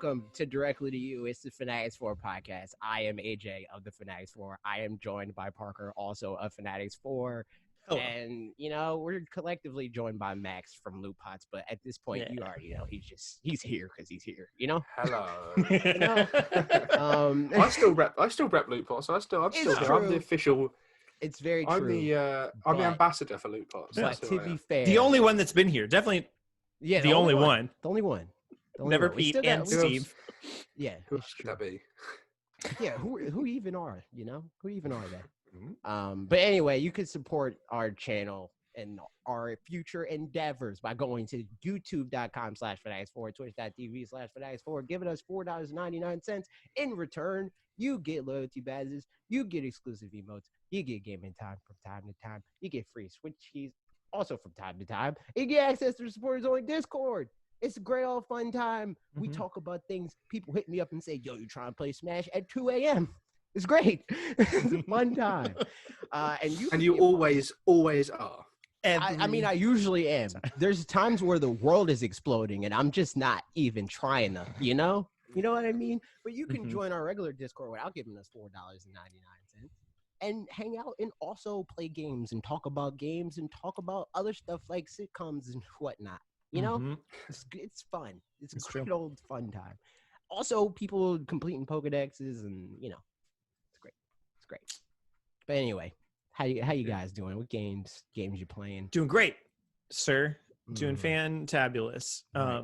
welcome to Directly to You. It's the fanatixfour podcast. I am AJ of the fanatixfour. I am joined by Parker, also of fanatixfour. Hello. And, we're collectively joined by Max from LootPots. But at this point, you already know he's here because he's here, Hello. I still rep LootPots. I'm still here. I'm the official. It's very true. I'm the ambassador for LootPots. But to be fair, the only one that's been here, definitely. Yeah, the only one. The only one. Never Pete and Steve. Yeah, who should that be? Yeah, who even are Who even are they? But anyway, you can support our channel and our future endeavors by going to youtube.com/fanatixfour, twitch.tv/fanatixfour, giving us $4.99. In return, you get loyalty badges, you get exclusive emotes, you get gaming time from time to time, you get free Switch keys also from time to time, and you get access to the supporters only Discord. It's a great old fun time. We talk about things. People hit me up and say, yo, you trying to play Smash at 2 a.m. It's great. It's a fun time. And you always are. I usually am. There's times where the world is exploding and I'm just not even trying to, You know what I mean? But you can join our regular Discord without giving us $4.99 and hang out and also play games and talk about games and talk about other stuff like sitcoms and whatnot. It's fun. It's a great old fun time. Also, people completing Pokedexes and it's great. It's great. But anyway, how you guys doing? What games you playing? Doing great, sir. Doing fantabulous. There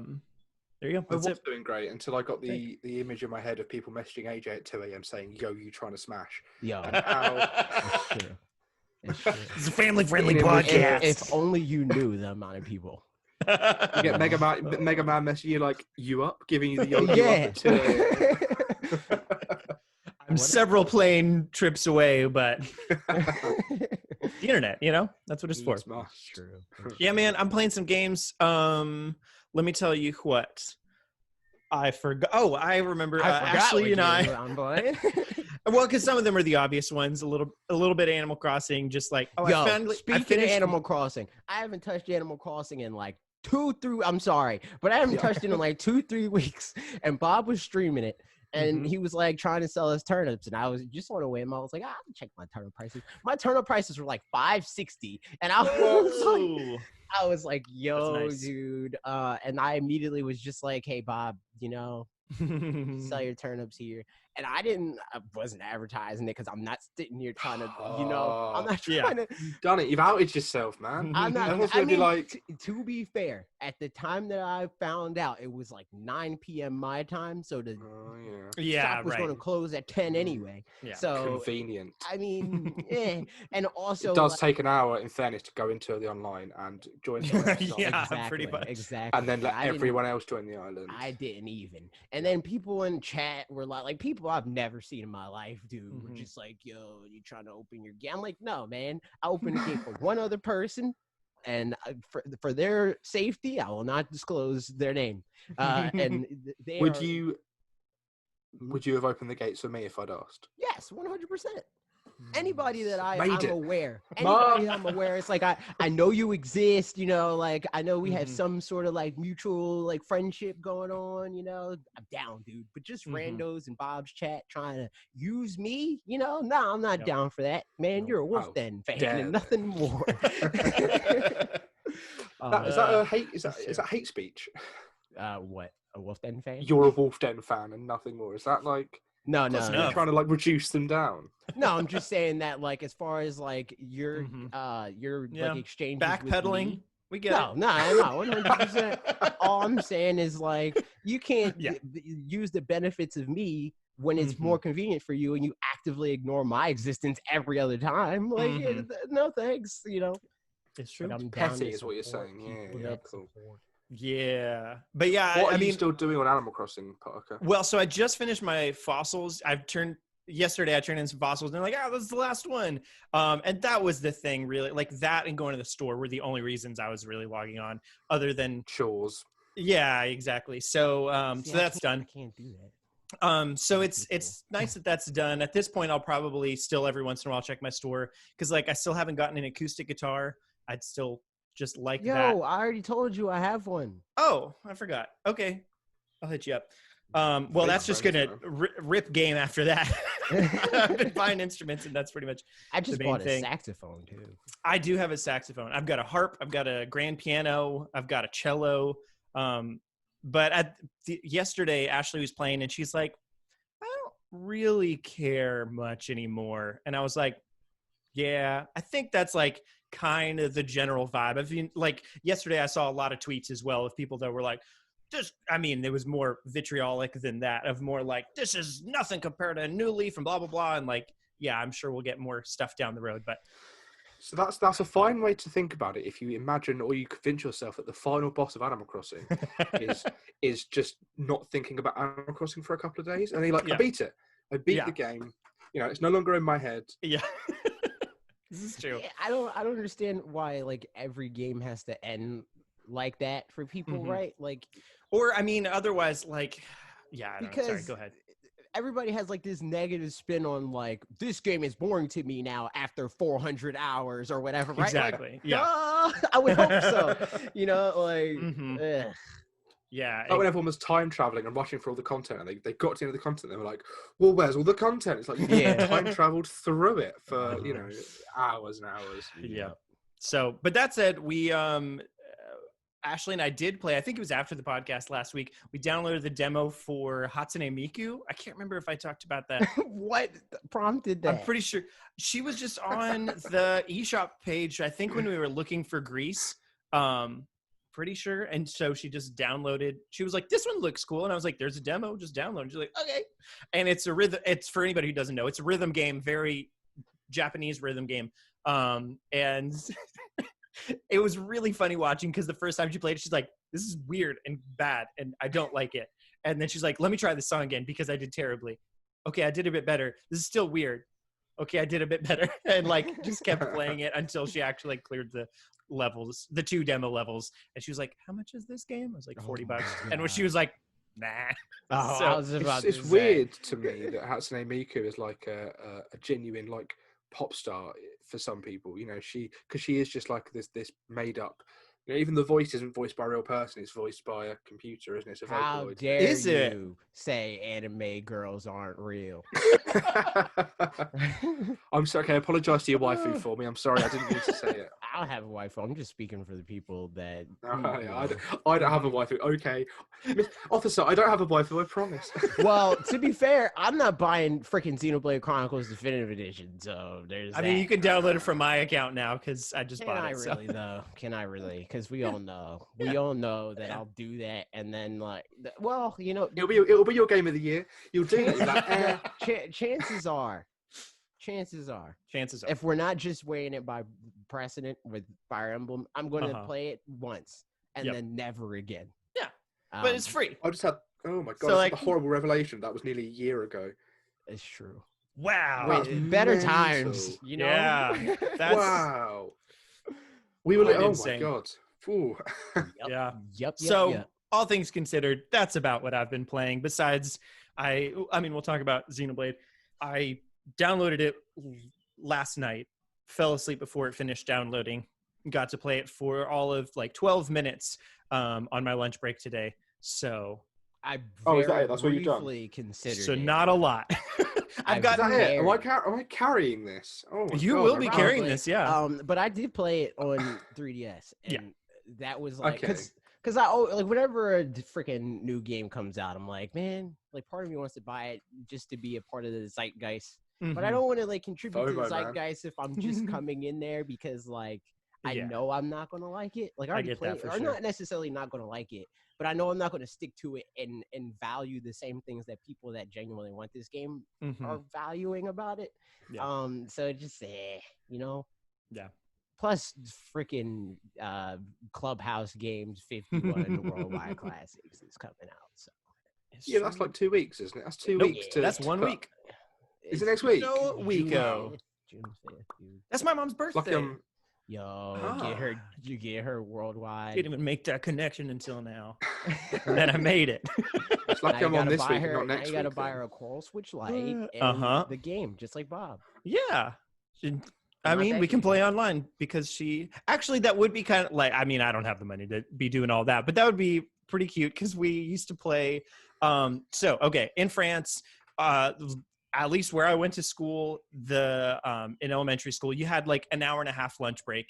you go. I was doing great until I got the image in my head of people messaging AJ at 2 a.m. saying, "Yo, you trying to smash?" Yo, that's true. It's a family-friendly podcast. If only you knew the amount of people. You get Mega Man messaging you like, "You up?" Giving you the yo you up at 2 a.m. I'm several plane trips away, but the internet, that's what it's for. True. Yeah, man, I'm playing some games. Let me tell you what. I forgot. Oh, I remember. Ashley and I. Well, because some of them are the obvious ones. A little bit of Animal Crossing, just like. Speaking of Animal Crossing, I haven't touched Animal Crossing in like 2-3. I'm sorry, but I haven't touched it in like 2-3 weeks. And Bob was streaming it. And he was like trying to sell his turnips, and I was just on a whim. I was like, I'll check my turnip prices. My turnip prices were like $5.60, and I was like, yo, nice. Dude. And I immediately was just like, hey, Bob, sell your turnips here. And I wasn't advertising it because I'm not sitting here trying to, I'm not trying to. You've done it. You've outed yourself, man. I'm not. To be fair, at the time that I found out, it was like 9 p.m. my time, so the shop was going to close at 10 anyway. Yeah. So convenient. I mean, and also it does take an hour, in fairness, to go into the online and join. Exactly. And then let everyone else join the island. I didn't even. And then people in chat were like people I've never seen in my life, dude. Were just like, yo, you trying to open your game? I'm like, no, man. I opened the game for one other person, and for their safety, I will not disclose their name. And would you have opened the gates for me if I'd asked? Yes, 100%. Anybody that I'm aware, it's like I know you exist, like I know we have some sort of like mutual like friendship going on, I'm down, dude. But just randos in Bob's chat trying to use me, no, I'm not down for that, man. You're a Wolf Den fan and nothing more. Is that hate speech? What, a Wolf Den fan? You're a Wolf Den fan and nothing more. Is that like? No. You're trying to like reduce them down. No, I'm just saying that like as far as like your like exchange backpedaling. We get it. No, 100%. All I'm saying is like you can't use the benefits of me when it's more convenient for you, and you actively ignore my existence every other time. Like, no thanks. It's true. Petty is what you're saying. Yeah, cool. Yeah, but yeah, what are you still doing on Animal Crossing, Parker? Well, so I just finished my fossils. Yesterday I turned in some fossils, and they're like, this is the last one. And that was the thing, really. Like that and going to the store were the only reasons I was really logging on, other than chores. Yeah, exactly. So, so that's done. I can't do that. So it's nice that that's done. At this point, I'll probably still every once in a while check my store because like I still haven't gotten an acoustic guitar. I'd still just like that. Yo, I already told you I have one. Oh, I forgot. Okay, I'll hit you up. Well, that's just gonna rip game after that. I've been buying instruments, and that's pretty much. I just bought a saxophone too. I do have a saxophone. I've got a harp. I've got a grand piano. I've got a cello. But yesterday, Ashley was playing, and she's like, "I don't really care much anymore." And I was like, "Yeah, I think that's like kind of the general vibe." I mean, like yesterday, I saw a lot of tweets as well of people that were like, it was more vitriolic than that, of more like, this is nothing compared to New Leaf and blah, blah, blah. And like, yeah, I'm sure we'll get more stuff down the road. But so that's a fine way to think about it. If you imagine, or you convince yourself that the final boss of Animal Crossing is just not thinking about Animal Crossing for a couple of days, and then you're like, I beat it. I beat the game. You know, it's no longer in my head. Yeah. This is true. Yeah, I don't understand why like every game has to end like that for people, right? Like, or I mean, otherwise, like, yeah. I don't know. Sorry, go ahead. Everybody has like this negative spin on like, this game is boring to me now after 400 hours or whatever, right? Exactly. Like, yeah. I would hope so. You know, like, yeah. Like when everyone was time traveling and rushing for all the content, and they got to the end of the content, they were like, "Well, where's all the content?" It's like you time traveled through it for hours and hours. Yeah. So, but that said, we Ashley and I did play, I think it was after the podcast last week, we downloaded the demo for Hatsune Miku. I can't remember if I talked about that. What prompted that? I'm pretty sure she was just on the eShop page, I think when we were looking for Greece, pretty sure. And so she just downloaded, she was like, this one looks cool. And I was like, there's a demo, just download. And she's like, okay. And it's a rhythm, it's for anybody who doesn't know, it's a rhythm game, very Japanese rhythm game. And it was really funny watching, because the first time she played it, she's like, this is weird and bad and I don't like it. And then she's like, let me try this song again because I did terribly. Okay, I did a bit better. This is still weird. Okay, I did a bit better. And like just kept playing it until she actually like cleared the levels, the 2 demo levels. And she was like, how much is this game? I was like, $40. And when she was like, nah. Oh, so, I was about it's weird to me that Hatsune Miku is like a genuine like pop star for some people, you know, because she is just like this made up, you know, even the voice isn't voiced by a real person, it's voiced by a computer, isn't it? It's a How Vocaloid. dare Is it? you say anime girls aren't real? I'm sorry, okay, I apologize to your waifu for me. I'm sorry, I didn't mean to say it. I don't have a waifu. I'm just speaking for the people that. I don't have a waifu. Okay, officer, I don't have a waifu. I promise. Well, to be fair, I'm not buying freaking Xenoblade Chronicles Definitive Edition, so there's. I mean, you can download it from my account now because I just bought it. Really though? Can I really? Because we all know, all know that I'll do that, and then like, well, you know, it'll be your game of the year. You'll do it. Like, chances are, if we're not just weighing it by precedent with Fire Emblem, I'm going to play it once and then never again. Yeah, but it's free. I just had, oh my god, so like, a horrible revelation. That was nearly a year ago. It's true. Wow. Wait, better times, you know? Yeah. That's... Wow. We were like, oh my god. Ooh. Yep. So, all things considered, that's about what I've been playing. Besides, I mean, we'll talk about Xenoblade. I downloaded it last night, fell asleep before it finished downloading, got to play it for all of like 12 minutes on my lunch break today. So I is that it? That's what you've done? Considered so not a lot. I've got it. Am I carrying this? Oh my you God, will be carrying this, yeah. But I did play it on 3DS, and that was like okay. Because I like whenever a freaking new game comes out, I'm like, man, like part of me wants to buy it just to be a part of the zeitgeist. But I don't want to like contribute to the zeitgeist if I'm just coming in there because like I know I'm not gonna like it. Like I already played it, or not necessarily not gonna like it, but I know I'm not gonna stick to it and value the same things that people that genuinely want this game are valuing about it. Yeah. So it just you know. Yeah. Plus, freaking Clubhouse Games 51 Worldwide Classics is coming out. So yeah, that's like 2 weeks, isn't it? That's 2 weeks. That's 1 week. Is it next week? No, weeko. June 5th. That's my mom's birthday. Yo, get her worldwide. Didn't even make that connection until now. And then I made it. It's like I'm on this week, not next week. You gotta buy her a Coral Switch Lite and the game, just like Bob. Yeah. I mean, we can play online because that would be kind of like, I mean, I don't have the money to be doing all that, but that would be pretty cute because we used to play. In France, at least where I went to school, in elementary school, you had like an hour and a half lunch break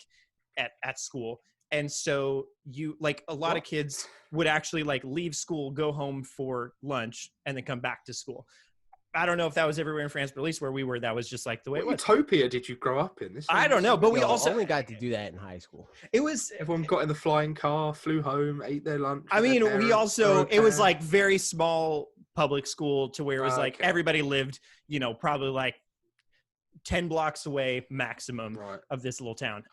at school. And so you like a lot of kids would actually like leave school, go home for lunch, and then come back to school. I don't know if that was everywhere in France, but at least where we were, that was just like the way it was. Utopia did you grow up in? I don't know, but we also only got to do that in high school. It was everyone got in the flying car, flew home, ate their lunch. I mean, we also it was like very small public school to where it was like everybody lived, probably like 10 blocks away maximum of this little town.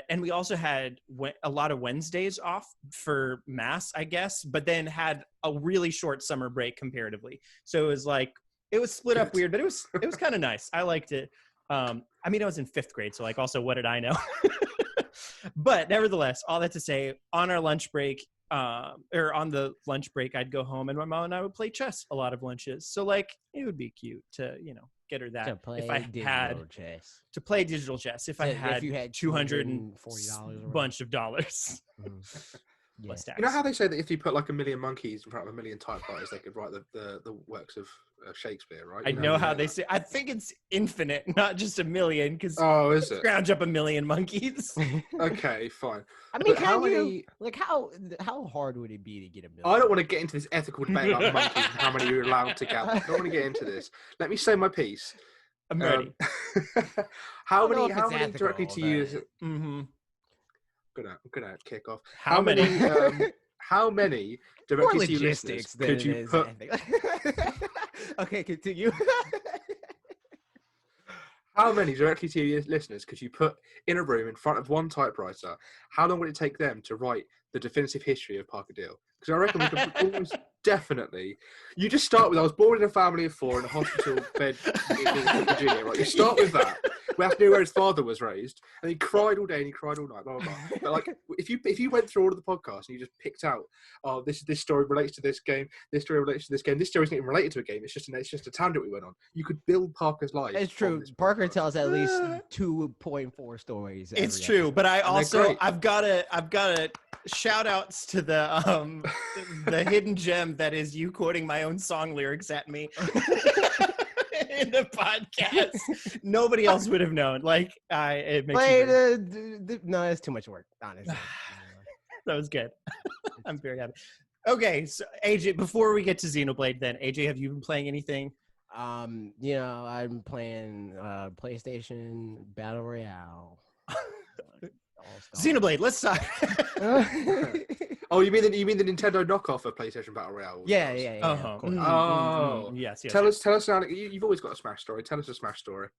And we also had a lot of Wednesdays off for mass, I guess, but then had a really short summer break comparatively. So it was split up weird, but it was kind of nice. I liked it. I was in 5th grade, so like also what did I know? But nevertheless, all that to say, on our lunch break, or on the lunch break, I'd go home and my mom and I would play chess a lot of lunches. So like it would be cute to, get her that if I had chess. To play digital chess if I had $240 bunch of dollars. Yes. You know how they say that if you put like a million monkeys in front of a million typewriters, they could write the works of Shakespeare, right? I know how they say. I think it's infinite, not just a million. Because is it? Scrounge up a million monkeys. Okay, fine. I mean, how hard would it be to get a million? I don't want to get into this ethical debate about monkeys and how many you're allowed to gather. I don't want to get into this. Let me say my piece. I'm ready. How many directly to you is it? Mm-hmm. I'm gonna kick off. How many? How many directly to you listeners could you put? Okay, continue. How many directly to your listeners could you put in a room in front of one typewriter? How long would it take them to write the definitive history of Parker Deal? Because I reckon we could almost definitely. You just start with I was born in a family of 4 in a hospital bed in Virginia, right? You start with that. We have to know where his father was raised, and he cried all day and he cried all night, blah blah blah. But like, if you went through all of the podcasts and you just picked out, this story relates to this game, this story relates to this game, this story isn't even related to a game. It's just a tangent we went on. You could build Parker's life. It's true. Parker tells at least 2.4 stories. It's true, but I've got to shout outs to the hidden gem that is you quoting my own song lyrics at me. In the podcast, nobody else would have known. Like, it makes no, it's too much work. Honestly, that was good. I'm very happy. Okay, so AJ, before we get to Xenoblade, then AJ, have you been playing anything? I'm playing PlayStation Battle Royale. Xenoblade, let's talk. Oh, you mean the Nintendo knockoff of PlayStation Battle Royale? Yeah. Yes. Tell us now. You've always got a Smash story. Tell us a Smash story.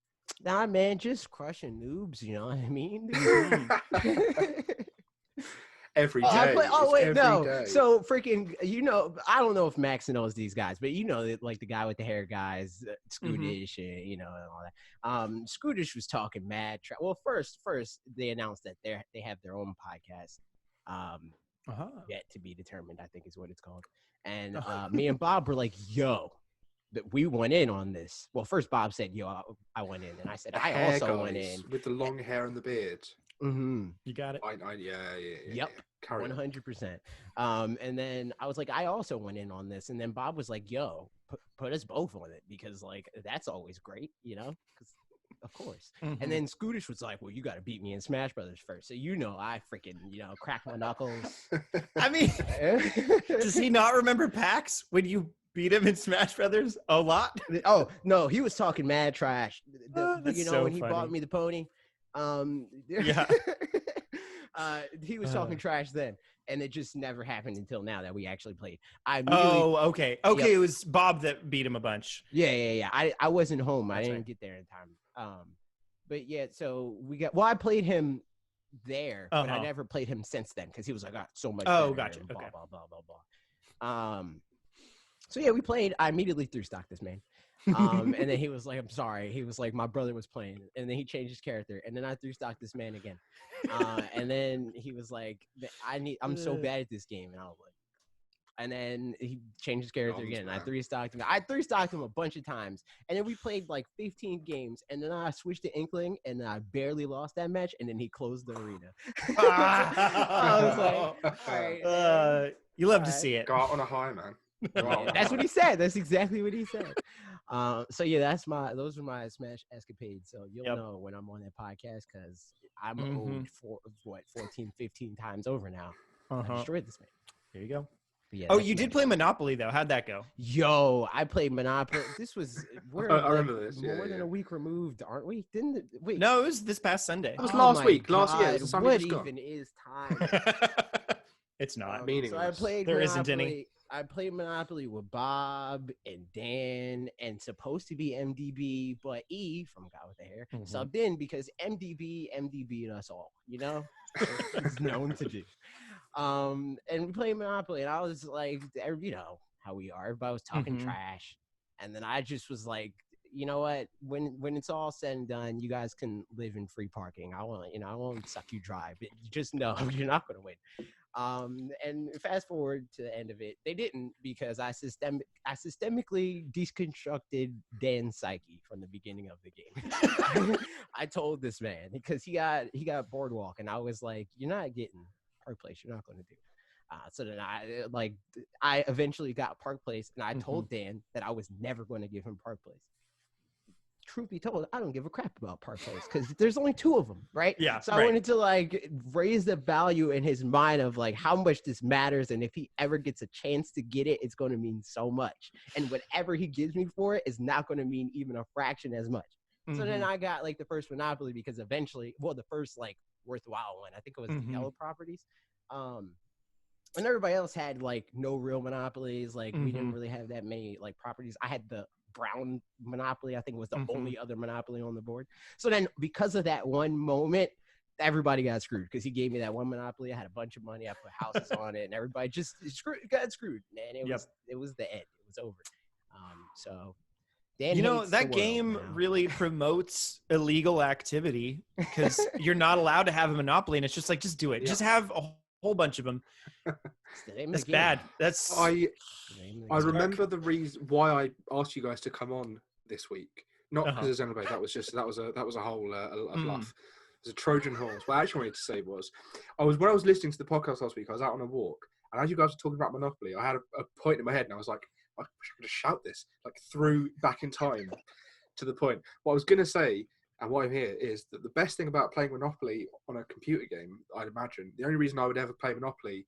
Nah, man, just crushing noobs. You know what I mean? Every day. Day. So freaking, I don't know if Max knows these guys, but like the guy with the hair guys, Scootish, and all that. Scootish was talking mad. Well, first they announced that they have their own podcast. Yet to be determined, I think is what it's called. And me and Bob were like, "Yo, that we went in on this." Well, first Bob said, "Yo, I went in," and I said, "I also went in." With the long hair and the beard. Mm-hmm. You got it. Yeah. Yep. 100%. And then I was like, I also went in on this, and then Bob was like, "Yo, put us both on it because like that's always great, because." Of course. Mm-hmm. And then Scootish was like, well, you got to beat me in Smash Brothers first. So, I freaking, crack my knuckles. I mean, does he not remember PAX when you beat him in Smash Brothers a lot? Oh, no, he was talking mad trash. That's so when he funny. bought me the pony. Yeah. He was talking trash then. And it just never happened until now that we actually played. Okay. Yep. It was Bob that beat him a bunch. Yeah. I wasn't home. That's I didn't right. get there in time. But yeah, so I played him there, but I never played him since then because he was like, so much. Oh, gotcha. Blah, okay. blah, blah, blah, blah. So yeah, we played. I immediately threw stock this man. And then he was like, I'm sorry. He was like, my brother was playing. And then he changed his character. And then I threw stock this man again. And then he was like, I'm so bad at this game. And I was like, And then he changed his character again. I 3-stocked him. I 3-stocked him a bunch of times. And then we played like 15 games. And then I switched to Inkling, and I barely lost that match. And then he closed the arena. I was like, all right. You love to see it. Go out on a high, man. That's what he said. That's exactly what he said. So yeah, those are my Smash escapades. So you'll know when I'm on that podcast, because I'm owed for 14, 15 times over now. I destroyed this man. There you go. Yeah, you did play Monopoly though. How'd that go? Yo, I played Monopoly. This was I remember this. More than a week removed, aren't we? Wait? No, it was this past Sunday. It was last week. Last year. What even is time? It's not meaningless. So I played. There Monopoly. Isn't any. I played Monopoly with Bob and Dan, and supposed to be MDB, but E from Guy with the Hair subbed in because MDB'd us all. You know, he's known to do. And we played Monopoly, and I was like, you know how we are. Everybody was talking trash, and then I just was like, you know what? When it's all said and done, you guys can live in free parking. I won't suck you dry, but just know you're not going to win. And fast forward to the end of it, they didn't, because I systemically deconstructed Dan's psyche from the beginning of the game. I told this man, because he got Boardwalk, and I was like, you're not getting Park Place. You're not going to do. So then I eventually got Park Place, and I told Dan that I was never going to give him Park Place. Truth be told, I don't give a crap about Park Place, because there's only 2 of them, right? Yeah. So I wanted to like raise the value in his mind of like how much this matters, and if he ever gets a chance to get it, it's going to mean so much. And whatever he gives me for it is not going to mean even a fraction as much. So then I got like the first Monopoly, because eventually, the first like worthwhile one, I think it was the Yellow Properties. And everybody else had like no real monopolies. Like we didn't really have that many like properties. I had the brown monopoly. I think it was the only other monopoly on the board. So then because of that one moment, everybody got screwed, because he gave me that one monopoly. I had a bunch of money. I put houses on it, and everybody just got screwed. Man, it was the end. It was over. So Dan, you know, that game really promotes illegal activity, because you're not allowed to have a monopoly, and it's just like, just do it. Just have a whole bunch of them. That's bad. That's I remember the reason why I asked you guys to come on this week. Not because of Xenoblade. That was a whole a bluff. It was a Trojan horse. What I actually wanted to say was, when I was listening to the podcast last week, I was out on a walk, and as you guys were talking about Monopoly, I had a point in my head, and I was like, I wish I could just shout this like through back in time to the point. What I was going to say, and why I'm here, is that the best thing about playing Monopoly on a computer game, I'd imagine, the only reason I would ever play Monopoly,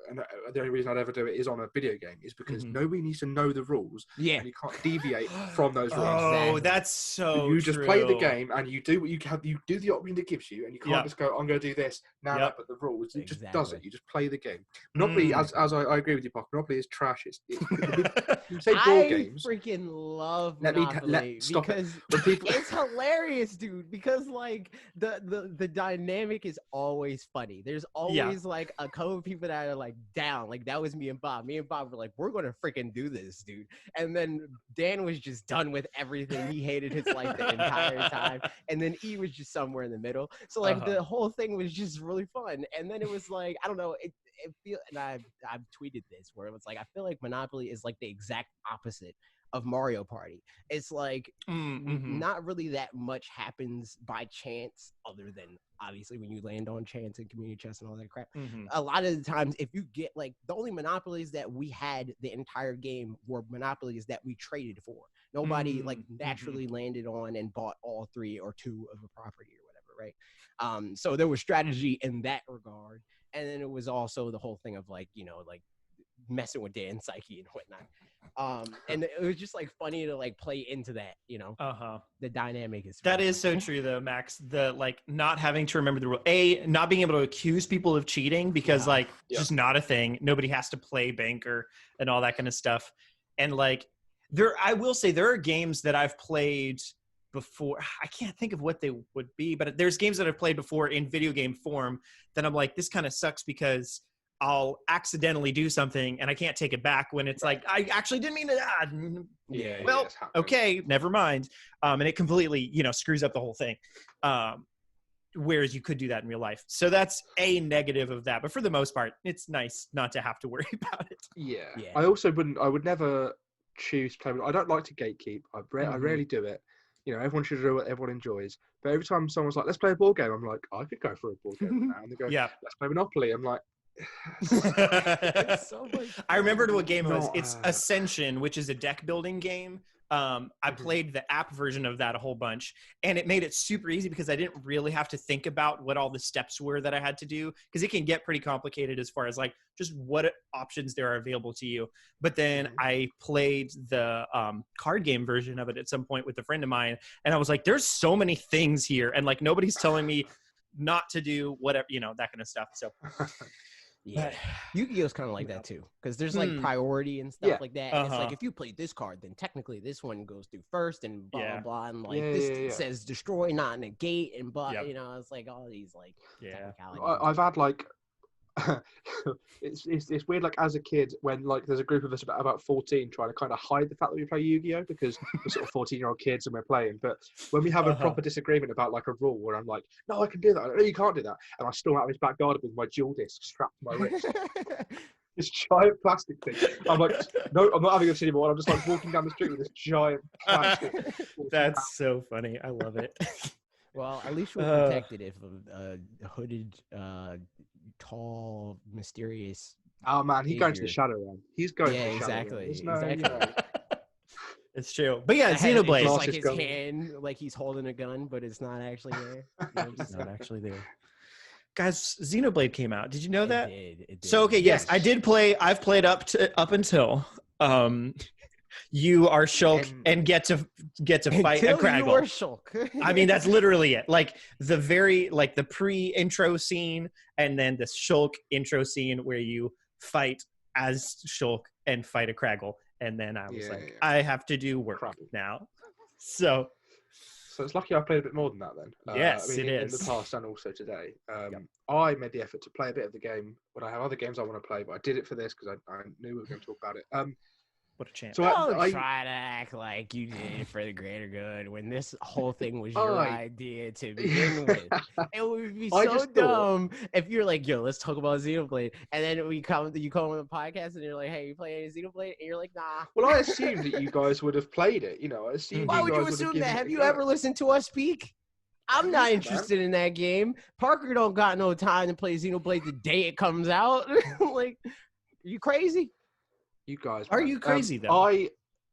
and the only reason I'd ever do it is on a video game, is because nobody needs to know the rules. Yeah. And you can't deviate from those rules. Oh, exactly. That's so you just true. play the game, and you do what you have. You do the option it gives you, and you can't just go, I'm going to do this now. But the rules, it just does it. You just play the game. Monopoly, as I agree with you, Park. Monopoly is trash. You say board games. I freaking love Monopoly because it's hilarious, dude. Because like the dynamic is always funny. There's always like a couple of people that are like down. Like that was me and Bob. Me and Bob were like, we're gonna freaking do this, dude. And then Dan was just done with everything. He hated his life the entire time. And then E was just somewhere in the middle. So like the whole thing was just really fun. And then it was like, I don't know, it feel, and I've tweeted this where it was like, I feel like Monopoly is like the exact opposite of Mario Party. It's like not really that much happens by chance, other than obviously when you land on chance and community chest and all that crap. A lot of the times, if you get like, the only monopolies that we had the entire game were monopolies that we traded for. Nobody like naturally landed on and bought all 3 or 2 of a property or whatever, right? So there was strategy in that regard. And then it was also the whole thing of like, you know, like messing with Dan's psyche and whatnot. And it was just like funny to like play into that, you know. The dynamic is that is so true though, Max. The like not having to remember the rule, not being able to accuse people of cheating, because like just not a thing. Nobody has to play banker and all that kind of stuff. And like I will say there are games that I've played before. I can't think of what they would be, but there's games that I've played before in video game form that I'm like, this kind of sucks because I'll accidentally do something and I can't take it back, when it's like, I actually didn't mean to. Okay, never mind. And it completely, you know, screws up the whole thing. whereas you could do that in real life. So that's a negative of that. But for the most part, it's nice not to have to worry about it. Yeah. I also I would never choose to play. I don't like to gatekeep. I rarely do it. You know, everyone should do what everyone enjoys. But every time someone's like, let's play a board game, I'm like, I could go for a board game now. And they go, let's play Monopoly. I'm like, so I remembered what game it was. It's Ascension, which is a deck building game. I played the app version of that a whole bunch, and it made it super easy because I didn't really have to think about what all the steps were that I had to do, because it can get pretty complicated as far as like just what options there are available to you. But then I played the card game version of it at some point with a friend of mine, and I was like, there's so many things here, and like nobody's telling me not to do whatever, you know, that kind of stuff. So yeah, Yu-Gi-Oh's kind of like that too, because there's like priority and stuff like that. And it's like, if you play this card, then technically this one goes through first, and blah blah blah, and like this says destroy, not negate, and you know, it's like all these like I've had like it's weird, like as a kid when like there's a group of us about 14 trying to kind of hide the fact that we play Yu-Gi-Oh because we're sort of 14-year-old kids and we're playing, but when we have a proper disagreement about like a rule where I'm like, no, I can do that, no, you can't do that, and I still out of his back garden with my dual disc strapped to my wrist. This giant plastic thing. I'm like, no, I'm not having this anymore. I'm just like walking down the street with this giant plastic. That's so funny. I love it. Well, at least we're protected if a hooded, tall, mysterious. Oh man, he's going to the shadow realm. He's going. Yeah, to the exactly. Shadow realm. Exactly. It's true. But yeah, Xenoblade. It's like his hand, like he's holding a gun, but it's not actually there. You know, it's not actually there. Guys, Xenoblade came out. Did you know that? It did. So okay, yes, I did play. I've played up until you are Shulk and get to fight a Craggle. You are Shulk. I mean, that's literally it. Like the pre-intro scene, and then the Shulk intro scene where you fight as Shulk and fight a Craggle, and then I was I have to do work now. So it's lucky I played a bit more than that then. Yes, I mean, it is. In the past and also today. I made the effort to play a bit of the game when I have other games I want to play, but I did it for this because I knew we were going to talk about it. What a chance. So I try to act like you did it for the greater good when this whole thing was your idea to begin with. It would be so dumb if you're like, yo, let's talk about Xenoblade. And then you come on the podcast and you're like, hey, you play any Xenoblade? And you're like, nah. Well, I assumed that you guys would have played it. You know, I assumed. Why would you assume that? Have you ever listened to us speak? I'm not interested in that game. Parker don't got no time to play Xenoblade the day it comes out. Like, you crazy? You guys are you crazy though?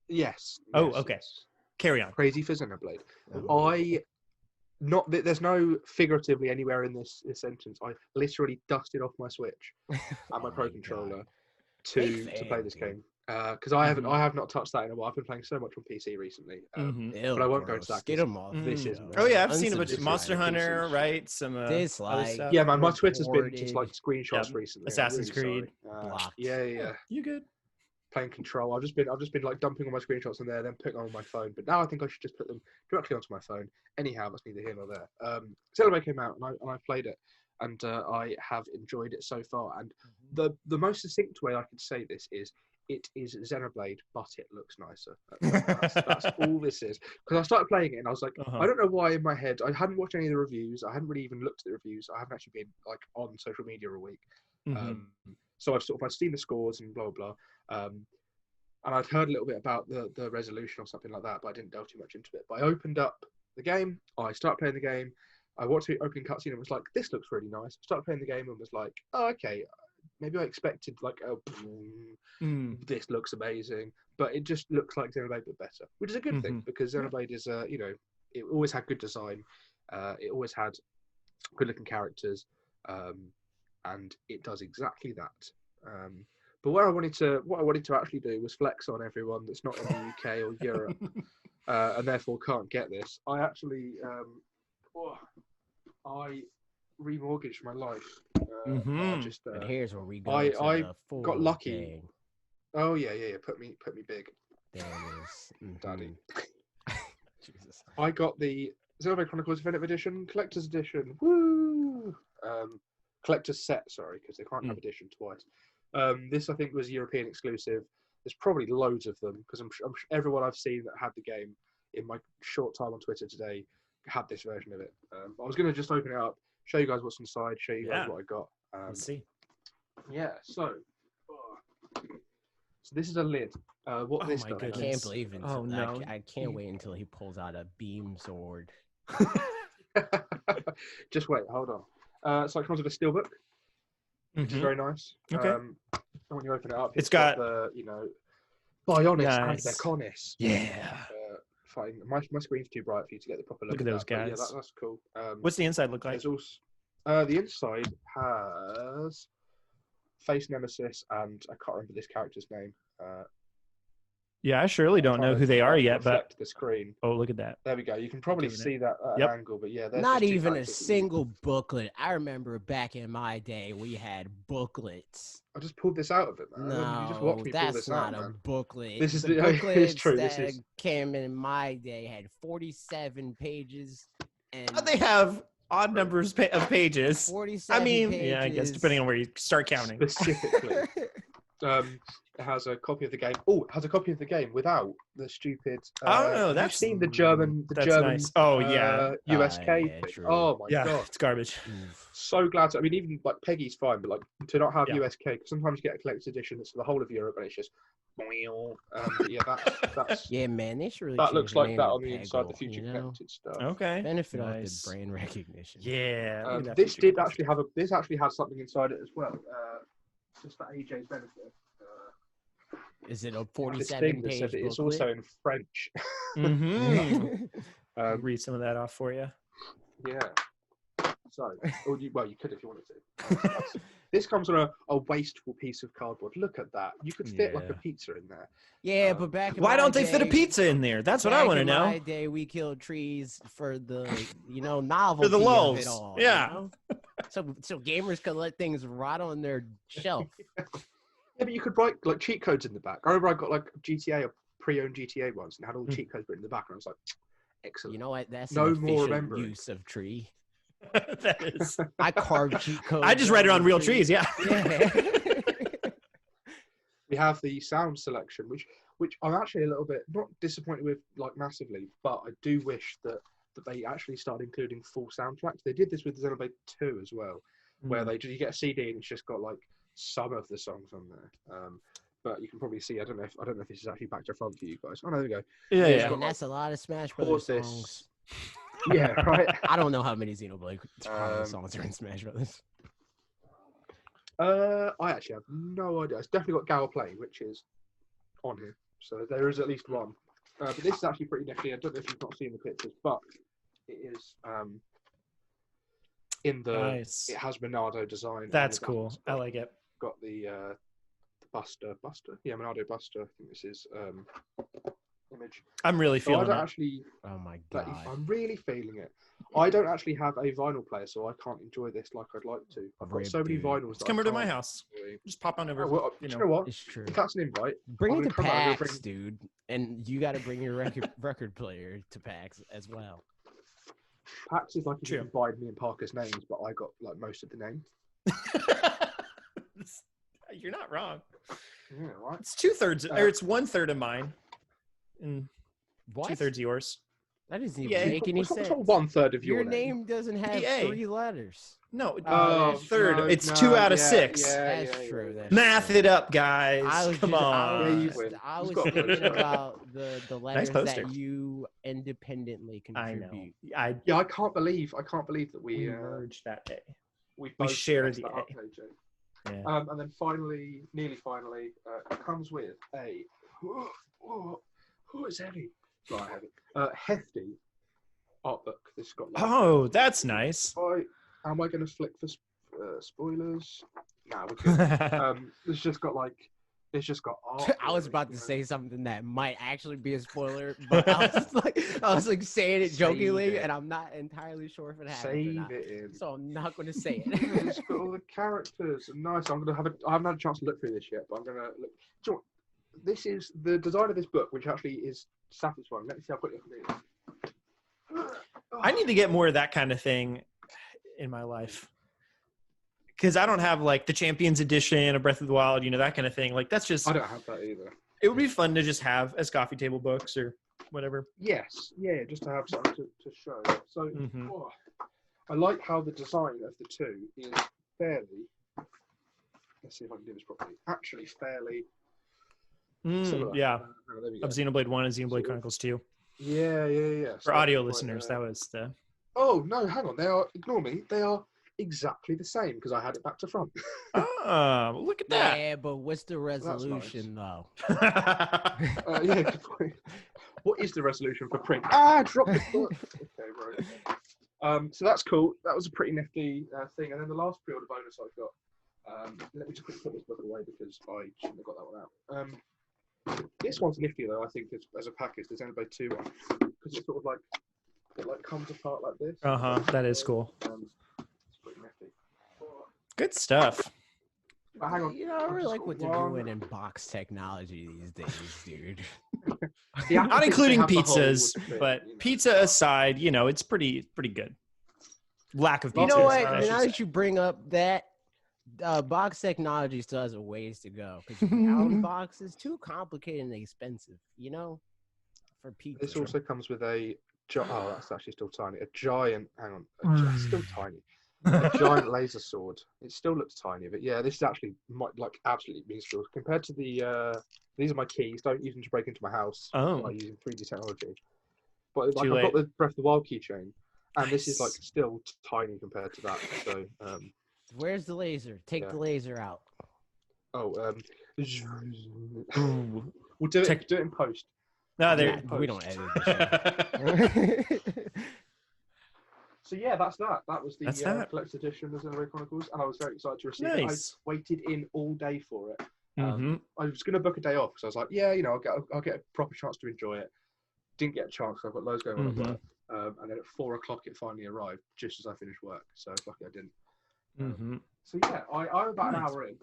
Yes. Oh, okay. Yes. Carry on. Crazy for Xenoblade. There's no figuratively anywhere in this sentence. I literally dusted off my Switch and my Pro Controller to play this game because I have not touched that in a while. I've been playing so much on PC recently, but I won't go into that. Get them off. This is. Oh yeah, I've seen a bunch of Monster Hunter, right? Some dislike. Yeah, man, my Twitter's been just like screenshots recently. Assassin's Creed. Yeah. You good? Playing Control. I've just been like dumping all my screenshots in there, then putting them on my phone. But now I think I should just put them directly onto my phone. Anyhow, that's neither here nor there. Xenoblade came out and I played it, and I have enjoyed it so far. And the most succinct way I could say this is it is Xenoblade, but it looks nicer. That's all this is. Because I started playing it and I was like, I don't know why in my head I hadn't watched any of the reviews. I hadn't really even looked at the reviews. I haven't actually been like on social media a week. So I've seen the scores and blah blah. And I'd heard a little bit about the resolution or something like that, but I didn't delve too much into it. But I opened up the game, I started playing the game, I watched the opening cutscene and was like, this looks really nice. I started playing the game and was like, oh, okay, maybe I expected like, this looks amazing, but it just looks like Xenoblade but better, which is a good thing because Xenoblade is, it always had good design, it always had good looking characters, and it does exactly that. But what I wanted to actually do was flex on everyone that's not in the UK or Europe, and therefore can't get this. I actually, I remortgaged my life. And here's where we go. I to the got lucky. Thing. Oh yeah. Put me big. There it is, Daddy. Jesus. I got the Xenoblade Chronicles Definitive Edition, Collector's Edition. Woo! Collector's set, sorry, because they can't have edition twice. This I think was European exclusive. There's probably loads of them because I'm sure everyone I've seen that had the game in my short time on Twitter today had this version of it. I was going to just open it up, show you guys what's inside, show you guys what I got. Let's see. Yeah, so this is a lid. What this does? I can't believe it. Oh no! I can't wait until he pulls out a beam sword. Just wait, hold on. So it comes with a steelbook, which is very nice. Okay. And when you open it up, it's got the Bionis nice. and Deconis. Yeah. Fighting. My screen's too bright for you to get the proper look at those guys. Yeah, that's cool. What's the inside look like? There's also, the inside has Face Nemesis and I can't remember this character's name. Yeah, I surely don't know who they are yet, but the screen. Oh, look at that. There we go. You can probably see that at an angle, but yeah, not even a single booklet. I remember back in my day, we had booklets. I just pulled this out of it, man. No, you just watch me pull this not out, a man. booklet. This is the it is true. That this is came in my day had 47 pages, and They have odd numbers of pages. 47. I mean, pages. yeah, I guess depending on where you start counting. specifically. It has a copy of the game. Oh, it has a copy of the game without the stupid. Oh no, that's I've seen the German. nice. Oh yeah, USK. yeah, thing. true. Oh my god, it's garbage. so glad. I mean, even like Peggy's fine, but like to not have Yeah. USK. Because sometimes you get a collector's edition that's for the whole of Europe, and it's just. But yeah, that's Yeah, man, they should really. that change looks the like name that to on the inside. The Peggle, future you know? connected stuff. Okay, Benefit nice. of the brand recognition. Yeah, look at that This feature did book. actually have this actually has something inside it as well. Just for AJ's benefit. Is it a This 47 thing that page said it's booklet? also in French. Mhm. I'll read some of that off for you. Yeah. So, you could if you wanted to. This comes on a wasteful piece of cardboard. Look at that. You could fit like a Yeah. pizza in there. Yeah, but back in Why my don't they fit a day- pizza in there? That's what I back want to in know. my day, we killed trees for the novelty For the of lulz. it all. Yeah. You know? So gamers could let things rot on their shelf. Yeah, but you could write like cheat codes in the back. I remember I got like GTA or pre-owned GTA once and had all the cheat codes written in the back, and I was like, excellent. You know what? That's No an more efficient remembering. use of tree. That is. I carved cheat codes. I just read it on real trees. trees. Yeah. Yeah. We have the sound selection, which I'm actually a little bit not disappointed with, like massively, but I do wish that they actually started including full soundtracks. They did this with Xenoblade 2 as well, where you get a CD and it's just got like some of the songs on there. But you can probably see. I don't know if this is actually back to front for you guys. Oh, no, there we go. Yeah, It's yeah. got, And that's a lot of Smash pause Brothers this. songs. Yeah, right. I don't know how many Xenoblade songs are in Smash Brothers. I actually have no idea. It's definitely got Gower Play, which is on here. So there is at least one. But this is actually pretty nifty. I don't know if you've not seen the pictures, but it is in the. Nice. It has Monado design. That's on the back. cool. It's I like it. Got the Buster. Yeah, Monado Buster. I think this is image. I'm really So I feeling don't it. actually. Oh my Like, god. I'm really feeling it. I don't actually have a vinyl player, so I can't enjoy this like I'd like to. I've got so many Dude. vinyls. Let's that come I over to my can't house. enjoy. Just pop on over. Oh, well, you you know. know what? It's true. If that's an invite, Bring I'm it to gonna come out and PAX, dude. And you got to bring your record player to PAX as well. PAX is like if you True. combined me and Parker's names, but I got like most of the names. You're not wrong. Yeah, right. It's 2/3, or it's 1/3 of mine, and What? 2/3 yours. That doesn't even Yeah. make any What's sense. 1/3 of Your your name doesn't have EA. 3 letters. No, Oh, third. no, It's no, 2 out of yeah, 6. yeah, That's yeah, true. yeah. That's Math true. it up, guys. I was Come just, on. Yeah, you win. I You've was got a thinking poster. about the letters poster. that you independently I contribute. know. Yeah, I can't believe that We we merged that day. we we both shared messed the that up, A. AJ. Yeah. And then nearly finally, it comes with a it's heavy, right? Heavy, hefty art book. This has got. Like, Oh, that's nice. am I going to flick for spoilers? Nah, we could. It's just got art. I was about to say something that might actually be a spoiler, but I was like saying it Save jokingly, it. and I'm not entirely sure if it happens or Save not. it in. So I'm not going to say It's it. got all the characters. Nice. I haven't had a chance to look through this yet, but I'm gonna look. Do you know what? This is the design of this book, which actually is satisfying. Let me see how quickly I can do it. I need to get more of that kind of thing in my life. Because I don't have like the Champions Edition of Breath of the Wild, that kind of thing. Like that's just. I don't have that either. It would be fun to just have as coffee table books or whatever. Yes, yeah, just to have something to show. So I like how the design of the two is fairly. Let's see if I can do this properly. Actually, fairly similar. Yeah. There we go. Of Xenoblade 1 and Xenoblade Chronicles 2. Yeah. For audio listeners, that was the. Oh no, hang on. They are. Ignore me. They are exactly the same because I had it back to front. Oh, look at that. Yeah, but what's the resolution though? Yeah, good point. What is the resolution for print? Ah, drop the book. Okay, right. So that's cool. That was a pretty nifty thing. And then the last pre-order bonus I've got. Let me just quickly put this book away because I shouldn't have got that one out. This one's nifty though. I think as a package, the Xenoblade 2 one, because it's sort of like it comes apart like this. That is cool. It's pretty nifty. Good stuff. But hang on. You know, I really like what they're doing in box technology these days, dude. Not including pizzas, but pizza aside, you know, it's pretty good. Lack of pizza. You know what? Now that you bring up that, box technology still has a ways to go. Because out box is too complicated and expensive, you know, for pizza. This also comes with a. Oh, that's actually still tiny. A giant. Hang on. Still tiny. A giant laser sword. It still looks tiny, but yeah, this is actually absolutely minuscule compared to the. These are my keys. Don't use them to break into my house by using 3D technology. But like, I've got the Breath of the Wild keychain, and this is like still tiny compared to that. So. Where's the laser? Take the laser out. Oh, we'll do it. Do it in post. No, we don't edit this. So yeah, that's that. That was the collector's edition of Xenoblade Chronicles, and I was very excited to receive it. I waited in all day for it. I was going to book a day off because I was like, yeah, you know, I'll get a proper chance to enjoy it. Didn't get a chance because I've got loads going on at work. And then at 4 o'clock it finally arrived just as I finished work. So lucky I didn't. So yeah, I'm about an hour in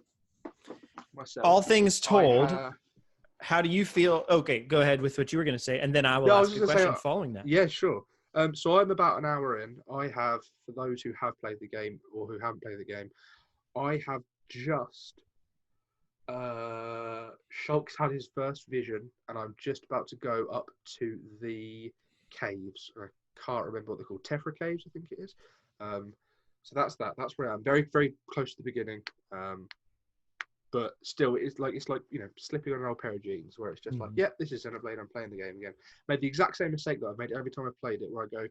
myself. All things told, how do you feel? Okay, go ahead with what you were going to say, and then I will ask a question following that. Yeah, sure. So I'm about an hour in. I have, for those who have played the game or who haven't played the game, I have just Shulk's had his first vision, and I'm just about to go up to the caves. I can't remember what they're called. Tephra Caves, I think it is. So that's that. That's where I'm very, very close to the beginning. But still, it's like you know, slipping on an old pair of jeans, where it's just like, yeah, this is Xenoblade. I'm playing the game again. Made the exact same mistake that I've made every time I've played it, where I go,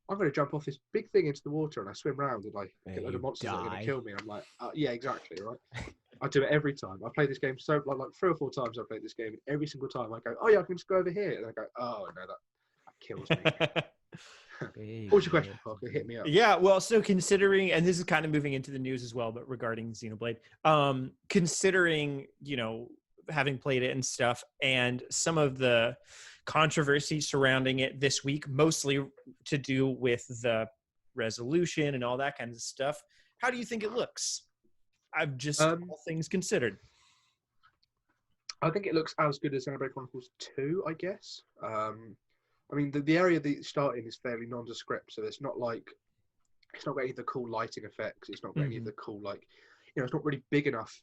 I'm going to jump off this big thing into the water, and I swim around, and I get a load of monsters that are going to kill me. And I'm like, yeah, exactly, right. I do it every time. I play this game so like 3 or 4 times. I've played this game, and every single time I go, oh yeah, I can just go over here, and I go, oh no, that kills me. What's your question, Parker? Hit me up. Yeah, well, so considering, and this is kind of moving into the news as well, but regarding Xenoblade, considering, you know, having played it and stuff, and some of the controversy surrounding it this week, mostly to do with the resolution and all that kind of stuff, how do you think it looks? I've just all things considered. I think it looks as good as Xenoblade Chronicles 2, I guess. I mean, the area that you start in is fairly nondescript, so it's not like it's not got any of the cool lighting effects. It's not got any of the cool, like, you know, it's not really big enough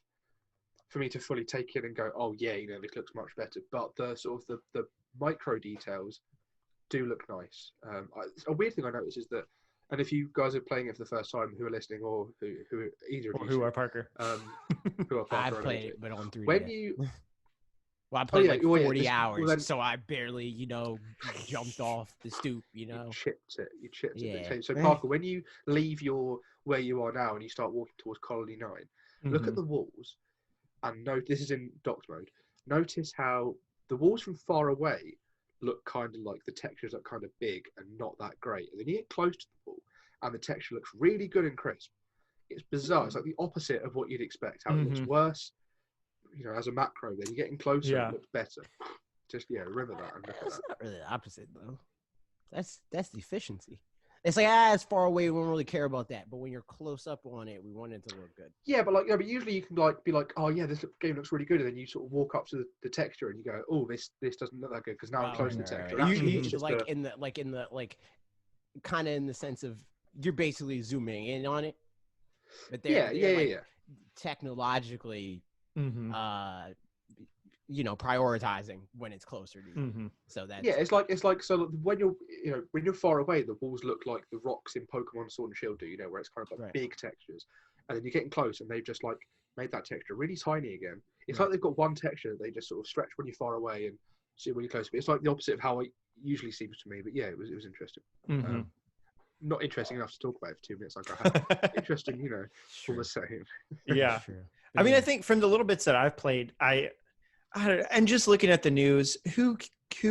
for me to fully take in and go, oh yeah, you know, this looks much better. But the sort of the micro details do look nice. A weird thing I noticed is that, and if you guys are playing it for the first time, who are listening, or who either of you, who are Parker, who are Parker, I've played it, but on 3D. When you Well, I played like 40 hours, so I barely, you know, jumped off the stoop, you know. You chipped it. So Parker, when you leave where you are now and you start walking towards Colony 9, look at the walls and note, this is in docked mode, notice how the walls from far away look kind of like the textures look kind of big and not that great. And then you get close to the wall and the texture looks really good and crisp. It's bizarre. It's like the opposite of what you'd expect. How it looks worse, you know, as a macro, then you're getting closer, it looks better. Just remember that. And That's not really the opposite though. That's the efficiency. It's like as far away, we don't really care about that. But when you're close up on it, we want it to look good. Yeah, but but usually you can like be like, oh yeah, this game looks really good, and then you sort of walk up to the texture and you go, oh, this doesn't look that good because now I'm close to the texture. Right. Usually, in the kind of in the sense of you're basically zooming in on it. But they're technologically, prioritizing when it's closer to you. Mm-hmm. So that's it's like so when you're far away, the walls look like the rocks in Pokemon Sword and Shield do, where it's kind of like big textures, and then you're getting close and they've just like made that texture really tiny again. It's like they've got one texture that they just sort of stretch when you're far away and see when you're close. But it's like the opposite of how it usually seems to me. But yeah, it was interesting. Mm-hmm. Not interesting enough to talk about it for 2 minutes. Like I have. Interesting, all the same. Yeah. I mean, I think from the little bits that I've played, I don't know, and just looking at the news, who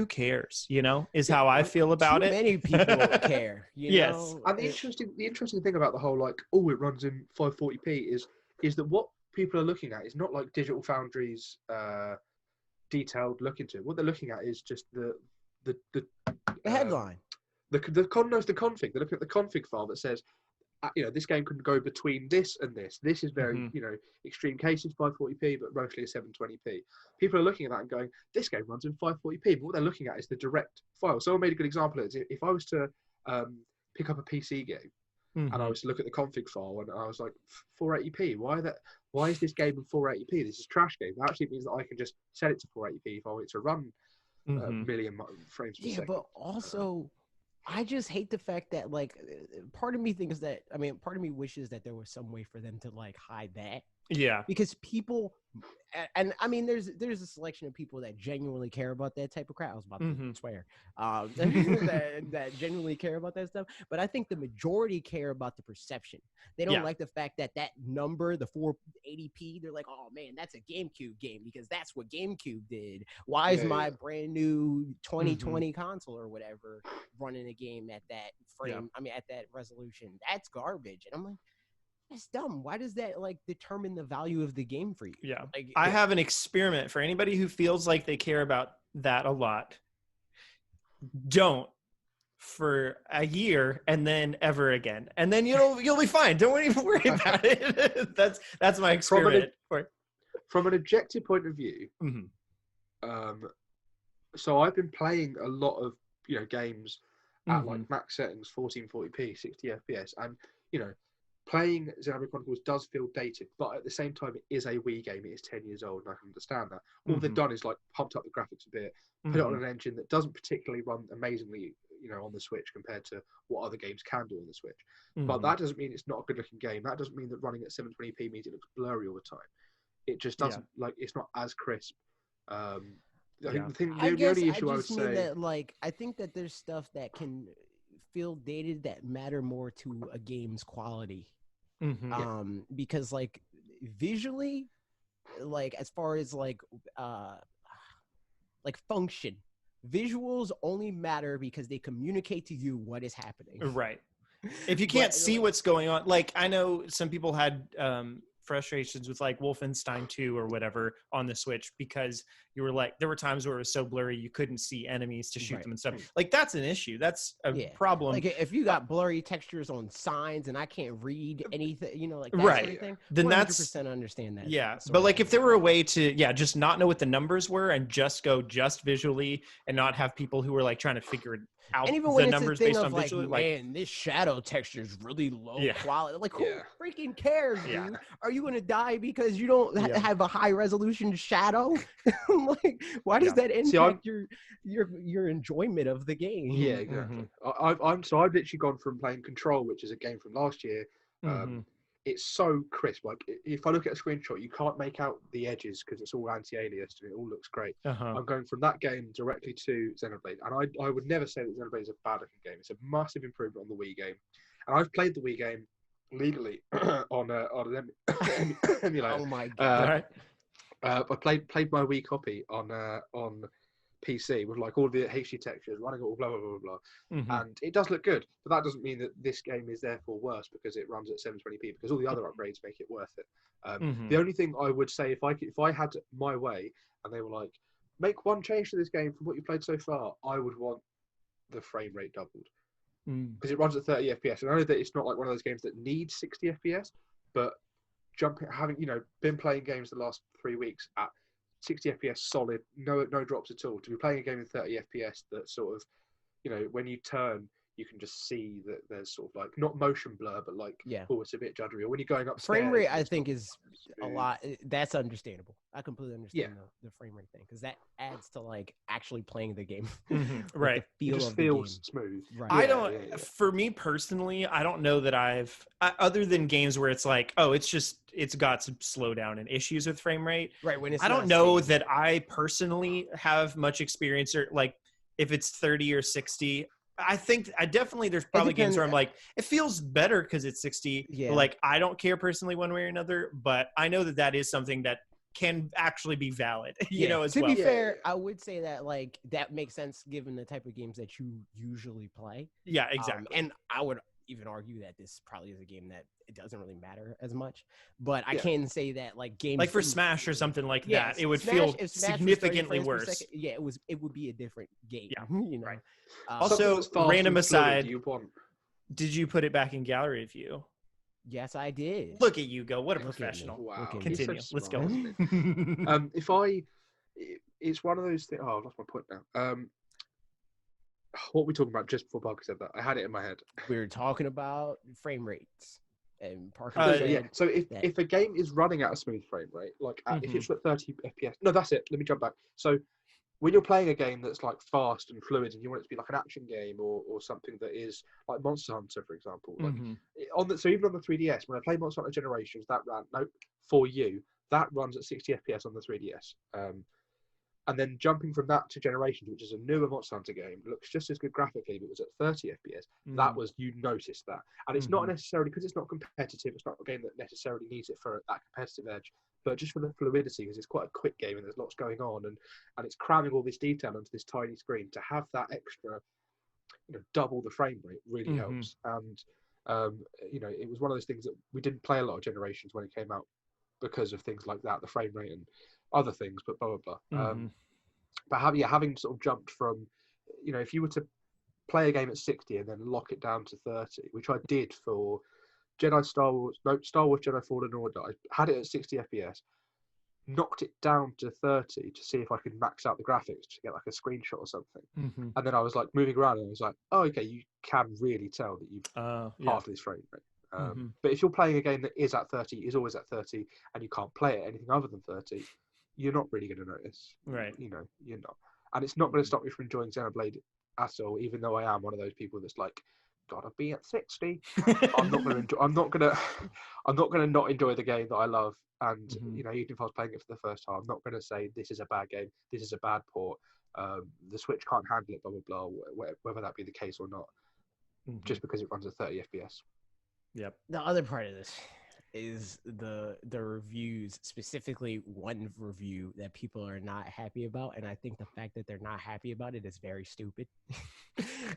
cares? Is how I feel about it. Many people care. Yes. And the interesting thing about the whole like, it runs in 540p is that what people are looking at is not like Digital Foundry's detailed look into it. What they're looking at is just the headline. The config. They're looking at the config file that says, this game can go between this and this. This is very, extreme cases 540p, but mostly a 720p. People are looking at that and going, this game runs in 540p. But what they're looking at is the direct file. Someone made a good example of it. If I was to pick up a PC game and I was to look at the config file and I was like, 480p. Why is this game in 480p? This is trash game. That actually means that I can just set it to 480p if I want it to run a million frames per second. Yeah, but also, I just hate the fact that part of me wishes that there was some way for them to hide that. Yeah. Because people, and I mean, there's a selection of people that genuinely care about that type of crap. I was about to swear, that genuinely care about that stuff. But I think the majority care about the perception. They don't like the fact that number, the 480p, they're like, oh man, that's a GameCube game because that's what GameCube did. Why is my brand new 2020 console or whatever running a game at that frame? I mean, at that resolution? That's garbage. And I'm like, that's dumb. Why does that determine the value of the game for you? Yeah. I have an experiment for anybody who feels like they care about that a lot. Don't for a year and then ever again. And then you'll be fine. Don't even worry about it. That's my experiment. From an objective point of view, so I've been playing a lot of games at max settings, 1440p, 60 FPS, and playing Xenoblade Chronicles does feel dated, but at the same time, it is a Wii game. It is 10 years old, and I can understand that. All they've done is pumped up the graphics a bit, put it on an engine that doesn't particularly run amazingly, on the Switch compared to what other games can do on the Switch. But that doesn't mean it's not a good-looking game. That doesn't mean that running at 720p means it looks blurry all the time. It just doesn't it's not as crisp. I think the only issue I would say that I think that there's stuff that can feel dated that matter more to a game's quality. Because visually, as far as function, visuals only matter because they communicate to you what is happening. Right. If you can't see what's going on, I know some people had frustrations with Wolfenstein 2 or whatever on the Switch because you were there were times where it was so blurry you couldn't see enemies to shoot them and stuff. That's an issue. That's a problem. If you got blurry textures on signs and I can't read anything, that right. sort of thing, then 100% understand that. Yeah, but if there were a way to just not know what the numbers were and just go visually and not have people who were trying to figure it out, and even when the numbers based on visually, man, this shadow texture is really low quality. Who freaking cares, dude? Are you gonna die because you don't have a high resolution shadow? Why does that impact your enjoyment of the game? Yeah, exactly. I've literally gone from playing Control, which is a game from last year. It's so crisp. If I look at a screenshot, you can't make out the edges because it's all anti-aliased and it all looks great. I'm going from that game directly to Xenoblade, and I would never say that Xenoblade is a bad looking game. It's a massive improvement on the Wii game, and I've played the Wii game legally on an emulator. Oh my god! I played my Wii copy on PC with all the HD textures, running all blah blah blah blah, and it does look good. But that doesn't mean that this game is therefore worse because it runs at 720p. Because all the other upgrades make it worth it. The only thing I would say, if I had my way, and they were make one change to this game from what you played so far, I would want the frame rate doubled because it runs at 30 FPS. And I know that it's not one of those games that needs 60 FPS, but having been playing games the last 3 weeks at 60 FPS solid, no drops at all. To be playing a game in 30 FPS that sort of, when you turn, you can just see that there's sort of like not motion blur, but like oh, it's a bit juddery. Or when you're going upstairs, frame rate I think is a lot. That's understandable. I completely understand the frame rate thing because that adds to like actually playing the game. Right, the feel of feels the game. Smooth. Right. I don't. For me personally, I don't know that I've other than games where it's like, oh, it's got some slowdown and issues with frame rate. Right. When it's I don't know that I personally have much experience or like if it's 30 or 60. I think there's probably games where I'm like, it feels better because it's 60. Yeah. Like, I don't care personally one way or another, but I know that is something that can actually be valid, you know, as well. To be fair, I would say that like that makes sense given the type of games that you usually play. Yeah, exactly. And I would even argue that this probably is a game that it doesn't really matter as much, but I can say that like games like for Smash or something like that, it would feel significantly worse. Yeah, it would be a different game. Yeah, you know. Right. Also, random aside, did you put it back in gallery view? Yes, I did. Look at you go! What a professional! Wow. Continue. So Let's go. It's one of those things. Oh, I've lost my point now. What were we talking about just before Parker said that? I had it in my head. We were talking about frame rates. And Parker said So if a game is running at a smooth frame rate, like if it's at 30 FPS, no, that's it. Let me jump back. So when you're playing a game that's like fast and fluid, and you want it to be like an action game or something that is like Monster Hunter, for example, like so even on the 3DS, when I play Monster Hunter Generations, that runs at 60 FPS on the 3DS. And then jumping from that to Generations, which is a newer Monster Hunter game, looks just as good graphically, but was at 30 FPS. You noticed that. And it's not necessarily, because it's not competitive, it's not a game that necessarily needs it for that competitive edge, but just for the fluidity, because it's quite a quick game and there's lots going on, and it's cramming all this detail onto this tiny screen. To have that extra, double the frame rate really helps. And, it was one of those things that we didn't play a lot of Generations when it came out because of things like that, the frame rate and other things, but blah blah blah. But having sort of jumped from, if you were to play a game at 60 and then lock it down to 30, which I did for Star Wars Jedi Fallen Order, I had it at 60 FPS, knocked it down to 30 to see if I could max out the graphics to get like a screenshot or something. And then I was like moving around and I was like, oh, okay, you can really tell that you've halved this frame rate. But if you're playing a game that is at 30, is always at 30, and you can't play it anything other than 30, you're not really going to notice. Right. You're not. And it's not going to stop me from enjoying Xenoblade at all, even though I am one of those people that's like, gotta be at 60. I'm not going to not enjoy the game that I love. And, even if I was playing it for the first time, I'm not going to say this is a bad game, this is a bad port, the Switch can't handle it, blah, blah, blah, whether that be the case or not, just because it runs at 30 FPS. Yep. The other part of this is the reviews, specifically one review that people are not happy about, and I think the fact that they're not happy about it is very stupid.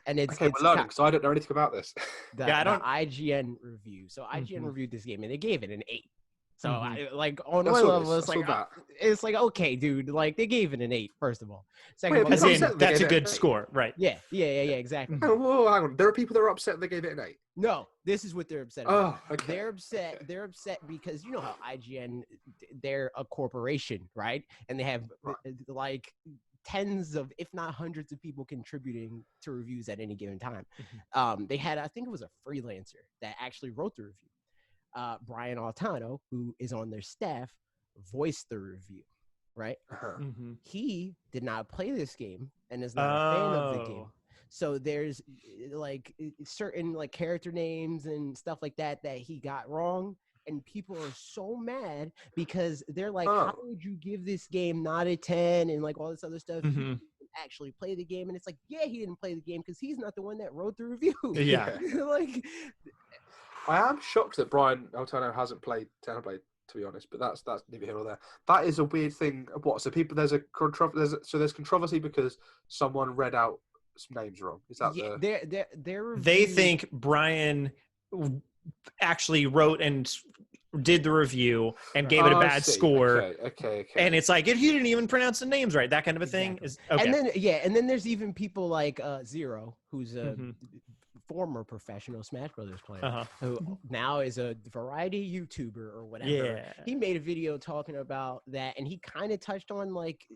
And it's we're learning, because I don't know anything about this. The IGN review. So IGN reviewed this game and they gave it an 8. So I, like on one level, it's like okay, dude. Like they gave it an 8. First of all, second of all, that's a good score, right? Yeah, exactly. Oh, hang on. There are people that are upset they gave it an 8. No, this is what they're upset about. Oh, okay. They're upset because you know how IGN, they're a corporation, right? And they have like tens of, if not hundreds of people contributing to reviews at any given time. They had, I think it was a freelancer that actually wrote the review. Brian Altano, who is on their staff, voiced the review, right? He did not play this game and is not a fan of the game. So there's like certain like character names and stuff like that he got wrong. And people are so mad because they're like, how would you give this game not a 10 and like all this other stuff? He didn't actually play the game. And it's like, yeah, he didn't play the game because he's not the one that wrote the review. Yeah. Like, I am shocked that Brian Altano hasn't played Xenoblade, to be honest, but that's neither here nor there. That is a weird thing. What? So people, there's controversy because someone read out some names wrong. Is that they think Brian actually wrote and did the review and gave it a bad score. Okay. And it's like, if you didn't even pronounce the names right, that kind of a thing is okay. And then there's even people like Zero, who's a former professional Smash Brothers player, who now is a variety YouTuber or whatever. He made a video talking about that, and he kind of touched on like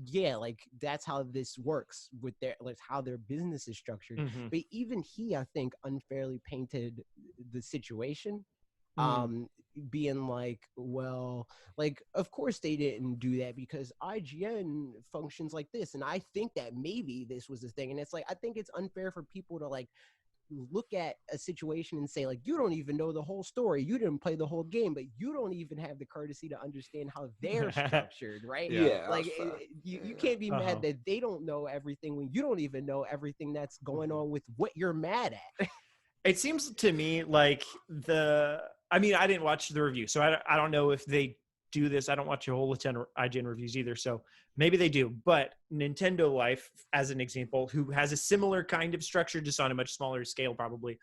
yeah, like that's how this works with their, like how their business is structured. Mm-hmm. But even he, I think, unfairly painted the situation, being like, well, like of course they didn't do that because IGN functions like this, and I think that maybe this was the thing. And it's like, I think it's unfair for people to like look at a situation and say like, you don't even know the whole story, you didn't play the whole game, but you don't even have the courtesy to understand how they're structured, right? Yeah, like you can't be mad that they don't know everything when you don't even know everything that's going on with what you're mad at. It seems to me like I mean, I didn't watch the review, so I don't know if they do this. I don't watch a whole ton of IGN reviews either, so maybe they do. But Nintendo Life, as an example, who has a similar kind of structure, just on a much smaller scale probably,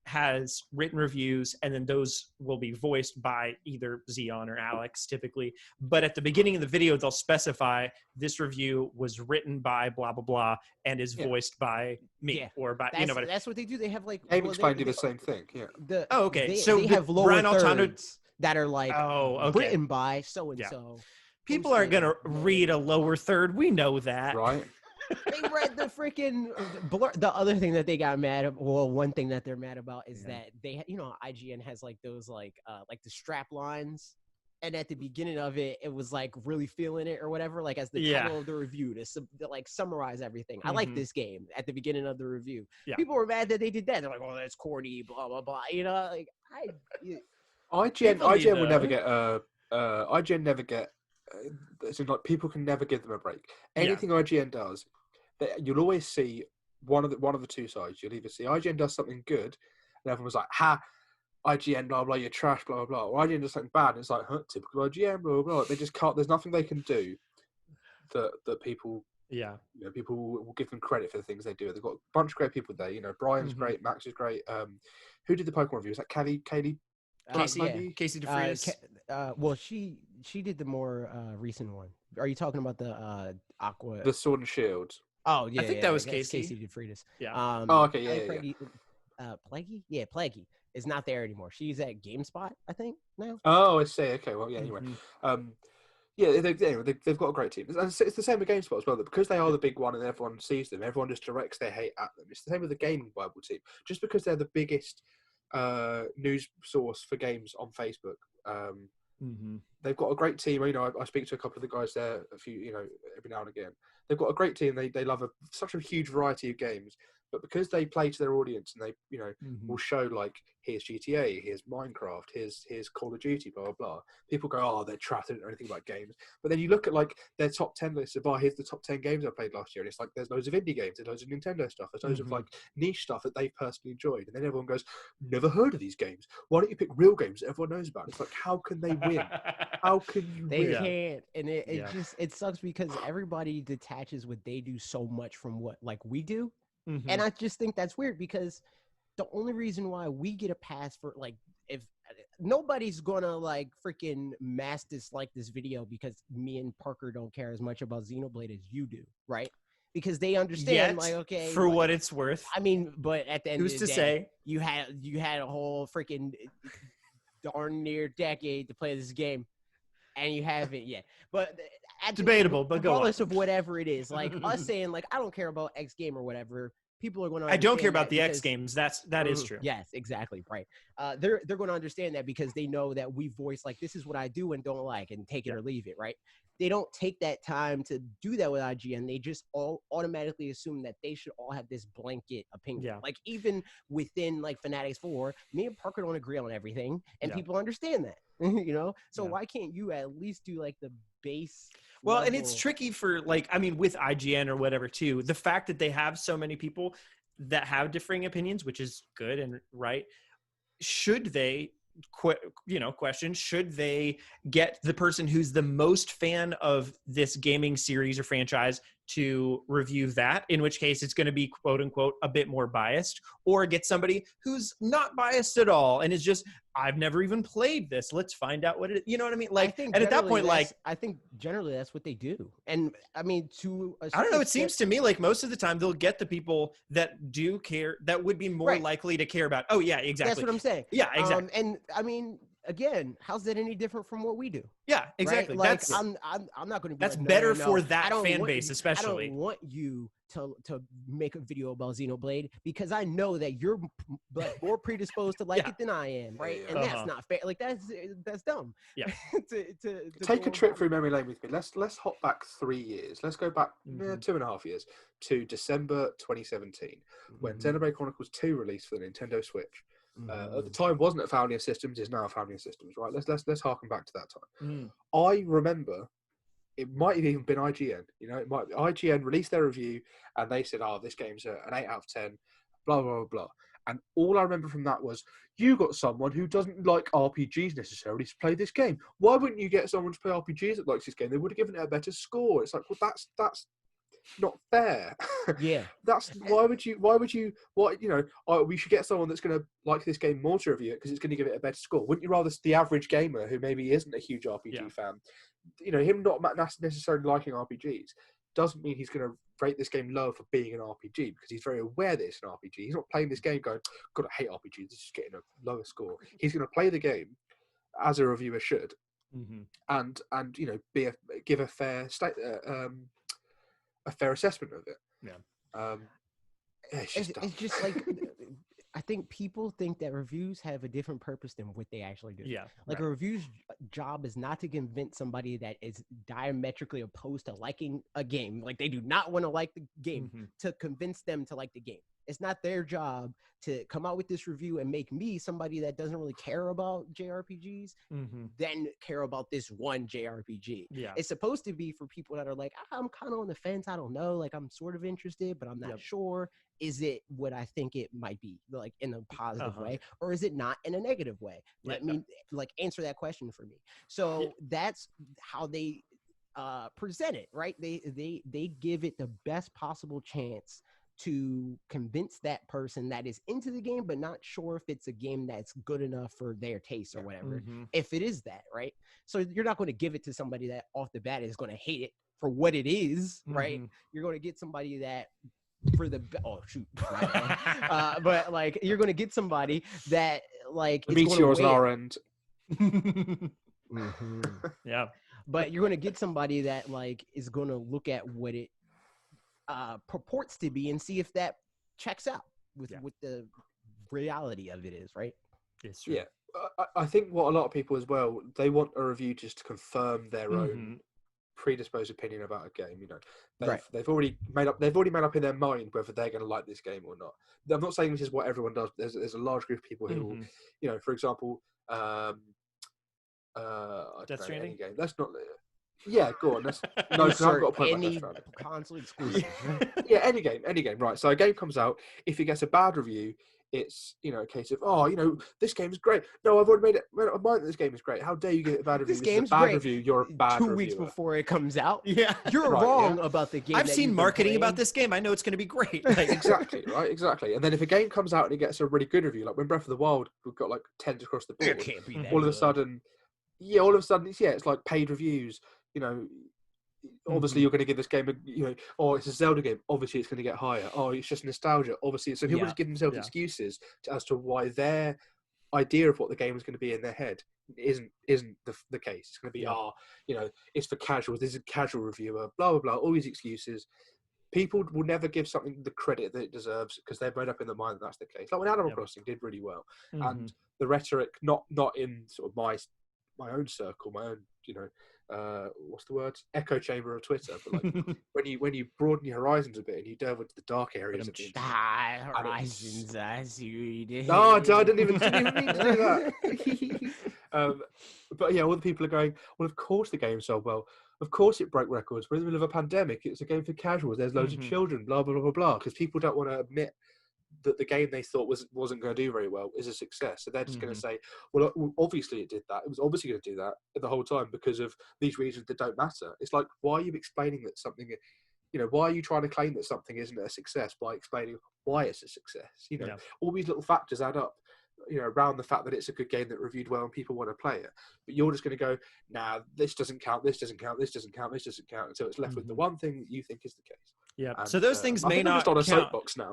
has written reviews, and then those will be voiced by either Xeon or Alex typically. But at the beginning of the video, they'll specify this review was written by blah, blah, blah, and is voiced by me or by, That's what they do. They have like... Game Explained do the same thing, yeah. They have lower thirds that are like written by so-and-so. People aren't going to read a lower third. We know that. Right. They read the freaking the other thing that they got mad at. Well, one thing that they're mad about is that they, IGN has like those like the strap lines, and at the beginning of it, it was like really feeling it or whatever, like as the title of the review to like summarize everything. I like this game at the beginning of the review. People were mad that they did that. They're like, oh, that's corny, blah blah blah. Like IGN would never get IGN never get. So like people can never give them a break. Anything IGN does, you'll always see one of the two sides. You'll either see IGN does something good, and everyone's like, "Ha, IGN, blah blah, you're trash, blah blah." Or IGN does something bad, and it's like, "Huh, typical IGN, blah blah." They just can't. There's nothing they can do that people. People will give them credit for the things they do. They've got a bunch of great people there. Brian's great, Max is great. Who did the Pokemon review? Was that Kaylee? Casey DeFreitas. Well, she did the more recent one. Are you talking about the Aqua? The Sword and Shield. Oh yeah, I think that was Casey DeFreitas. Yeah. Plaguey. Yeah, Plaguey is not there anymore. She's at GameSpot, I think now. Oh, I see. Okay, well, yeah. Anyway, they've got a great team. And it's the same with GameSpot as well. That because they are the big one and everyone sees them, everyone just directs their hate at them. It's the same with the Gaming Bible team. Just because they're the biggest news source for games on Facebook. They've got a great team. I speak to a couple of the guys there every now and again. They've got a great team. They love such a huge variety of games, but because they play to their audience and they will show like, here's GTA, here's Minecraft, here's Call of Duty, blah blah blah. People go, oh, they're trapped, they don't know anything about games. But then you look at like their top 10 lists of, here's the top 10 games I played last year, and it's like there's loads of indie games, there's loads of Nintendo stuff, there's loads of like niche stuff that they've personally enjoyed, and then everyone goes, never heard of these games. Why don't you pick real games that everyone knows about? It's like, how can they win? How can you win? They can't, and it sucks because everybody detaches what they do so much from what like we do. And I just think that's weird because the only reason why we get a pass for like, if nobody's gonna like freaking mass dislike this video because me and Parker don't care as much about Xenoblade as you do, right? Because they understand for what it's worth. I mean, but at the end who's of the to day, say you had a whole freaking darn near decade to play this game, and you haven't yet. But debatable, but regardless of whatever it is, like us saying like I don't care about X game or whatever, people are going to. I don't care about the X games. That is true. Yes, exactly right. They're going to understand that because they know that we voice like this is what I do and don't like and take it or leave it. Right. They don't take that time to do that with IGN. They just all automatically assume that they should all have this blanket opinion. Yeah. Like even within like fanatixfour, me and Parker don't agree on everything, and people understand that. So why can't you at least do like the base? Well, and it's tricky for like, I mean, with IGN or whatever too, the fact that they have so many people that have differing opinions, which is good and right. Should they question, should they get the person who's the most fan of this gaming series or franchise to review that, in which case it's going to be quote unquote a bit more biased, or get somebody who's not biased at all and is just, I've never even played this, let's find out what it is. You know what I mean? Like, and at that point, like, I think generally that's what they do. And I mean, I don't know, it seems to me like most of the time they'll get the people that do care, that would be more likely to care about. Oh yeah, exactly. That's what I'm saying. Yeah, exactly. And I mean, again, how's that any different from what we do? Yeah, exactly. Right? Like, I'm not going to be that's like, better no, for that fan base, especially. I don't want you to make a video about Xenoblade because I know that you're more predisposed to like it than I am, right? And that's not fair. Like that's dumb. Yeah. to take a trip through memory lane with me. Let's hop back 3 years. Let's go back 2.5 years to December 2017 when Xenoblade Chronicles 2 released for the Nintendo Switch. At the time, wasn't a family of systems. Is now a family of systems, right? Let's harken back to that time. I remember it might have even been IGN. You know, it might IGN released their review and they said, "Oh, this game's an 8 out of 10." Blah blah blah blah. And all I remember from that was, you got someone who doesn't like RPGs necessarily to play this game. Why wouldn't you get someone to play RPGs that likes this game? They would have given it a better score. It's like, well, that's not fair. Yeah. That's why we should get someone that's going to like this game more to review it because it's going to give it a better score. Wouldn't you rather the average gamer who maybe isn't a huge RPG fan, you know, him not necessarily liking RPGs doesn't mean he's going to rate this game low for being an RPG because he's very aware that it's an RPG. He's not playing this game going, God, I hate RPGs, this is getting a lower score. He's going to play the game as a reviewer should, and you know, give a fair assessment of it. It's just like I think people think that reviews have a different purpose than what they actually do. Yeah, like a review's job is not to convince somebody that is diametrically opposed to liking a game. Like they do not want to like the game to convince them to like the game. It's not their job to come out with this review and make me, somebody that doesn't really care about JRPGs, then care about this one JRPG. Yeah. It's supposed to be for people that are like, I'm kind of on the fence. I don't know. Like, I'm sort of interested, but I'm not sure. Is it what I think it might be, like in a positive way, or is it not in a negative way? Let me like answer that question for me. So that's how they present it, right? They give it the best possible chance to convince that person that is into the game, but not sure if it's a game that's good enough for their taste or whatever. If it is that, right? So you're not going to give it to somebody that off the bat is going to hate it for what it is, right? You're going to get somebody that for the but like you're going to get somebody that like the meteors on our end. Yeah, but you're going to get somebody that like is going to look at what it purports to be and see if that checks out with what the reality of it is, right? It's true. Yeah, I think what a lot of people as well, they want a review just to confirm their own predisposed opinion about a game. You know, they've already made up in their mind whether they're going to like this game or not. I'm not saying this is what everyone does. But there's a large group of people who will, you know, for example, Death Stranding game. That's not. Yeah, go on. That's, no, I've got a point any console exclusive. Yeah, any game. Right. So a game comes out. If it gets a bad review, it's, you know, a case of, oh, you know, this game's great. No, I've already made up mind that this game is great. How dare you get a bad review? This game's is a bad great. review. You're a bad 2 reviewer. weeks before it comes out. Yeah, you're wrong about the game. I've seen marketing about this game. I know it's going to be great. Like, exactly. And then if a game comes out and it gets a really good review, like when Breath of the Wild, we've got like 10s across the board. It can't be that all of a sudden, it's like paid reviews. You know, obviously you're going to give this game it's a Zelda game, obviously it's going to get higher. Oh, it's just nostalgia, obviously. So people just give themselves excuses as to why their idea of what the game is going to be in their head isn't the case. It's going to be it's for casuals, this is a casual reviewer, blah blah blah, all these excuses. People will never give something the credit that it deserves because they've made up in their mind that that's the case. Like when Animal Crossing did really well, and the rhetoric, not in sort of my own circle, my own, you know, what's the word? Echo chamber of Twitter. But like when you broaden your horizons a bit and you delve into the dark areas of the internet. Horizons, I see what you did. No, I didn't even mean to do that. But yeah, all the people are going, well, of course the game sold well. Of course it broke records. We're in the middle of a pandemic. It's a game for casuals. There's loads of children, blah, blah, blah, blah, blah. Because people don't want to admit that the game they thought wasn't going to do very well is a success. So they're just going to say, well, obviously it did that. It was obviously going to do that the whole time because of these reasons that don't matter. It's like, why are you explaining that something, you know, why are you trying to claim that something isn't a success by explaining why it's a success? You know, all these little factors add up, you know, around the fact that it's a good game that reviewed well and people want to play it. But you're just going to go, nah, this doesn't count, this doesn't count, this doesn't count, this doesn't count, until it's left with the one thing that you think is the case. Yeah. And, so those things may not I'm just on a count. soapbox now.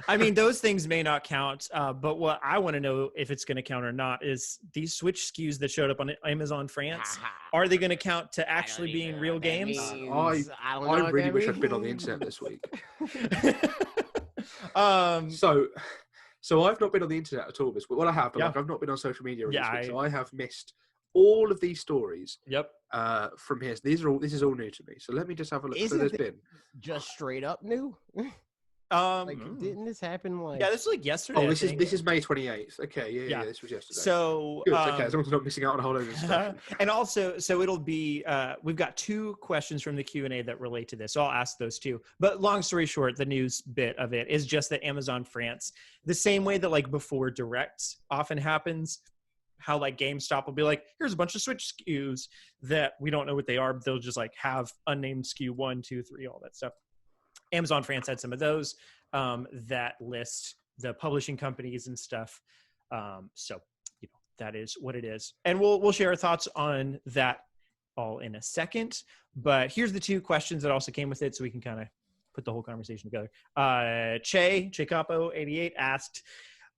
I mean, those things may not count. But what I want to know if it's going to count or not is these Switch SKUs that showed up on Amazon France. Are they going to count to actually being real games? I really wish I'd been on the internet this week. So I've not been on the internet at all this week. Well, I have, but like I've not been on social media this week. So I have missed all of these stories. Yep. From here. So this is all new to me. So let me just have a look. So there's been just straight up new. Didn't this happen like? Yeah, this was like yesterday. Oh, this is May 28th. Okay, yeah, this was yesterday. So good. Okay, as long as I'm not missing out on a whole load of stuff. And also, so it'll be. We've got 2 questions from the Q&A that relate to this. So I'll ask those 2. But long story short, the news bit of it is just that Amazon France, the same way that like before Direct often happens, how like GameStop will be like, here's a bunch of Switch SKUs that we don't know what they are, but they'll just like have unnamed SKU 1, 2, 3, all that stuff. Amazon France had some of those that list the publishing companies and stuff. So, you know, that is what it is. And we'll share our thoughts on that all in a second. But here's the 2 questions that also came with it, so we can kind of put the whole conversation together. Che Capo88 asked,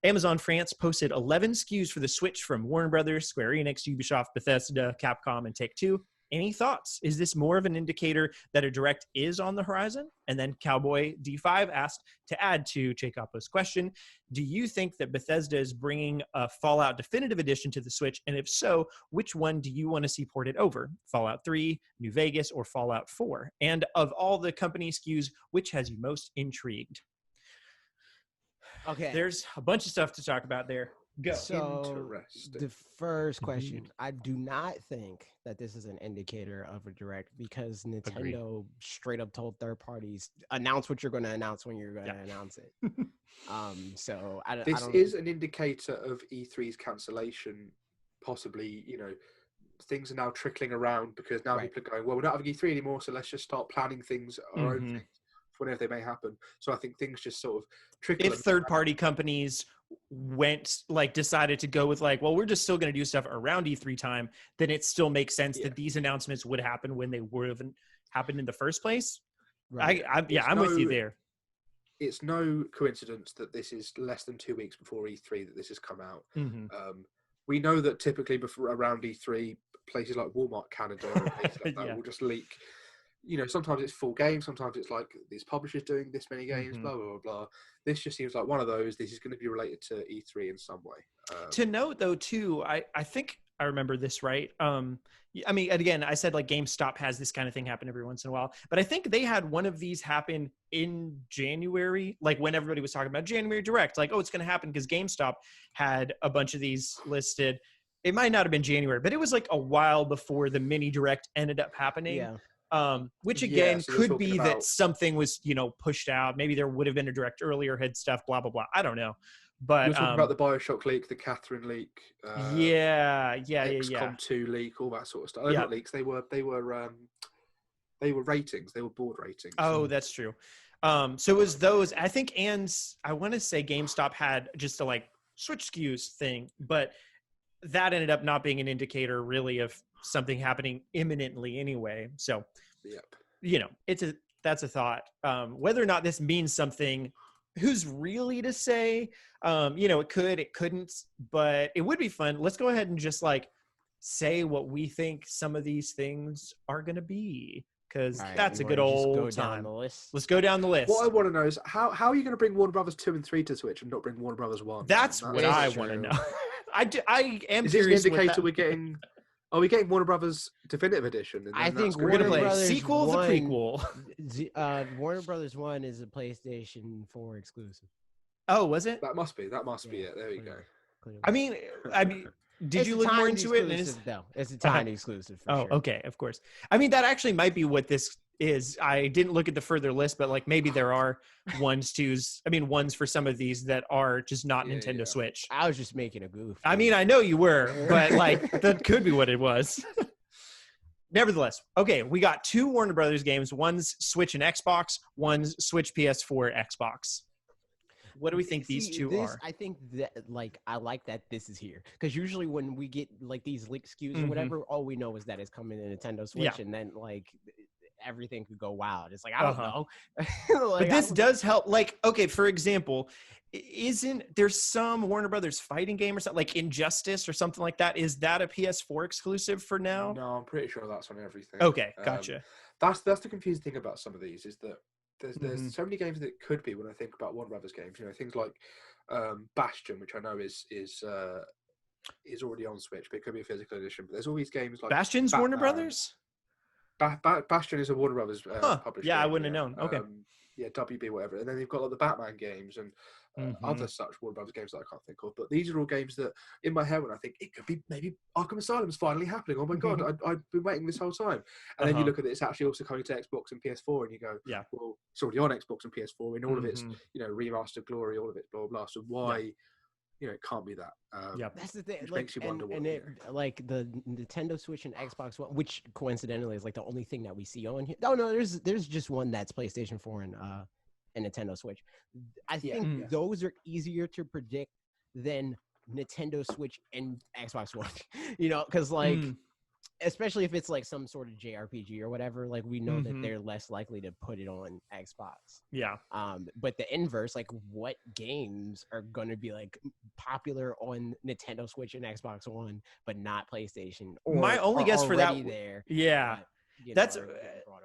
Amazon France posted 11 SKUs for the Switch from Warner Brothers, Square Enix, Ubisoft, Bethesda, Capcom, and Take-Two. Any thoughts? Is this more of an indicator that a Direct is on the horizon? And then Cowboy D5 asked, to add to Checapo's question, do you think that Bethesda is bringing a Fallout Definitive Edition to the Switch? And if so, which one do you want to see ported over? Fallout 3, New Vegas, or Fallout 4? And of all the company SKUs, which has you most intrigued? Okay. There's a bunch of stuff to talk about there. Go. So the first question, I do not think that this is an indicator of a Direct because Nintendo straight up told third parties, announce what you're going to announce when you're going to announce it. So this is an indicator of E3's cancellation. Possibly, you know, things are now trickling around because now people are going, well, we're not having E3 anymore, so let's just start planning things, our own things, whenever they may happen. So I think things just sort of trickle. If third-party companies decided to go with well, we're just still going to do stuff around E3 time, then it still makes sense that these announcements would happen when they would have happened in the first place. Right. I'm with you there. It's no coincidence that this is less than 2 weeks before E3 that this has come out. We know that typically before around E3, places like Walmart Canada and places like that will just leak. You know, sometimes it's full games, sometimes it's like these publishers doing this many games, blah, blah, blah, blah. This just seems like one of those. This is going to be related to E3 in some way. To note, though, too, I think I remember this right. I mean, again, I said GameStop has this kind of thing happen every once in a while, but I think they had one of these happen in January, when everybody was talking about January Direct, oh, it's going to happen because GameStop had a bunch of these listed. It might not have been January, but it was a while before the mini Direct ended up happening. Yeah. Which again could be that something was, pushed out. Maybe there would have been a Direct earlier, had stuff, blah, blah, blah. I don't know. But you're talking about the BioShock leak, the Catherine leak. XCOM 2 leak, all that sort of stuff. They're not leaks. They were ratings. They were board ratings. Oh, that's true. So it was those. I think, and I want to say GameStop had just a Switch SKUs thing, but that ended up not being an indicator really of something happening imminently anyway. So, that's a thought. Whether or not this means something, who's really to say? It could, it couldn't, but it would be fun. Let's go ahead and just say what we think some of these things are going to be, because that's a good old time. Let's go down the list. What I want to know is how are you going to bring Warner Brothers 2 and 3 to Switch and not bring Warner Brothers 1? That's what I want to know. I am is curious. Is this an indicator we're getting? Are we getting Warner Brothers Definitive Edition? I think we're going to play a sequel, the prequel. Warner Brothers 1 is a PlayStation 4 exclusive. Oh, was it? That must be it. There you go. I mean, did you look more into it? It's a tiny exclusive. For sure. Okay, of course. I mean, that actually might be what this is. I didn't look at the further list, but maybe there are ones for some of these that are just not Nintendo Switch. I was just making a goof. I mean, I know you were, but that could be what it was. Nevertheless, okay, we got 2 Warner Brothers games. One's Switch and Xbox, one's Switch, PS4, Xbox. What do we think these two are? I think that I like that this is here, because usually when we get these leaked SKUs or whatever, all we know is that it's coming to Nintendo Switch, and then everything could go wild. It's like, I don't know. But this does help. Like, okay, for example, isn't there some Warner Brothers fighting game or something like Injustice or something like that? Is that a PS4 exclusive for now? No, I'm pretty sure that's on everything. Okay, gotcha. That's the confusing thing about some of these is that there's so many games that it could be when I think about Warner Brothers games. Things like Bastion, which I know is already on Switch, but it could be a physical edition. But there's all these games like Bastion's Batman. Warner Brothers. Bastion is a Warner Brothers published. Yeah, game, I wouldn't have known. Okay. WB, whatever. And then they've got like the Batman games and other such Warner Brothers games that I can't think of. But these are all games that, in my head, when I think it could be maybe Arkham Asylum's finally happening. Oh my God, I've been waiting this whole time. And then you look at it, it's actually also coming to Xbox and PS4, and you go, well, it's already on Xbox and PS4 in all of its, remastered glory, all of its blah, blah, blah. So why... it can't be that. That's the thing. Which makes you wonder what. Like the Nintendo Switch and Xbox One, which coincidentally is like the only thing that we see on here. Oh no, there's just one that's PlayStation 4 and Nintendo Switch. I think those are easier to predict than Nintendo Switch and Xbox One. Because like. Especially if it's like some sort of JRPG or whatever, like we know that they're less likely to put it on Xbox. Yeah. But the inverse, like what games are going to be like popular on Nintendo Switch and Xbox One, but not PlayStation? My only guess for that, there. Yeah. That's,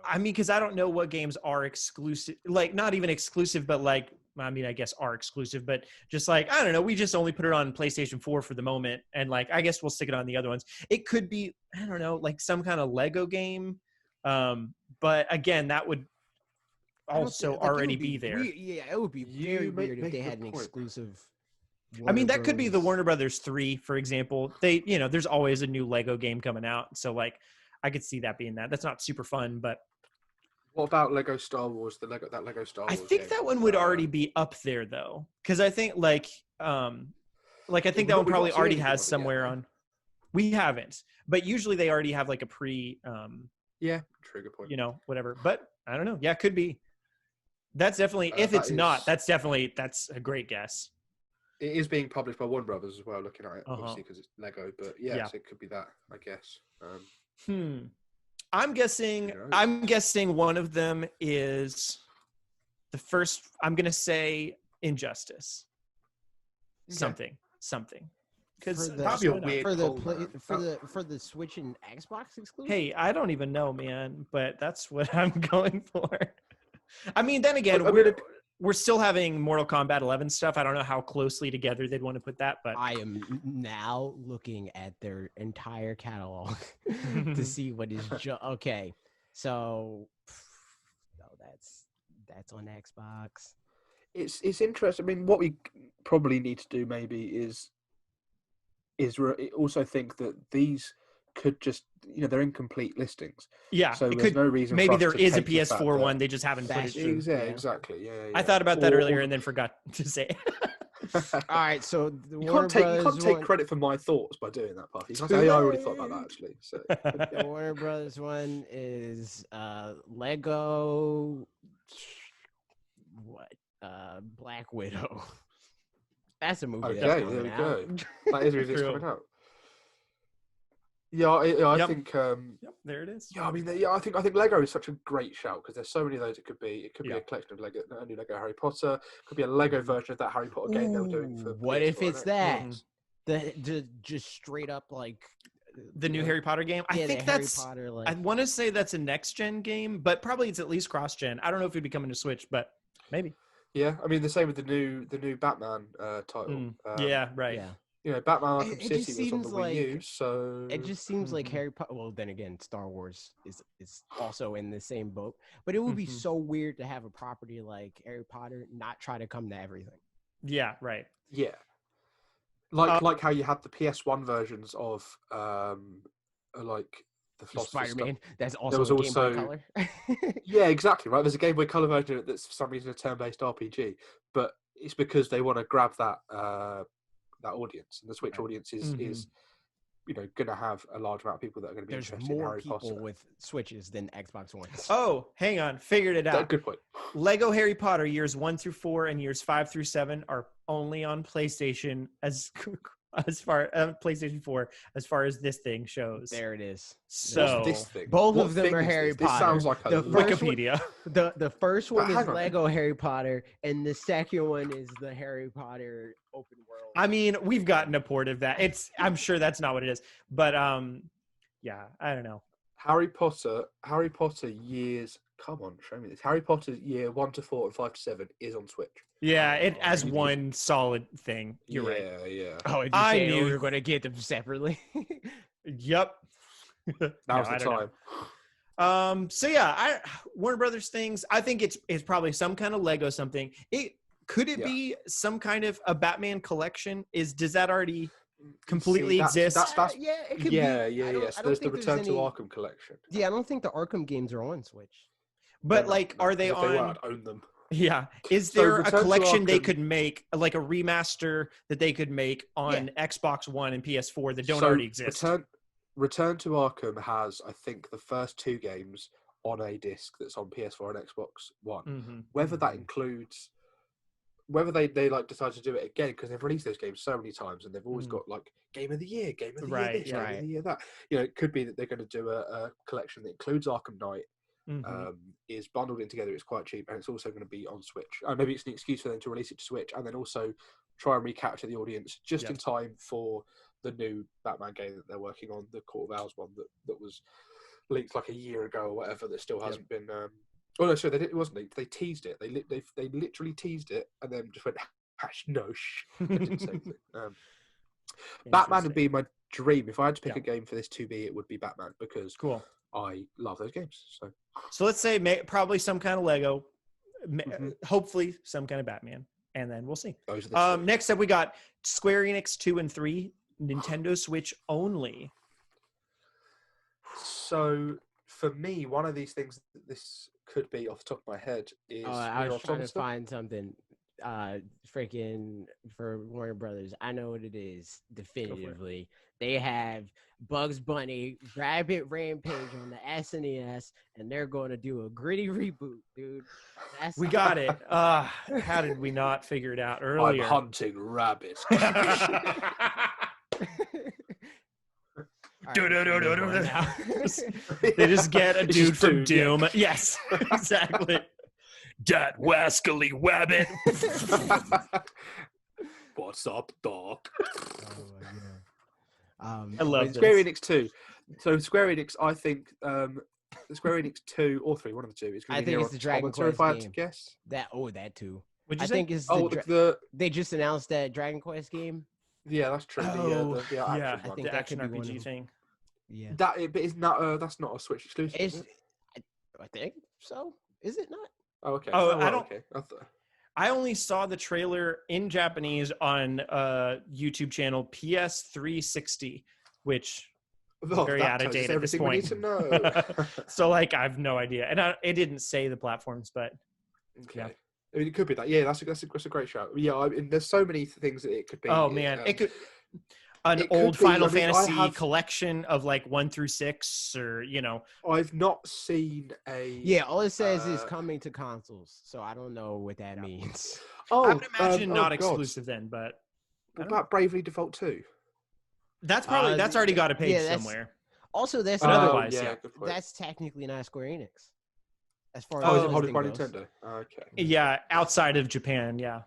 I mean, because I don't know what games are exclusive, like not even exclusive, but like, I mean, I guess are exclusive, but just like, I don't know, we just only put it on PlayStation 4 for the moment. And like, I guess we'll stick it on the other ones. It could be, I don't know, like some kind of Lego game. But again, that would also already be there. It would be very weird if they had an exclusive. I mean, that could be the Warner Brothers 3, for example. There's always a new Lego game coming out. So like, I could see that being that. That's not super fun, but. What about Lego Star Wars? That Lego Star Wars. I think that one would already be up there though, because I think I think that one probably already has somewhere on. We haven't, but usually they already have like a pre. Trigger point. Whatever, but I don't know. Yeah, it could be. That's definitely. If it's not, that's a great guess. It is being published by Warner Brothers as well. Looking at it, obviously, because it's Lego, but so it could be that, I guess. I'm guessing one of them is the first. I'm gonna say Injustice. Something. Because probably a weird for the Switch and Xbox exclusive. Hey, I don't even know, man, but that's what I'm going for. I mean, then again, we're still having Mortal Kombat 11 stuff. I don't know how closely together they'd want to put that, but I am now looking at their entire catalog to see what is okay. So, no, that's on Xbox. It's interesting. I mean, what we probably need to do maybe is also think that these could just they're incomplete listings. Yeah, so there's no reason. Maybe there is a PS4 one. They just haven't put it. Exactly. Yeah. I thought about that earlier and then forgot to say it. All right, so you can't take credit for my thoughts by doing that, Puffy. You can't say, I already thought about that actually. So the Warner Brothers one is Lego. Black Widow. That's a movie. Okay, there we go. That is released coming out. I think. There it is. Yeah, I mean, I think Lego is such a great shout because there's so many of those. It could be a collection of Lego, a new Lego Harry Potter. It could be a Lego version of that Harry Potter game they were doing for. What if it's that? The just straight up like the new Harry Potter game. I think that's. Harry Potter, I want to say that's a next gen game, but probably it's at least cross gen. I don't know if it'd be coming to Switch, but maybe. Yeah, I mean the same with the new Batman title. Right. Yeah. Batman Arkham City was on the Wii U, so it just seems like Harry Potter. Well, then again, Star Wars is also in the same boat. But it would be so weird to have a property like Harry Potter not try to come to everything. Yeah. Right. Yeah. Like how you had the PS1 versions of like the Spider-Man. That's also a Game Boy Color. Yeah, exactly. Right. There's a Game Boy Color version of it that's for some reason a turn-based RPG, but it's because they want to grab that audience, and the Switch audience is going to have a large amount of people that are going to be interested in Harry Potter. There's more people with Switches than Xbox Ones. Oh, hang on, figured it out. Good point. Lego Harry Potter years 1 through 4 and years 5 through 7 are only on PlayStation as as far PlayStation 4 as far as this thing shows. There it is. So what's this thing? Both What of them thing are is Harry this? Potter. This sounds like The first Wikipedia. The first one Hang is on. Lego Harry Potter, and the second one is the Harry Potter open world. I mean, we've gotten a port of that. I'm sure that's not what it is, but yeah, I don't know. Harry Potter years. Come on, show me this. Harry Potter year 1 to 4 and 5 to 7 is on Switch. Yeah, it as you one solid thing. You're right. Yeah. Oh, did you I say knew- we were going to get them separately? Yep. Now's the time. So yeah, Warner Brothers things. I think it's probably some kind of Lego something. Could it be some kind of a Batman collection? Does that already completely exist? That's yeah, it could yeah. be. So there's the Return to Arkham collection. Yeah, I don't think the Arkham games are on Switch. But No, like, no, are they if on? They were, I'd own them. Yeah. Is So there a Return to collection they Arkham- could make, like a remaster that they could make on Xbox One and PS4 that don't already exist? Return to Arkham has, I think, the first 2 games on a disc that's on PS4 and Xbox One. Mm-hmm. Whether that includes, whether they like decide to do it again, because they've released those games so many times and they've always got like game of the year, game of the year, this, game of the year that. You know, it could be that they're going to do a collection that includes Arkham Knight. Is bundled in together. It's quite cheap, and it's also going to be on Switch. Maybe it's an excuse for them to release it to Switch, and then also try and recapture the audience just in time for the new Batman game that they're working on, the Court of Owls one that was leaked like a year ago or whatever. That still hasn't been. Oh no, sorry, it wasn't leaked. They teased it. They literally teased it, and then just went no. They didn't say anything. Batman would be my dream. If I had to pick a game for this to be, it would be Batman because I love those games. So let's say probably some kind of Lego, hopefully some kind of Batman, and then we'll see. Next up, we got Square Enix 2 and 3, Nintendo Switch only. So for me, one of these things that this could be off the top of my head is I was trying to find something freaking for Warner Brothers. I know what it is definitively. They have Bugs Bunny Rabbit Rampage on the SNES, and they're going to do a gritty reboot, dude. We got it. How did we not figure it out earlier? I'm hunting rabbits. They just get a dude from Doom. Yes, exactly. That wascally wabbit. What's up, dog? I love Square Enix 2. So Square Enix, I think Square Enix 2 or 3, one of the two. Is I think it's the Dragon Quest if I had game. to guess. That too. What'd you I say? think it's they just announced that Dragon Quest game. Yeah, that's true. The I one. think the action RPG thing. Yeah, but is not that's not a Switch exclusive. Is it? I think so. Is it not? Oh, okay. Oh, I don't. Okay. I only saw the trailer in Japanese on YouTube channel PS360, which is very out of date at this point. We need to know. So, like, I have no idea, and it didn't say the platforms, but okay. I mean, it could be that. Yeah, that's a great shout. Yeah, I mean, there's so many things that it could be. Oh man, it could. An old Final Fantasy collection of like 1 through 6, or I've not seen a. Yeah, all it says is coming to consoles, so I don't know what that means. Oh, I would imagine not exclusive then, but. What about Bravely Default 2? That's probably that's already got a page somewhere. Also, that's otherwise, that's technically not Square Enix. As far as is it holding by Nintendo? Okay. Yeah, outside of Japan, yeah.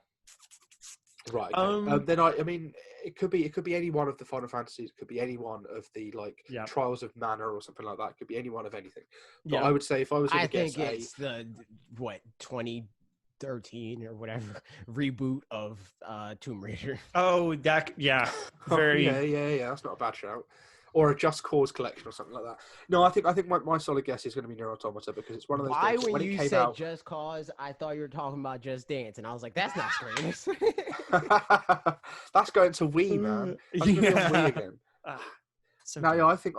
Right. Okay. Then I mean, it could be any one of the Final Fantasies. It could be any one of the Trials of Mana or something like that. It could be any one of anything. But I would say if I was going to guess, I think it's the 2013 or whatever reboot of Tomb Raider. Oh, very. Yeah. That's not a bad shout. Or a Just Cause collection or something like that. No, I think my solid guess is going to be Nier Automata because it's one of those. Why, games, when you said out, Just Cause, I thought you were talking about Just Dance, and I was like, that's not Square Enix. That's going to Wii, man. That's going to be on Wii again. I think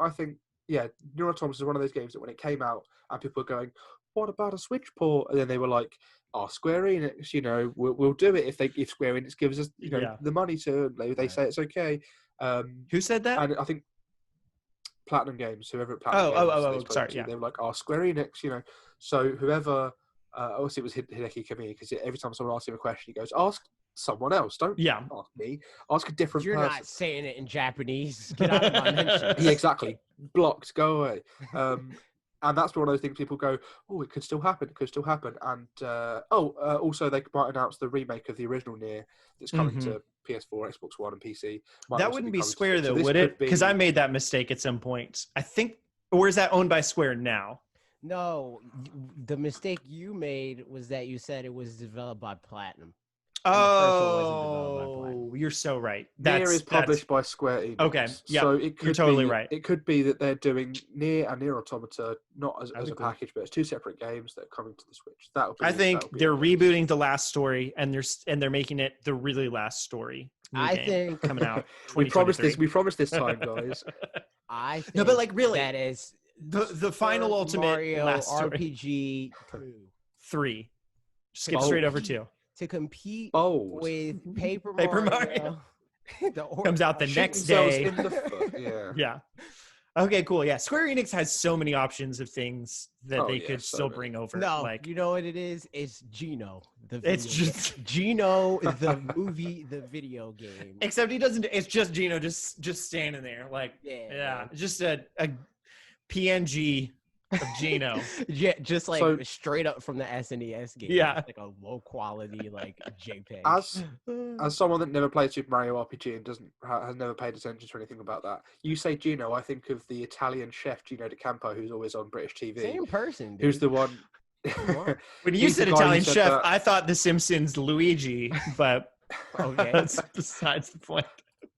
Nier Automata is one of those games that when it came out and people were going, what about a Switch port? And then they were like, Square Enix, we'll do it if Square Enix gives us the money to. They say it's okay. Who said that? And I think Platinum Games, whoever at Platinum Games. Sorry, They were like, Square Enix, So whoever, obviously it was Hideki Kamiya, because every time someone asks him a question, he goes, ask someone else. Don't ask me. Ask a different person. You're not saying it in Japanese. Get out of my mentions. Yeah, exactly. Blocked. Go away. And that's one of those things people go, oh, it could still happen. It could still happen. And also they might announce the remake of the original Nier that's coming to PS4, Xbox One, and PC. That wouldn't be Square though, would it? Because I made that mistake at some point. I think, or is that owned by Square now? No, the mistake you made was that you said it was developed by Platinum. Oh, you're so right. Nier is published by Square Enix. Okay, yeah, so it could you're totally right. It could be that they're doing Nier and Nier Automata not as a package, but it's two separate games that are coming to the Switch. I think they're rebooting the last story, and they're making it the really last story. I think coming out. We promised this time, guys. I think no, but like really, that is the final ultimate Mario last RPG 3. Skip straight over 2. To compete Bold. with Paper Mario. Comes out the next day. Yeah. Okay, cool. Yeah, Square Enix has so many options of things that they could still bring over. No, like, you know what it is? It's Geno. It's just Geno, the movie, the video game. Except he doesn't. It's just Geno, just standing there, like just a PNG of Geno. Yeah, just like straight up from the SNES game. Yeah, like a low quality like JPEG. As someone that never played Super Mario RPG and has never paid attention to anything about that, you say Geno, I think of the Italian chef Gino D'Acampo, who's always on British TV. Same person, dude. Who's the one? When you said Italian chef, I thought The Simpsons Luigi, but okay, that's besides the point.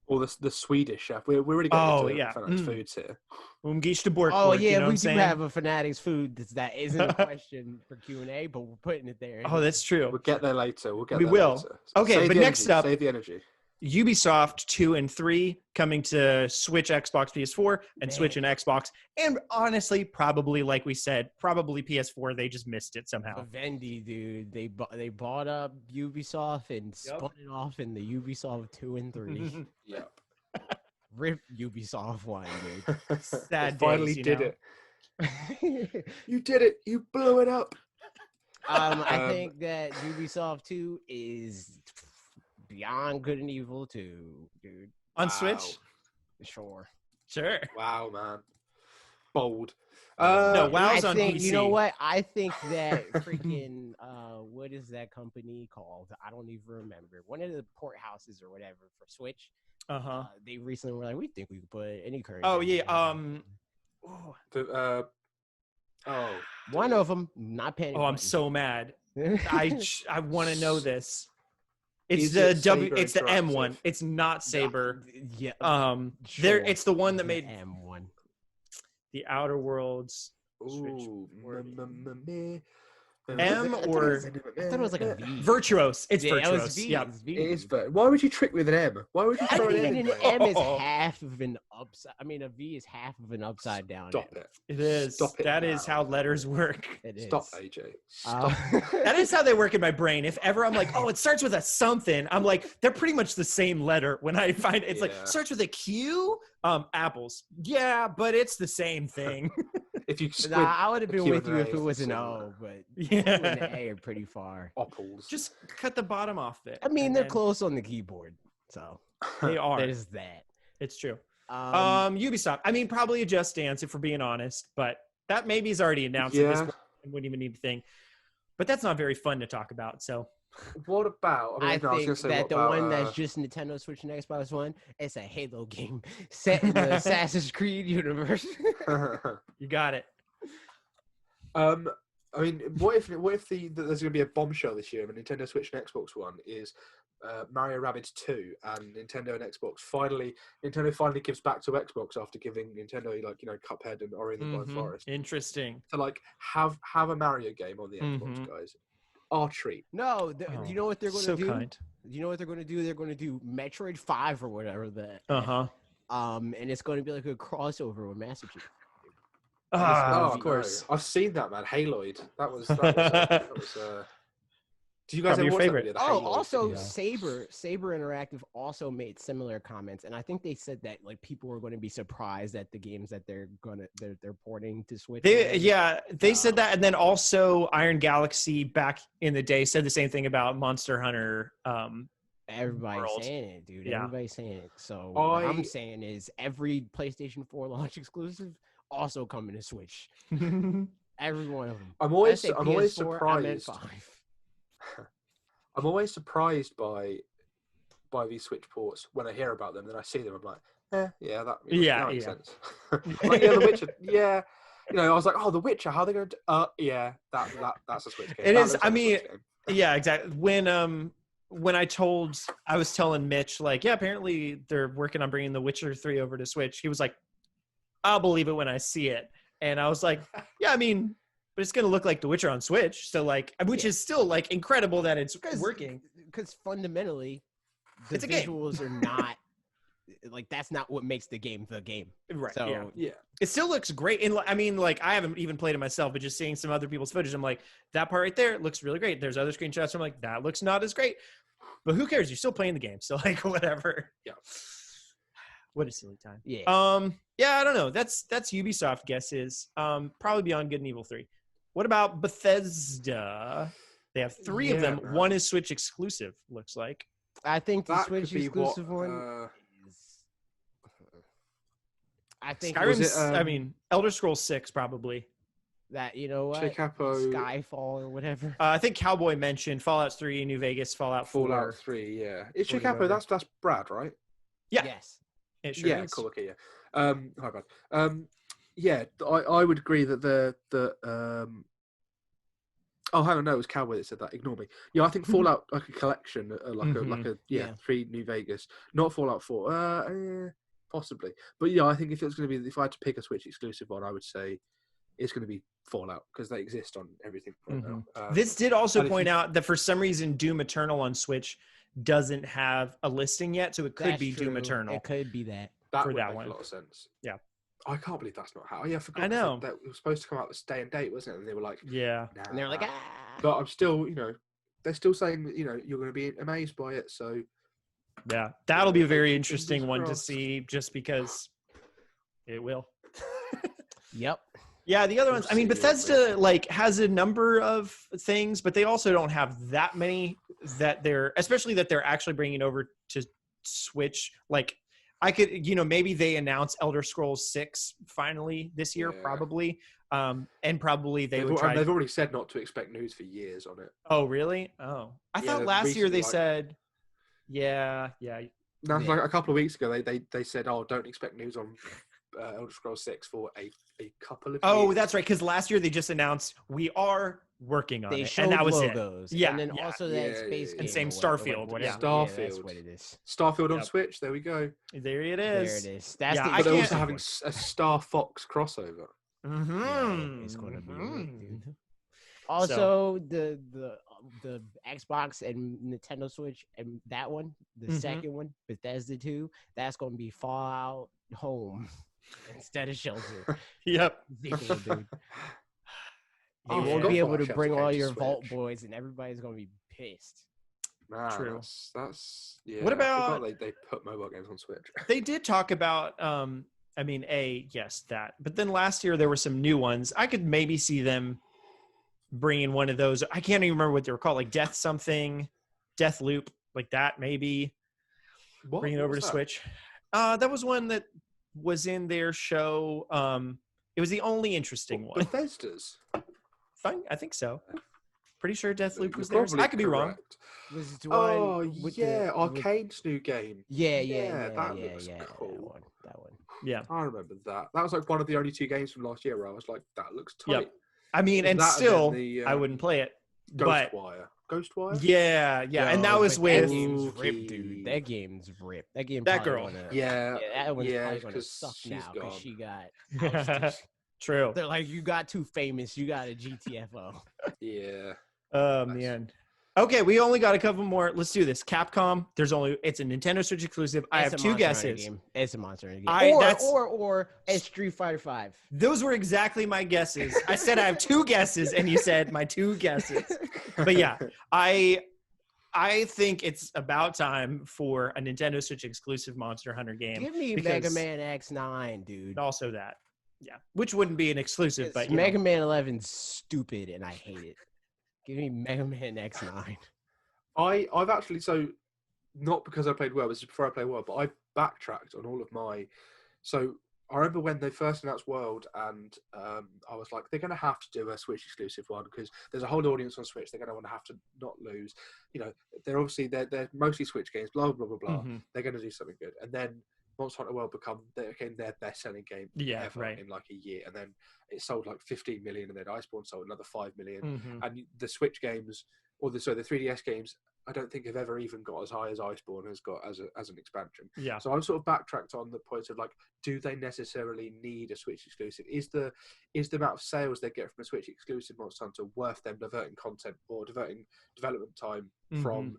Or the Swedish chef. We're really getting into fanatics foods here. Oh yeah, we do have a fanatics food that isn't a question for Q&A, but we're putting it there. Oh, that's true. We'll get there later. We will. Okay, but next up, save the energy. Ubisoft 2 and 3 coming to Switch, Xbox, PS4, and Switch and Xbox. And honestly, probably like we said, probably PS4. They just missed it somehow. Vivendi, dude, they bought up Ubisoft and spun it off in the Ubisoft 2 and 3. Yep. Rip Ubisoft 1, dude. Sad finally days, did it. You did it. You blew it up. I think that Ubisoft 2 is beyond good and evil too, dude. On Switch? Sure. Wow, man. Bold. No, WoW's on PC. You know what? I think that freaking what is that company called? I don't even remember. One of the port houses or whatever for Switch. They recently were like, we think we could put any current. Oh yeah. One of them not paying. Oh, I'm so mad. I want to know this. It's it's the M one. It's not Saber. Yeah. It's the one that made M1. The Outer Worlds. Ooh, M or I thought it was like a V. Virtuos. It's Virtuos. Yeah, it is. Why would you trick with an M? Why would you throw it in? An M is half of an upside. I mean, a V is half of an upside down. Stop it. It is. Stop it. That is how letters work. It is. Stop, AJ. Stop. That is how they work in my brain. If ever I'm like, oh, it starts with a something, I'm like, they're pretty much the same letter. When I find it's like starts with a Q. Apples. Yeah, but it's the same thing. If you I would have been with you if it was an O, but Q and an A are pretty far. Apples. Just cut the bottom off there. I mean, they're close on the keyboard, so they are. There's that. It's true. Ubisoft. I mean, probably a Just Dance if we're being honest, but that maybe is already announced at this point. I wouldn't even need to think. But that's not very fun to talk about. So. What about? I think that the one that's just Nintendo Switch and Xbox One, it's a Halo game set in the Assassin's Creed universe. You got it. I mean, what if there's going to be a bombshell this year of a Nintendo Switch and Xbox One is Mario Rabbids 2 and Nintendo and Xbox Nintendo finally gives back to Xbox after giving Nintendo Cuphead and Ori and the Blind Forest. Interesting. So have a Mario game on the Xbox, guys. Our treat. No, you know what they're going to do? Kind. You know what they're going to do? They're going to do Metroid 5 or whatever that. And it's going to be like a crossover with Master Chief. Of course. No. I've seen that, man. Haloid. That was do you guys Probably ever your favorite? Also Saber Interactive also made similar comments, and I think they said that people were going to be surprised at the games that they're porting to Switch. They said that, and then also Iron Galaxy back in the day said the same thing about Monster Hunter Everybody's world. saying it, dude. Yeah. Everybody's saying it. So what I'm saying is every PlayStation 4 launch exclusive also coming to Switch. Every one of them. I'm always PS4, surprised. I'm always surprised by these Switch ports when I hear about them. Then I see them, I'm like, yeah, that makes sense. Like, yeah, The Witcher, yeah. You know, I was like, oh, The Witcher, how are they going to? Yeah, that's a Switch game. It is. I mean, yeah, exactly. When I was telling Mitch, like, yeah, apparently they're working on bringing The Witcher 3 over to Switch. He was like, I'll believe it when I see it. And I was like, yeah, I mean, but it's going to look like The Witcher on Switch. So like, which is still like incredible that it's working. Because fundamentally, the it's a visuals are not like, that's not what makes the game the game. Right. So yeah. It still looks great. And I mean, like, I haven't even played it myself, but just seeing some other people's footage, I'm like, that part right there looks really great. There's other screenshots. I'm like, that looks not as great. But who cares? You're still playing the game. So like, whatever. Yeah. What a silly time. Yeah. Yeah, I don't know. That's Ubisoft guesses. Probably Beyond Good and Evil 3. What about Bethesda? They have 3 of them. One is Switch exclusive, looks like. I think the Switch exclusive one is... I think Skyrim's, I mean, Elder Scrolls 6 probably. That, you know what? Skyfall or whatever. I think Cowboy mentioned Fallout 3, New Vegas, Fallout 4. Fallout 3, yeah. It's Chicago, that's Brad, right? Yeah. Yes. It sure is. Cool, okay, yeah. Hi, Brad. Yeah, I would agree that the oh, hang on, no, it was Cowboy that said that. Ignore me. Yeah, I think Fallout, like a collection, like a 3 New Vegas, not Fallout 4. Possibly, but yeah, I think if I had to pick a Switch exclusive one, I would say it's going to be Fallout because they exist on everything right now. This did also point out that for some reason Doom Eternal on Switch doesn't have a listing yet, so it could be true. Doom Eternal. It could be that. That would that make one. a lot of sense. Yeah. I can't believe that's not how. Yeah, I forgot. I know. That was supposed to come out this day and date, wasn't it? And they were like, yeah. Nah. And they're like, ah. But I'm still, they're still saying, you're going to be amazed by it. So, yeah, that'll be a very interesting one to see just because it will. Yep. Yeah, the other ones, I mean, Bethesda has a number of things, but they also don't have that many that they're actually bringing over to Switch. Like, I could, maybe they announce Elder Scrolls 6 finally this year, probably. And probably they've already said not to expect news for years on it. Oh, really? Oh, I thought last year they said, yeah. Like a couple of weeks ago, they said, oh, don't expect news on Elder Scrolls 6 for a couple of years. Oh, that's right. Because last year they just announced we are working on it, and that was logos. It. Yeah, and then also that space game and same Starfield. Starfield. Yeah, that's what it is. Starfield on Switch. There we go. There it is. There it is. That's but they're also having a Star Fox crossover. Mm-hmm. It's going to be dude. Also, the Xbox and Nintendo Switch and that one, the second one, Bethesda 2, that's going to be Fallout Home instead of Shelter. Yep. Sequel, dude. You won't be able to bring all your Vault Boys, and everybody's going to be pissed. Nah, True. That's yeah. What about they put mobile games on Switch? They did talk about yes, that. But then last year there were some new ones. I could maybe see them bringing one of those. I can't even remember what they were called, like Death Loop, like that maybe. Bring it over to Switch. That was one that was in their show. It was the only interesting one. Bethesda's. Fine, I think so. Pretty sure Deathloop was there. I could be wrong. Arcane's new game. Yeah. That looks cool. That one. Yeah, I remember that. That was like one of the only 2 games from last year where I was like, that looks tight. Yep. I mean, and still, I wouldn't play it. Ghostwire? Yeah. And that was with... That game's ripped, dude. That game's ripped. That girl. That one's probably going to suck now because she got... True. They're like, you got too famous. You got a GTFO. Yeah. Oh, man. Okay, we only got a couple more. Let's do this. Capcom. It's a Nintendo Switch exclusive. I have 2 guesses. It's a Monster Hunter game. Or a Street Fighter 5. Those were exactly my guesses. I said I have 2 guesses, and you said my 2 guesses. But yeah, I think it's about time for a Nintendo Switch exclusive Monster Hunter game. Give me Mega Man X9, dude. Also that. Yeah, which wouldn't be an exclusive, but Mega Man 11's stupid, and I hate it. Give me Mega Man X9. I've actually not because I played World, this is before I played World, but I backtracked on all of my. So I remember when they first announced World, and I was like, they're going to have to do a Switch exclusive one because there's a whole audience on Switch. They're going to want to have to not lose. You know, they're mostly Switch games. Blah blah blah blah. Mm-hmm. They're going to do something good, and then Monster Hunter World became their best-selling game ever in like a year, and then it sold like 15 million, and then Iceborne sold another 5 million, and the Switch games, or the 3DS games, I don't think have ever even got as high as Iceborne has got as an expansion. Yeah. So I sort of backtracked on the point of like, do they necessarily need a Switch exclusive? Is the amount of sales they get from a Switch exclusive Monster Hunter worth them diverting content or diverting development time from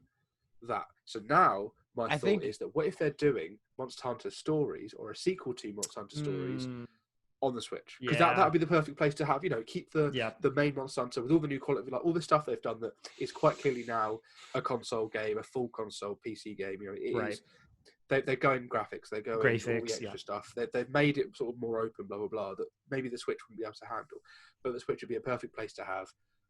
that? So now my thought is that what if they're doing Monster Hunter Stories or a sequel to Monster Hunter Stories on the Switch? Because that would be the perfect place to have, keep the main Monster Hunter with all the new quality, like all the stuff they've done that is quite clearly now a console game, a full console PC game. They're going graphics, they're going all the extra stuff. They've made it sort of more open, blah blah blah, that maybe the Switch wouldn't be able to handle, but the Switch would be a perfect place to have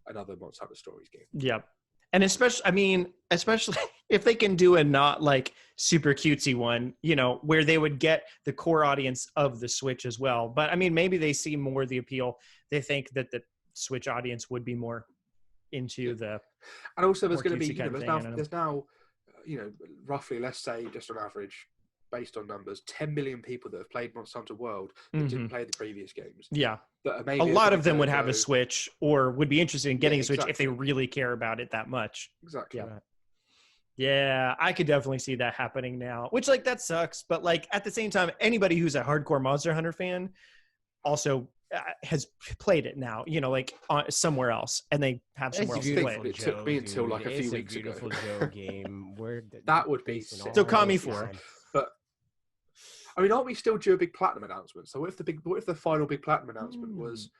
another Monster Hunter Stories game. Yep. And especially if they can do a not like super cutesy one, where they would get the core audience of the Switch as well. But I mean, maybe they see more of the appeal. They think that the Switch audience would be more into the. And also, there's going to be there's now roughly, let's say, just on average, based on numbers, 10 million people that have played Monster Hunter World that didn't play the previous games. Yeah. But a lot of them would have a Switch or would be interested in getting a Switch if they really care about it that much. Exactly. Yeah, I could definitely see that happening now, which like that sucks. But like at the same time, anybody who's a hardcore Monster Hunter fan also has played it now, like somewhere else, and they have somewhere else to play it. It took me until like a few weeks ago. Joe game. That would be so Kami 4. But I mean, aren't we still due a big platinum announcement? So what if the final big platinum announcement was?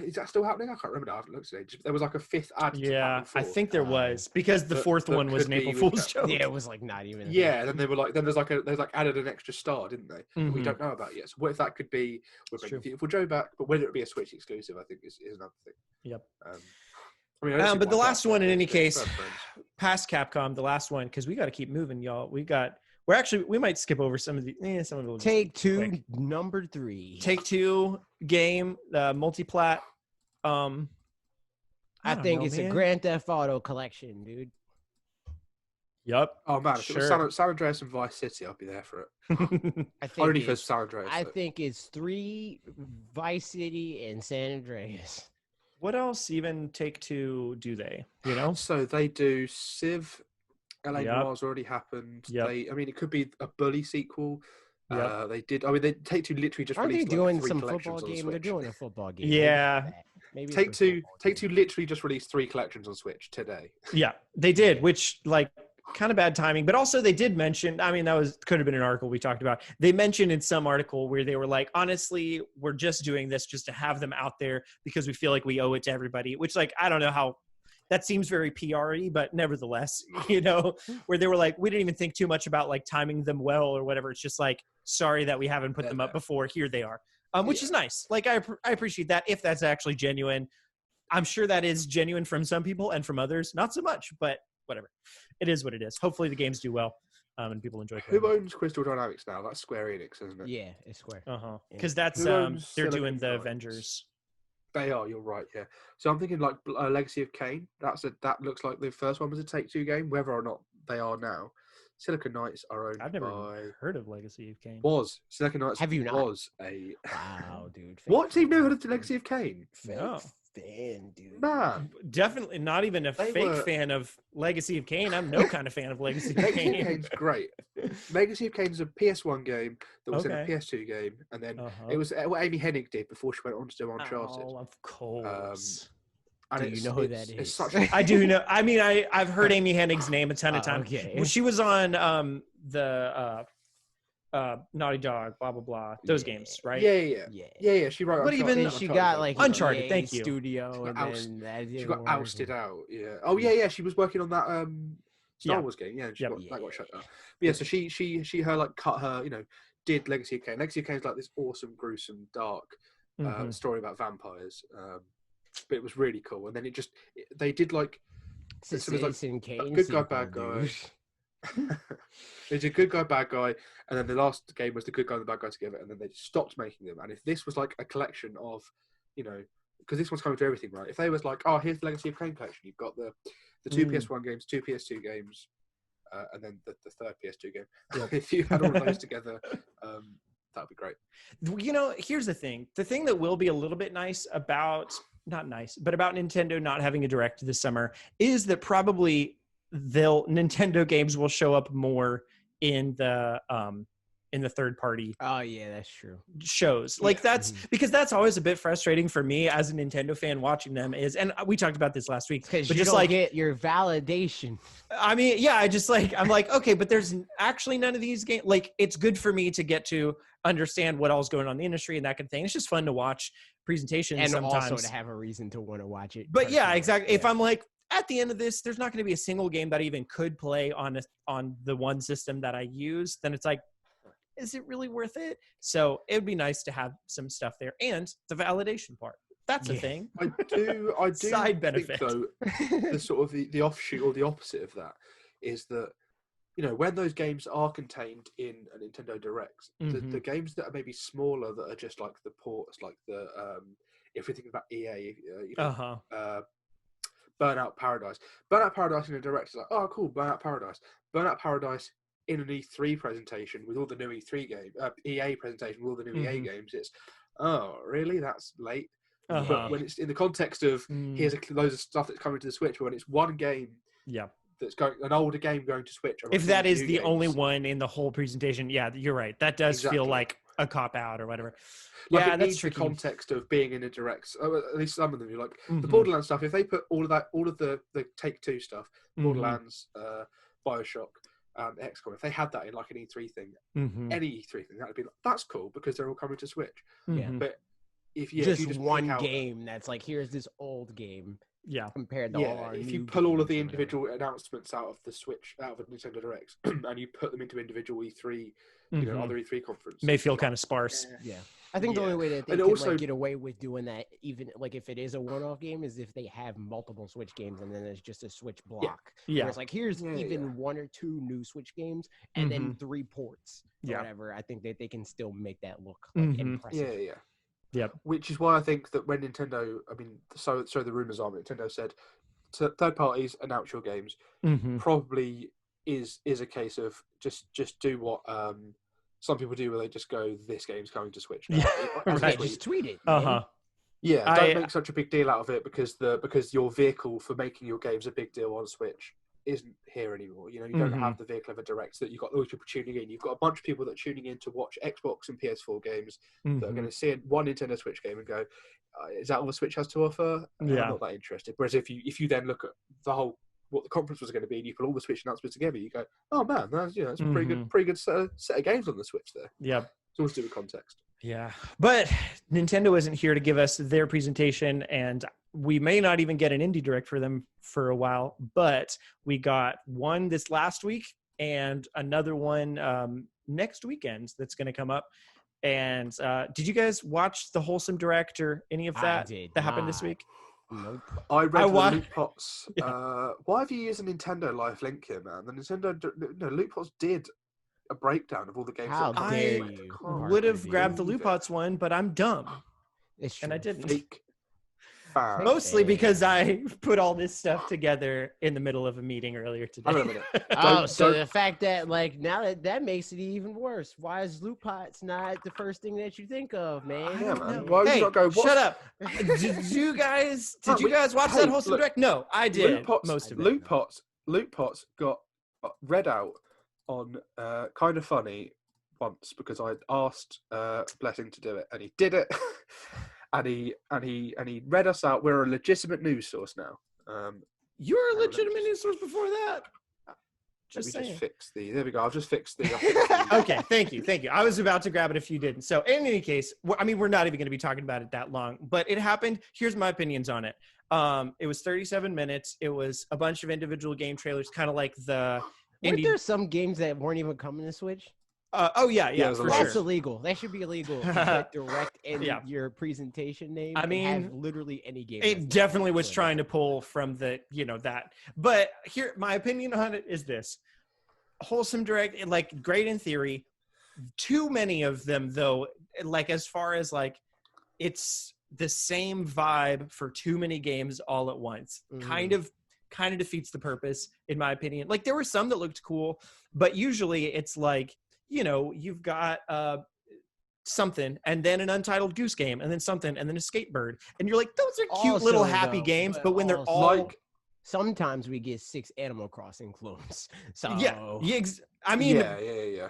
Is that still happening? I can't remember. I haven't looked today. There was like a 5th add. Yeah, I think there was because the 4th one was an April Fool's joke. Yeah, it was like not even. Yeah, then they were like, there's added an extra star, didn't they? That we don't know about yet. So what if that could be? We're bringing Beautiful Joe back, but whether it be a Switch exclusive, I think is another thing. Yep. But the last one, in any case, past Capcom, the last one, because we got to keep moving, y'all. We might skip over some of the. Take-Two, number 3. Take-Two game, multiplat. I think it's a Grand Theft Auto collection, dude. Yep. Oh man, if it was San Andreas and Vice City, I'd be there for it. Only for San Andreas. I think it's 3 Vice City and San Andreas. What else even Take-Two do they? So they do Civ. LA Noir's already happened. Yep. It could be a Bully sequel. Yep. They did. They Take-Two literally just released. Aren't they doing some football game? They're doing a football game. Yeah. Maybe Take-Two literally just released 3 collections on Switch today. Yeah, they did, which like kind of bad timing. But also they did mention. Could have been an article we talked about. They mentioned in some article where they were like, honestly, we're just doing this just to have them out there because we feel like we owe it to everybody. Which like I don't know how. That seems very PR-y, but nevertheless, where they were like, we didn't even think too much about like timing them well or whatever. It's just like, sorry that we haven't put them up before. Here they are, which is nice. Like I appreciate that if that's actually genuine. I'm sure that is genuine from some people and from others, not so much. But whatever, it is what it is. Hopefully the games do well and people enjoy. Who owns Crystal Dynamics now? That's Square Enix, isn't it? Yeah, it's Square. Because that's they're doing the Avengers. They are. You're right. Yeah. So I'm thinking like Legacy of Kain. That looks like the first one was a Take-Two game. Whether or not they are now, Silicon Knights are owned. I've never heard of Legacy of Kain. Was Silicon Knights? Have you not? Was a wow, dude. What team knew of Legacy of Kain? Fan, dude. Man, definitely not even a fan of Legacy of Kain. I'm no kind of fan of Legacy of Kain. Legacy of Kain's great. Legacy of Kain's a PS1 game that was in a PS2 game, and then it was what Amy Hennig did before she went on to do Uncharted. Oh, of course. Do you know who that is? I do know. I've heard Amy Hennig's name a ton of times. Okay. She was on the Naughty Dog, blah blah blah. Those games, right? Yeah. She wrote. But even she got like Uncharted. Thank you. Studio, and then she got ousted out. Yeah. Oh yeah. She was working on that Star Wars game. Yeah. That got shut down. But yeah. So she cut her. Did Legacy of Kain. Legacy of Kain is like this awesome, gruesome, dark story about vampires. But it was really cool. And then they did like Citizen Kane, good guy, bad guy. There's a good guy, bad guy, and then the last game was the good guy and the bad guy together, and then they just stopped making them. And if this was like a collection of, because this one's coming to everything, right? If they was like, oh, here's the Legacy of Kane collection, you've got the two PS1 games, two PS2 games, and then the third PS2 game. Yeah. If you had all of those together, that'd be great. Here's the thing. The thing that will be a little bit about Nintendo not having a Direct this summer is that probably Nintendo games will show up more in the third party. Oh yeah, that's true. Shows like that's because that's always a bit frustrating for me as a Nintendo fan watching them and we talked about this last week. Because you just don't get your validation. I mean, yeah, I'm like, okay, but there's actually none of these games. Like, it's good for me to get to understand what all's going on in the industry and that kind of thing. It's just fun to watch presentations and sometimes. Also to have a reason to want to watch it. But yeah, exactly. Yeah. If I'm like, at the end of this, there's not going to be a single game that I even could play on the one system that I use, then it's like, is it really worth it? So it would be nice to have some stuff there. And the validation part. That's a thing. I do Side benefit. Think, though, the sort of the offshoot or the opposite of that is that, when those games are contained in a Nintendo Direct, the games that are maybe smaller that are just like the ports, like the, if we think about EA, Burnout Paradise. Burnout Paradise in a Direct is like, oh, cool, Burnout Paradise. Burnout Paradise in an E3 presentation with all the new EA presentation with all the new EA games, it's, oh, really? That's late? But when it's in the context of, here's loads of stuff that's coming to the Switch, but when it's one game that's going, an older game going to Switch. If that is the only one in the whole presentation, yeah, you're right. That does feel like a cop-out or whatever. Like it needs the context of being in a Direct. At least some of them, you're like the Borderlands stuff. If they put all of the Take-Two stuff, Borderlands, Bioshock, XCOM, if they had that in like an E3 thing, any E3 thing, that'd be like, that's cool because they're all coming to Switch. But if you just one game that's like, here's this old game. Yeah. Compared to all our if you pull all of the individual announcements out of the Switch, out of a Nintendo Direct, and you put them into individual E3, other E3 conferences, may feel kind of sparse. Yeah. I think the only way that they can get away with doing that, even like if it is a one-off game, is if they have multiple Switch games and then there's just a Switch block. Yeah. Where it's like, here's one or two new Switch games and then 3 ports or whatever. I think that they can still make that look like impressive. Yeah. Yep. Which is why I think that when Nintendo, so the rumors are, Nintendo said, third parties announce your games, probably is a case of just do what some people do, where they just go, this game's coming to Switch now. Just tweet it. Yeah, don't make such a big deal out of it because your vehicle for making your games a big deal on Switch isn't here anymore. You don't have the vehicle of a Direct that you've got those people tuning in. You've got a bunch of people that are tuning in to watch Xbox and PS4 games that are going to see one Nintendo Switch game and go, is that all the Switch has to offer? I'm not that interested. Whereas if you then look at what the conference was going to be and you put all the Switch announcements together, you go, oh man, that's a pretty good set of games on the Switch there. Yeah, it's always to do with context. Yeah, but Nintendo isn't here to give us their presentation, and we may not even get an indie Direct for them for a while, but we got one this last week and another one next weekend that's going to come up. And did you guys watch the Wholesome Direct or any of that happened this week? Nope. I read the LootPots. Why have you used a Nintendo Live Link here, man? The Nintendo LootPots did a breakdown of all the games. How dare you? Would have grabbed the LootPots one, but I'm dumb. And I didn't. Fake. Mostly because I put all this stuff together in the middle of a meeting earlier today. So the fact that now that makes it even worse. Why is LootPots not the first thing that you think of, man? Yeah, man. Why would you not go? Shut up! Did you guys watch that Wholesome Direct? No, I did. Most of it. LootPots got read out on Kind of Funny once because I asked Blessing to do it, and he did it. And he read us out. We're a legitimate news source now. You were a legitimate news source before that. Just fix the. There we go. I've just fixed the. Okay, thank you. I was about to grab it if you didn't. So in any case, we're not even going to be talking about it that long, but it happened. Here's my opinions on it. It was 37 minutes. It was a bunch of individual game trailers, kind of like the. Weren't there some games that weren't even coming to Switch? For That's sure. illegal. That should be illegal. To put direct in Yeah. your presentation name. I mean, and have literally any game. It definitely was trying to pull from the, that. But here, my opinion on it is this: Wholesome Direct, like, great in theory. Too many of them, though, like, as far as like, it's the same vibe for too many games all at once. Kind of defeats the purpose, in my opinion. Like, there were some that looked cool, but usually it's like, you've got something, and then an Untitled Goose Game, and then something, and then a Skatebird, and you're like, those are cute little happy games. But when they're all like, sometimes we get 6 Animal Crossing clones. So I mean, yeah.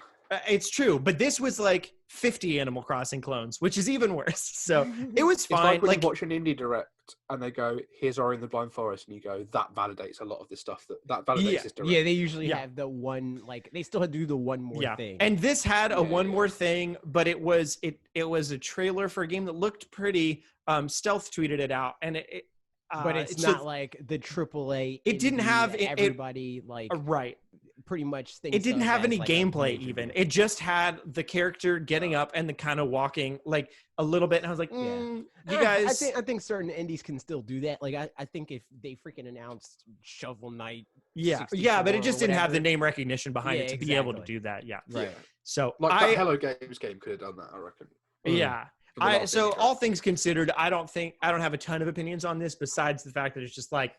It's true, but this was like 50 Animal Crossing clones, which is even worse. So it was fine. It's like when you watch an indie direct and they go, "Here's Ori in the Blind Forest," and you go, "That validates a lot of this stuff. That validates this direct." Yeah, they usually have the one, like, they still do the one more thing. And this had a one more thing, but it was a trailer for a game that looked pretty. Stealth tweeted it out, and but it's not like the AAA. It didn't have everybody like right. Pretty much things. It didn't have any gameplay even. It just had the character getting up and the kind of walking like a little bit. And I was like, you guys. I think certain indies can still do that. Like, I think if they freaking announced Shovel Knight. But it just didn't have the name recognition behind it to be able to do that. Yeah. Right. So like that Hello Games game could have done that, I reckon. Yeah. So all things considered, I don't have a ton of opinions on this besides the fact that it's just like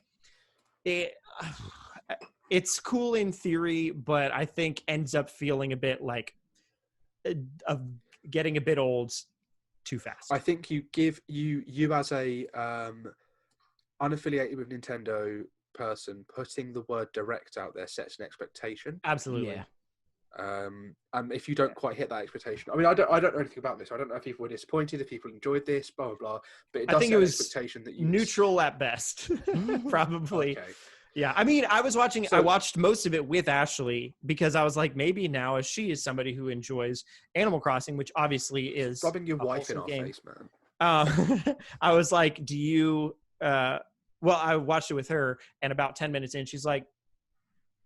it's cool in theory, but I think ends up feeling a bit like getting a bit old too fast. I think you give you as a unaffiliated with Nintendo person, putting the word direct out there sets an expectation. Absolutely. Yeah. And if you don't quite hit that expectation, I mean, I don't know anything about this. I don't know if people were disappointed, if people enjoyed this, blah blah blah. But I think it was expectation that neutral at best, probably. Okay. Yeah, I mean, I watched most of it with Ashley because I was like, maybe now, as she is somebody who enjoys Animal Crossing, which obviously is rubbing your wife in our face, man. I was like, do you? Well, I watched it with her, and about 10 minutes in, she's like,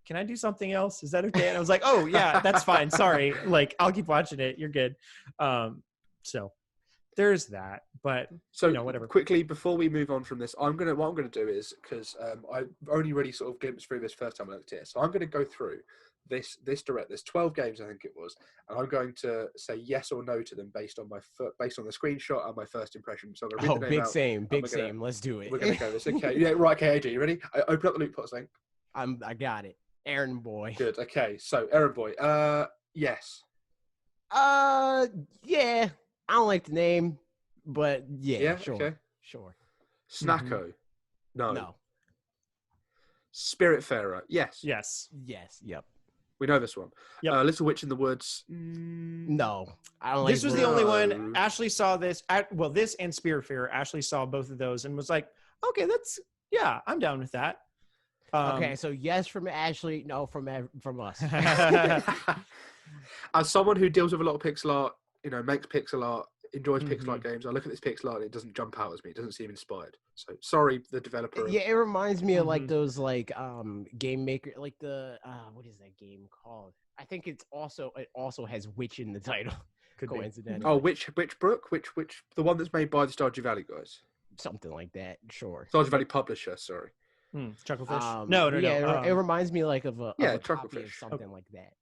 "Can I do something else? Is that okay?" And I was like, "Oh yeah, that's fine. Sorry, like I'll keep watching it. You're good." So there's that, but whatever. Quickly before we move on from this, what I'm gonna do is, because I only really sort of glimpsed through this first time I looked at it, so I'm gonna go through this direct. There's 12 games, I think it was, and I'm going to say yes or no to them based on the screenshot and my first impression. So I'm gonna read the name out. Big same. Let's do it. We're gonna go this. Okay, yeah, right. Okay, AJ, you ready? I open up the LootPots link. I got it. Errand Boy. Good. Okay, so Errand Boy. Yes. Yeah. I don't like the name. But yeah, sure. Okay. Sure. Snacko. No. Spiritfarer. Yes. Yep. We know this one. Yep. Little Witch in the Woods. No. I don't like this. Was the only one. Ashley saw this. This and Spiritfarer. Ashley saw both of those and was like, okay, I'm down with that. Okay, so yes from Ashley, no from us. As someone who deals with a lot of pixel art, makes pixel art, enjoys pixel art games, I look at this pixel art and it doesn't jump out as me. It doesn't seem inspired. So sorry, the developer. Yeah, it reminds me of like those like game maker, like the what is that game called? I think it also has witch in the title. Coincidentally. Oh, Witchbrook, which the one that's made by the Stardew Valley guys. Something like that. Sure. Stardew Valley publisher. Sorry. Chucklefish. No. It reminds me like of a Chucklefish, something like that.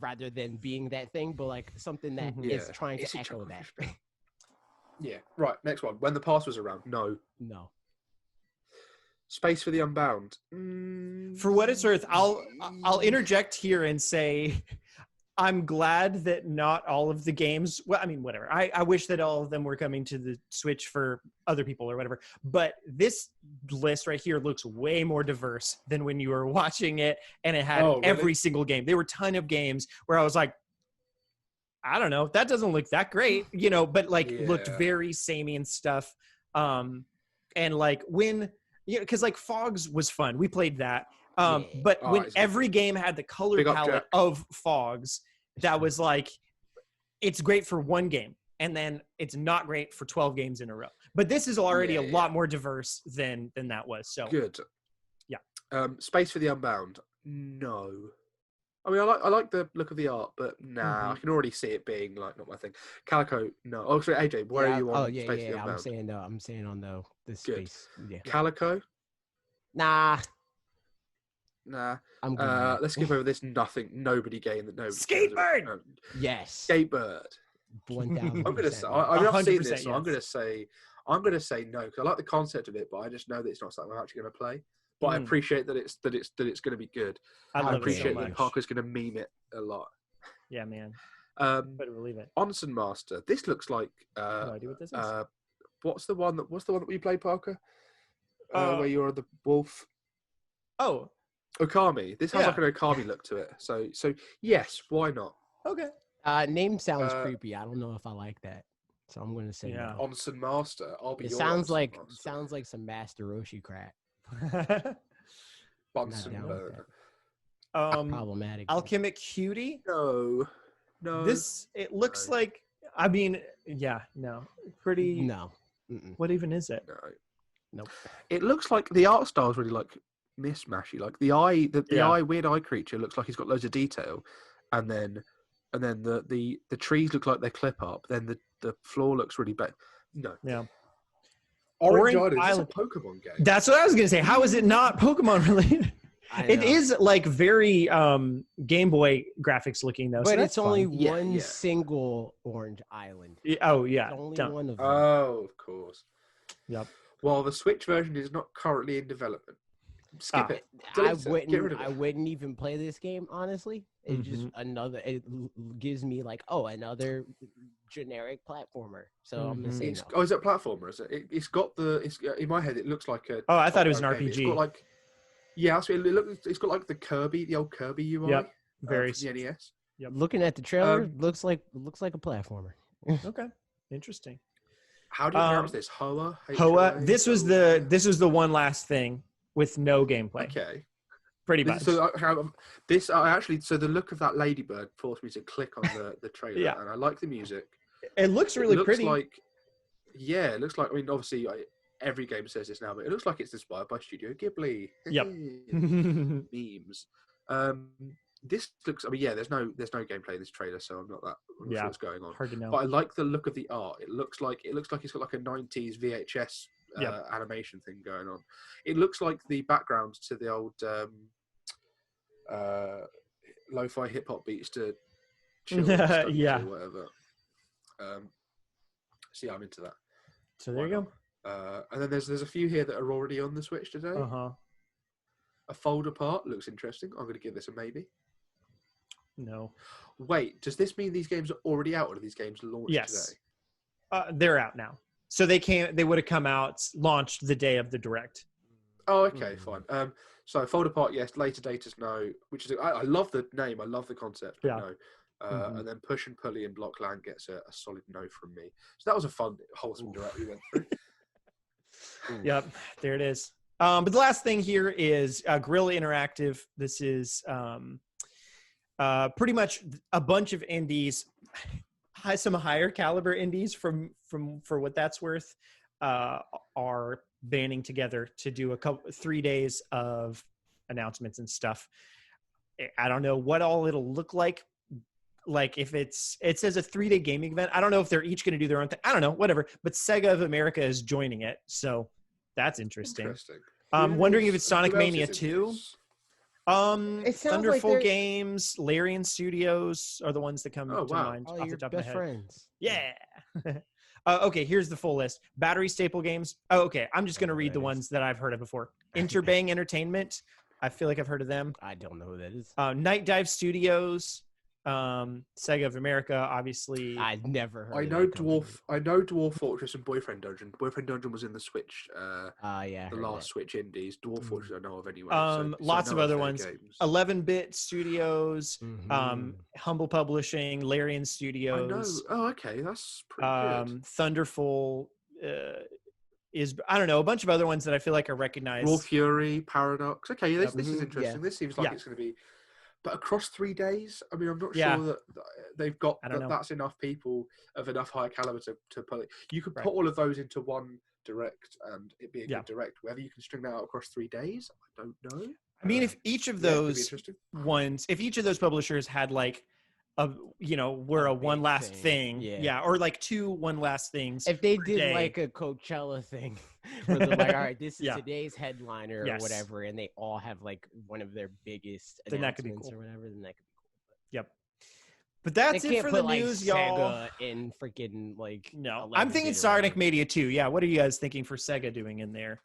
Rather than being that thing, but like something that is trying to echo that. Yeah. Right. Next one. When the Past was around. No. Space for the Unbound. For what it's worth, I'll interject here and say I'm glad that not all of the games. Well, I mean, whatever. I wish that all of them were coming to the Switch for other people or whatever. But this list right here looks way more diverse than when you were watching it, and it had every single game. There were a ton of games where I was like, I don't know, that doesn't look that great, but looked very samey and stuff. And like when, because like Fogs was fun. We played that. But when every game had the color palette of Fogs, that was like, it's great for one game, and then it's not great for 12 games in a row. But this is already a lot more diverse than that was. So good. Yeah. Space for the Unbound. No. I mean, I like the look of the art, but I can already see it being like not my thing. Calico, no. Oh, sorry, AJ, where are you on? Oh yeah. I'm saying on the space. Yeah. Calico. Nah. I'm good. Let's skip over this nobody game that nobody. Skatebird. Yes. Skatebird. 1000%. I'm gonna say I've not seen this, so yes. I'm gonna say no because I like the concept of it, but I just know that it's not something I'm actually gonna play. But I appreciate that it's gonna be good. I appreciate that Parker's gonna meme it a lot. Yeah, man. Better believe it. Onsen Master. This looks like. No idea what this is. What's the one that we played, Parker? Where you're the wolf. Oh. Okami. This has like an Okami look to it. So yes, why not? Okay. Name sounds creepy. I don't know if I like that, so I'm gonna say no. Onsen Master. It sounds like some Master Roshi crap. Bunsen burner. Problematic. Alchemic Cutie. No. It looks like. I mean, no. Pretty. No. What even is it? No. Nope. It looks like the art style is really like mismatchy. Like the eye, weird eye creature looks like he's got loads of detail, and then the trees look like they clip up. Then the floor looks really bad. No. Yeah. Orange Island is a Pokemon game. That's what I was gonna say. How is it not Pokemon related? It is like very Game Boy graphics looking though. But so it's only one single orange island. Oh yeah. It's only one of them. Oh, of course. Yep. Well, the Switch version is not currently in development. Skip it. I wouldn't even play this game, honestly. It's just it gives me like, another generic platformer. So I'm gonna say no. Oh, is it a platformer? Is it? It's got in my head it looks like a. Oh, I thought it was an RPG. It's got like, it's got like the old Kirby UI. Yep. Very the NES. Yep. Looking at the trailer, looks like a platformer. Okay, interesting. How do you pronounce this? Hoa. This was the one last thing with no gameplay. Okay. Pretty much. So the look of that ladybird forced me to click on the trailer, and I like the music. It looks really pretty. It looks like. I mean, obviously, every game says this now, but it looks like it's inspired by Studio Ghibli. Yep. Memes. This looks. I mean, there's no gameplay in this trailer, so I'm not sure what's going on. Hard to know. But I like the look of the art. It looks like it's got like a 90s VHS animation thing going on. It looks like the background to the old lo-fi hip hop beats to chill or whatever. So I'm into that. So there you go. And then there's a few here that are already on the Switch today. A folder part looks interesting. I'm going to give this a maybe. No. Wait, does this mean these games are already out, or are these games launched today? They're out now. So they would have come out, launched the day of the Direct. Oh, okay, fine. So folder part, yes. Later datas, no. Which is I love the name. I love the concept. But no. And then Push and Pulley and Blockland gets a solid no from me. So that was a fun, wholesome Direct we went through. Yep, there it is. But the last thing here is Guerrilla Interactive. This is pretty much a bunch of indies, some higher caliber indies for what that's worth, are banding together to do 3 days of announcements and stuff. I don't know what all it'll look like. Like if it says a 3-day gaming event. I don't know if they're each going to do their own thing. I don't know, whatever. But SEGA of America is joining it, so that's interesting. I'm wondering if it's Sonic Mania 2. Thunderful like Games, Larian Studios are the ones that come to mind off the top of my head. Friends. Yeah. Okay, here's the full list. Battery Staple Games. Oh, okay. I'm just going to read the ones that I've heard of before. Interbang Entertainment. I feel like I've heard of them. I don't know who that is. Night Dive Studios. SEGA of America, obviously. I've never heard. I know Dwarf Fortress and Boyfriend Dungeon. Boyfriend Dungeon was in the Switch. The last Switch indies. Dwarf Fortress I know of anyway. Lots of other ones. 11-Bit Studios, Humble Publishing, Larian Studios. I know. Oh, okay, that's pretty good. Thunderful is, I don't know, a bunch of other ones that I feel like are recognized. Raw Fury, Paradox. Okay, this is interesting. Yeah. This seems like it's going to be. But across 3 days, I mean, I'm not sure that they've got that's enough people of enough high caliber to put it. You could put all of those into one Direct and it'd be a good Direct. Whether you can string that out across 3 days, I don't know. I mean, if each of those ones, if each of those publishers had like we're a one last thing. Yeah. Or like 2 one last things. If they did like a Coachella thing where they're like, all right, this is today's headliner or whatever, and they all have like one of their biggest announcements or whatever, then that could be cool. Yep. But that's it for the news, y'all. SEGA and freaking like I'm thinking Sonic Mania 2. Yeah, what are you guys thinking for SEGA doing in there?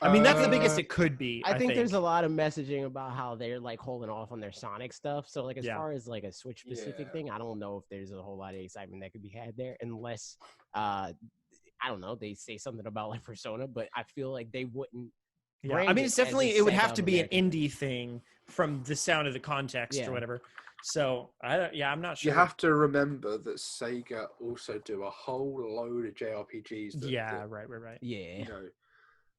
I mean, that's the biggest it could be. I think there's a lot of messaging about how they're like holding off on their Sonic stuff. So like as far as like a Switch specific thing, I don't know if there's a whole lot of excitement that could be had there unless I don't know, they say something about like Persona, but I feel like they wouldn't. Yeah, I mean, it's definitely, it would have to be an indie thing from the sound of the context or whatever. So I'm not sure. You have to remember that Sega also do a whole load of JRPGs. Right. Yeah.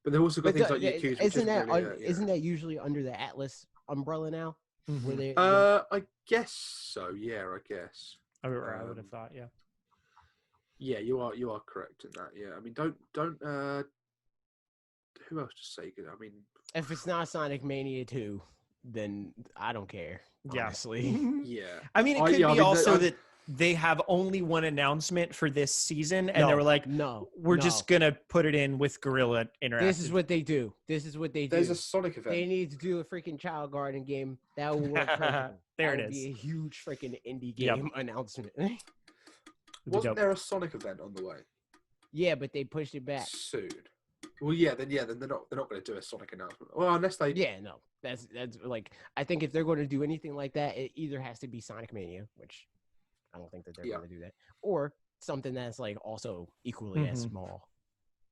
But they've also got things like Yakuza. Isn't that usually under the Atlas umbrella now? Mm-hmm. Where they, I guess so. Yeah, I guess. I would have thought. Yeah. Yeah, you are correct in that. Yeah, I mean, don't. Who else does Sega? I mean, if it's not Sonic Mania 2, then I don't care. Honestly. Yeah. I mean, it could be also that they have only one announcement for this season, and they were like, we're just going to put it in with Guerrilla Interactive. This is what they do. There's a Sonic event. They need to do a freaking Child Garden game. That would work perfect. There it is. Be a huge freaking indie game announcement. Wasn't there a Sonic event on the way? Yeah, but they pushed it back. Soon. Well, then they're not going to do a Sonic announcement. Well, unless they. Yeah, no. That's like, I think if they're going to do anything like that, it either has to be Sonic Mania, which I don't think that they're going to do that, or something that's like also equally as small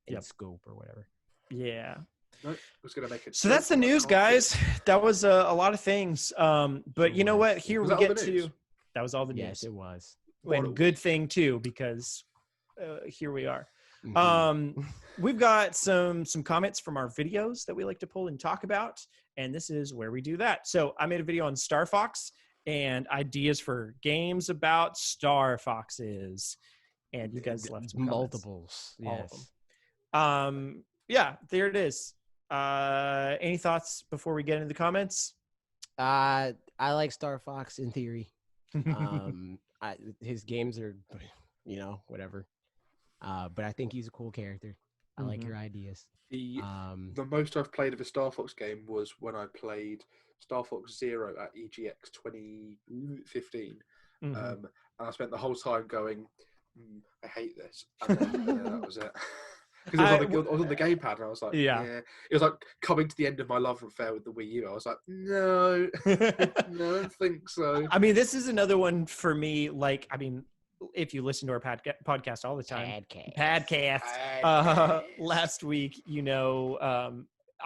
in scope or whatever. Yeah. Nope, I was going to make it. So that's the news, guys. That was a lot of things. But you know what? Here we get to. That was all the news. Yes, it was. And good thing too, because here we are. We've got some comments from our videos that we like to pull and talk about, and this is where we do that. So I made a video on Star Fox and ideas for games about Star Foxes, and you guys left some multiples. Yes. All of them. Yeah, there it is. Any thoughts before we get into the comments? I like Star Fox in theory. His games are, whatever. But I think he's a cool character. I like your ideas. The most I've played of a Star Fox game was when I played Star Fox Zero at EGX 2015. And I spent the whole time going, I hate this. And then, that was it. Because I was on the gamepad, and I was like, It was like coming to the end of my love affair with the Wii U. I was like, no, I don't think so. I mean, this is another one for me. Like, I mean, if you listen to our podcast all the time, podcast. Last week,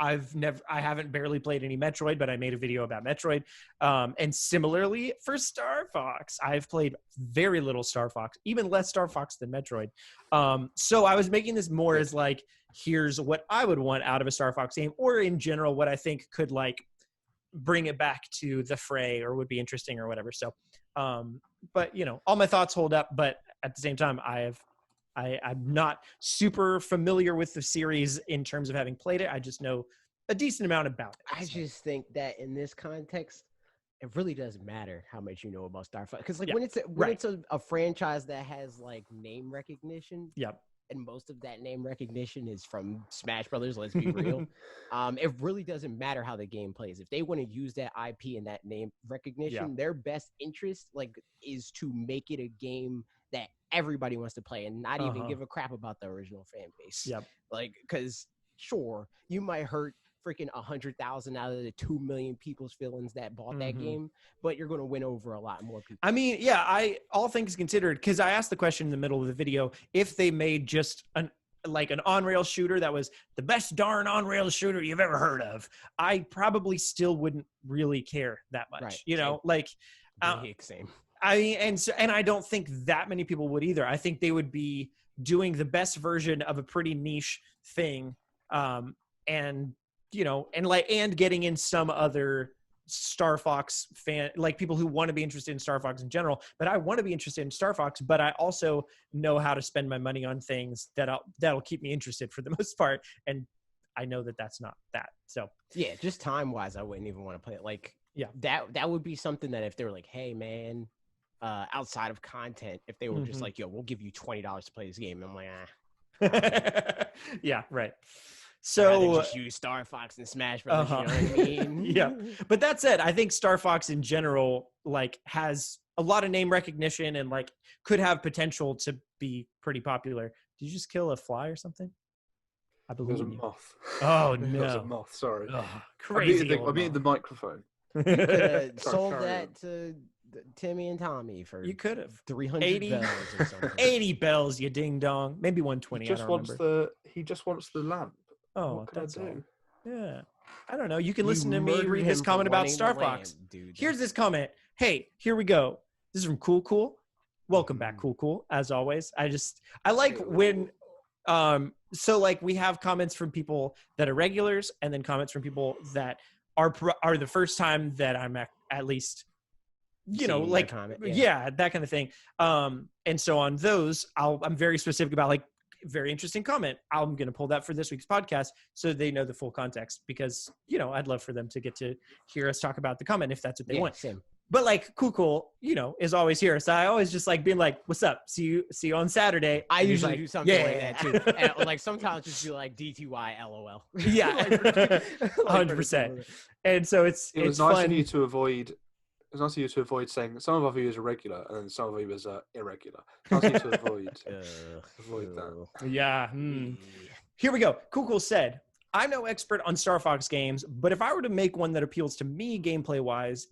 I haven't barely played any Metroid, but I made a video about Metroid. And similarly for Star Fox, I've played very little Star Fox, even less Star Fox than Metroid. So I was making this more as like, here's what I would want out of a Star Fox game, or in general, what I think could like bring it back to the fray or would be interesting or whatever. So, but all my thoughts hold up, but at the same time, I'm not super familiar with the series in terms of having played it. I just know a decent amount about it. I just think that in this context, it really doesn't matter how much you know about Star Fox. Because like when it's a franchise that has like name recognition, and most of that name recognition is from Smash Brothers, let's be real. It really doesn't matter how the game plays. If they want to use that IP and that name recognition, their best interest is to make it a game that everybody wants to play and not even give a crap about the original fan base. Because sure, you might hurt freaking 100,000 out of the 2 million people's feelings that bought that game, but you're going to win over a lot more people. I mean, all things considered, because I asked the question in the middle of the video, if they made just an on-rail shooter that was the best darn on-rail shooter you've ever heard of, I probably still wouldn't really care that much. Same. And I don't think that many people would either. I think they would be doing the best version of a pretty niche thing, and getting in some other Star Fox fan, like people who want to be interested in Star Fox in general. But I want to be interested in Star Fox, but I also know how to spend my money on things that'll keep me interested for the most part. And I know that that's not that. So yeah, just time wise, I wouldn't even want to play it. Like, yeah, that would be something that if they were like, hey man, outside of content, if they were just like, yo, we'll give you $20 to play this game, I'm like, yeah, right. So just use Star Fox and Smash Brothers, you know what I mean? Yeah, but that said, I think Star Fox in general like has a lot of name recognition and like could have potential to be pretty popular. Did you just kill a fly or something? I believe it was a moth. Oh no, it was a moth. Sorry, crazy. I'm eating the microphone. You could have sold that to Timmy and Tommy for you could have 380 bells or something. 80 bells, you ding dong. Maybe 120. He just wants the lamp. Oh, what can I do? Yeah, I don't know. You can listen to me read this comment about Star Fox. Here's this comment. Hey, here we go. This is from Cool. Welcome back, Cool. As always, I like when so like we have comments from people that are regulars, and then comments from people that are the first time that I'm at least, you know, like comment, yeah, that kind of thing. And so on those, I'm very specific about like very interesting comment. I'm going to pull that for this week's podcast so they know the full context, because, you know, I'd love for them to get to hear us talk about the comment if that's what they want. Same. But like Cool, you know, is always here. So I always just like being like, what's up? See you on Saturday. I usually do something like that too. And like sometimes just be like DTY LOL. Yeah. 100%. And so it was nice fun. of you to avoid. It was nice of you to avoid saying some of our viewers are regular and then some of our viewers are irregular. Nice of you to avoid that. Yeah. Here we go. Cool said, I'm no expert on Star Fox games, but if I were to make one that appeals to me gameplay-wise,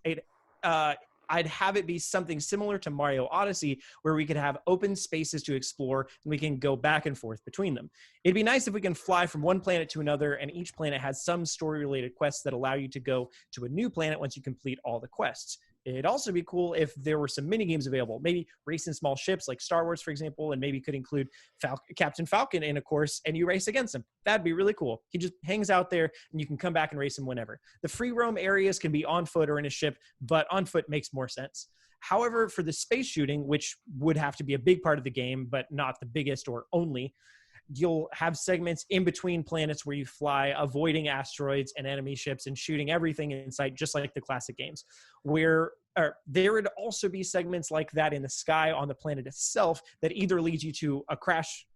I'd have it be something similar to Mario Odyssey, where we could have open spaces to explore and we can go back and forth between them. It'd be nice if we can fly from one planet to another, and each planet has some story-related quests that allow you to go to a new planet once you complete all the quests. It'd also be cool if there were some mini games available, maybe racing small ships like Star Wars, for example, and maybe could include Captain Falcon in a course and you race against him. That'd be really cool. He just hangs out there and you can come back and race him whenever. The free roam areas can be on foot or in a ship, but on foot makes more sense. However, for the space shooting, which would have to be a big part of the game, but not the biggest or only, you'll have segments in between planets where you fly, avoiding asteroids and enemy ships and shooting everything in sight, just like the classic games. Where there would also be segments like that in the sky on the planet itself that either leads you to crash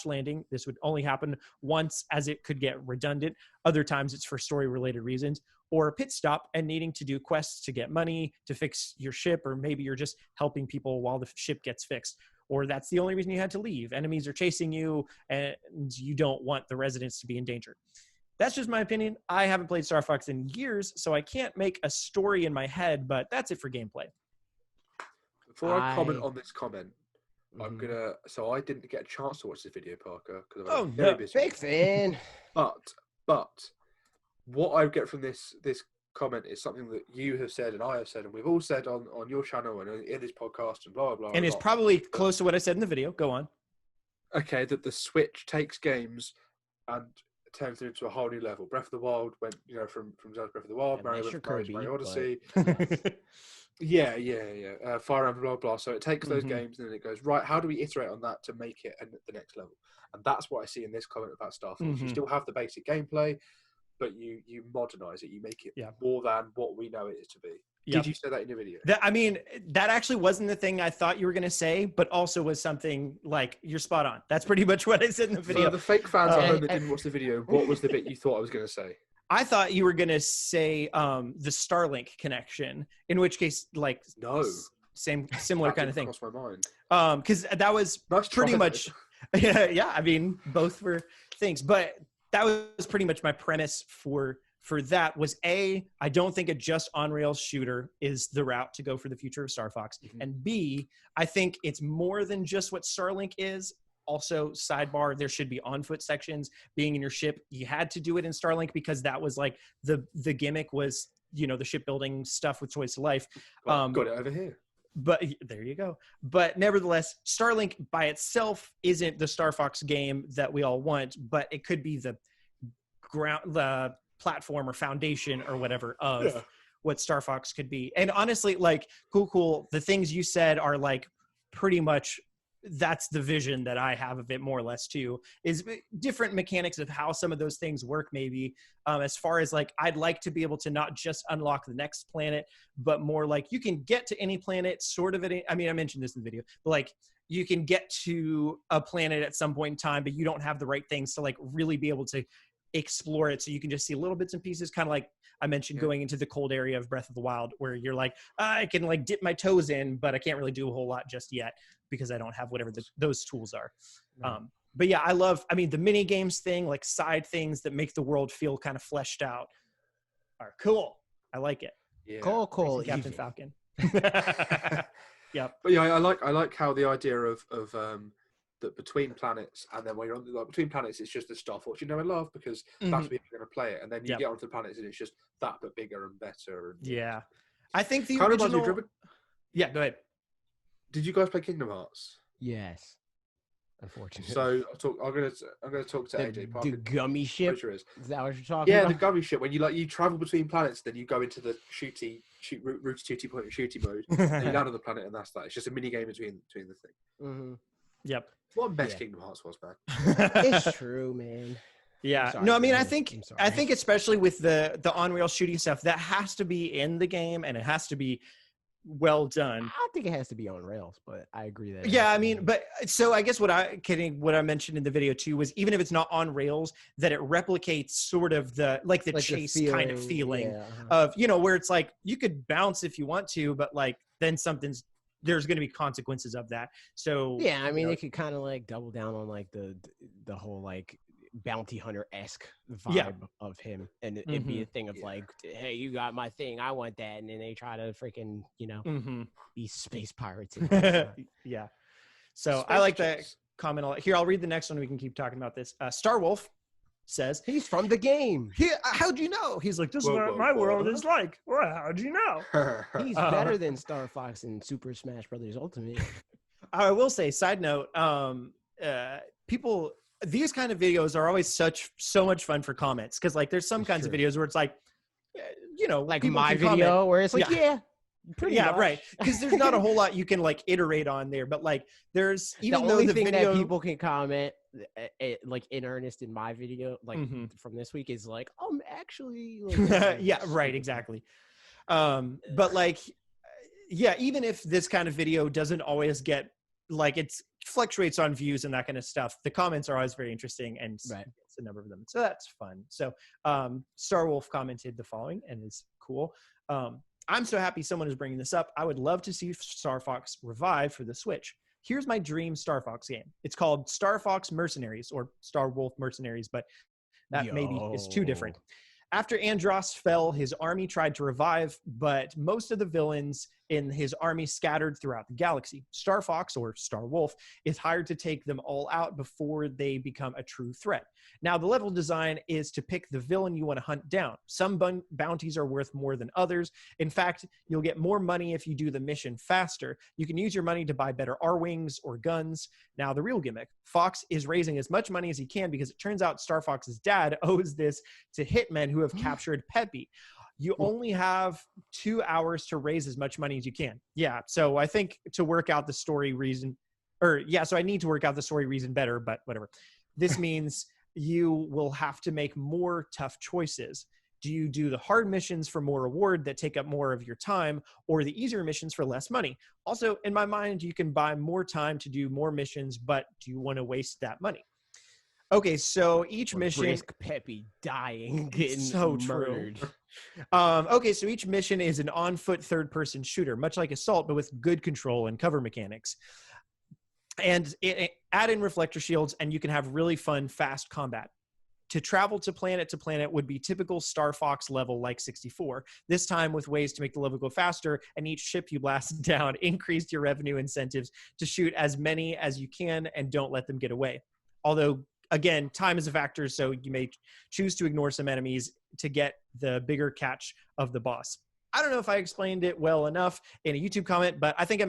landing. This would only happen once, as it could get redundant. Other times it's for story related reasons, or a pit stop and needing to do quests to get money to fix your ship, or maybe you're just helping people while the ship gets fixed. Or that's the only reason you had to leave. Enemies are chasing you and you don't want the residents to be in danger. That's just my opinion. I haven't played Star Fox in years, so I can't make a story in my head, but that's it for gameplay. Before I comment on this comment, I'm gonna. So I didn't get a chance to watch this video, Parker, because I was very busy. Big fan. But what I get from this comment is something that you have said and I have said and we've all said on your channel and in this podcast and blah blah. And it's probably close to what I said in the video. Go on. Okay, that the Switch takes games and turns them into a whole new level. Breath of the Wild went, you know, from Zelda Breath of the Wild, Mario Odyssey. But... yeah. Fire Emblem, blah blah. So it takes those games and then it goes, right, how do we iterate on that to make it at the next level? And that's what I see in this comment about Star Fox. You still have the basic gameplay, but you modernize it. You make it more than what we know it is to be. Did you say that in your video? That actually wasn't the thing I thought you were going to say, but also was something like, you're spot on. That's pretty much what I said in the video. So the fake fans at home that didn't watch the video, what was the bit you thought I was going to say? I thought you were going to say the Starlink connection, in which case, like, no, similar kind of thing. Crossed my mind. Because that was pretty much, yeah. I mean, both were things, but that was pretty much my premise for that was I don't think a just on-rails shooter is the route to go for the future of Star Fox. And B, I think it's more than just what Starlink is. Also, sidebar, there should be on-foot sections. Being in your ship, you had to do it in Starlink because that was like the gimmick was, you know, the shipbuilding stuff with Toys to Life. Got it over here. But there you go. But nevertheless, Starlink by itself isn't the Star Fox game that we all want, but it could be the platform or foundation or whatever of what Star Fox could be. And honestly, like, cool, the things you said are like pretty much that's the vision that I have of it, more or less, too, is different mechanics of how some of those things work, maybe, as far as like, I'd like to be able to not just unlock the next planet, but more like you can get to any planet sort of I mean, I mentioned this in the video, but like you can get to a planet at some point in time, but you don't have the right things to like really be able to explore it. So you can just see little bits and pieces, kind of like I mentioned going into the cold area of Breath of the Wild, where you're like, I can like dip my toes in, but I can't really do a whole lot just yet because I don't have whatever those tools are. Right. But yeah, I mean, the mini games thing, like side things that make the world feel kind of fleshed out are cool. I like it. Yeah. Cool. Captain Falcon. Yep. But yeah, I like how the idea of that between planets, and then when you're on between planets, it's just the Star Force you know and love, because that's people are going to play it, and then you get onto the planets and it's just that but bigger and better. And, yeah, I think the kind original. of yeah, go ahead. Did you guys play Kingdom Hearts? Yes. Unfortunately. So I'm gonna talk to AJ. The gummy ship. Is that what you're talking about? Yeah, the gummy ship. When you travel between planets, then you go into the route to point and shooty mode. And you land on the planet, and that's that. It's just a mini game between the thing. Mm-hmm. Yep. What best Kingdom Hearts was, man. It's true, man. Yeah. Sorry, no, I mean, man. I think especially with the on-rail shooting stuff, that has to be in the game, and it has to be well done. I think it has to be on rails, but I agree that. Yeah, I mean, but so I guess what I mentioned in the video too was, even if it's not on rails, that it replicates sort of the chase kind of feeling of, where it's like you could bounce if you want to, but like then there's going to be consequences of that. So yeah, I mean, it could kind of like double down on like the whole like bounty hunter-esque vibe of him, and it'd be a thing of like, hey, you got my thing, I want that, and then they try to freaking be space pirates. Yeah, so I like that comment a lot. Here, I'll read the next one, we can keep talking about this. Star Wolf says he's from the game. How'd you know? He's like, this is what my world is like. Well, how'd you know? He's better than Star Fox in Super Smash Brothers Ultimate. I will say, side note, people, these kind of videos are always so much fun for comments, because like there's some kinds of videos where it's like, like my video where it's like pretty much. Right, because there's not a whole lot you can like iterate on there, but like there's even the only thing that people can comment like in earnest in my video, like from this week, is like, actually like, yeah, right, exactly. But like, yeah, even if this kind of video doesn't always get like, it fluctuates on views and that kind of stuff, the comments are always very interesting, and it's a number of them, so that's fun. So Star Wolf commented the following, and it's cool. I'm so happy someone is bringing this up. I would love to see Star Fox revive for the Switch. Here's my dream Star Fox game. It's called Star Fox Mercenaries, or Star Wolf Mercenaries, but that maybe is too different. After Andros fell, his army tried to revive, but most of the villains in his army scattered throughout the galaxy. Star Fox, or Star Wolf, is hired to take them all out before they become a true threat. Now, the level design is to pick the villain you want to hunt down. Some bounties are worth more than others. In fact, you'll get more money if you do the mission faster. You can use your money to buy better R-Wings or guns. Now, the real gimmick. Fox is raising as much money as he can, because it turns out Star Fox's dad owes this to hitmen who have captured Peppy. You only have 2 hours to raise as much money as you can. Yeah, so I think to work out the story reason, so I need to work out the story reason better, but whatever. This means you will have to make more tough choices. Do you do the hard missions for more reward that take up more of your time, or the easier missions for less money? Also, in my mind, you can buy more time to do more missions, but do you want to waste that money? Okay, so each mission... risk Peppy dying, getting so murdered. Okay, so each mission is an on-foot third-person shooter, much like Assault, but with good control and cover mechanics. And add in reflector shields, and you can have really fun, fast combat. To travel to planet would be typical Star Fox level like 64, this time with ways to make the level go faster, and each ship you blast down increased your revenue incentives to shoot as many as you can and don't let them get away. Although, again, time is a factor, so you may choose to ignore some enemies to get the bigger catch of the boss. I don't know if I explained it well enough in a YouTube comment, but I think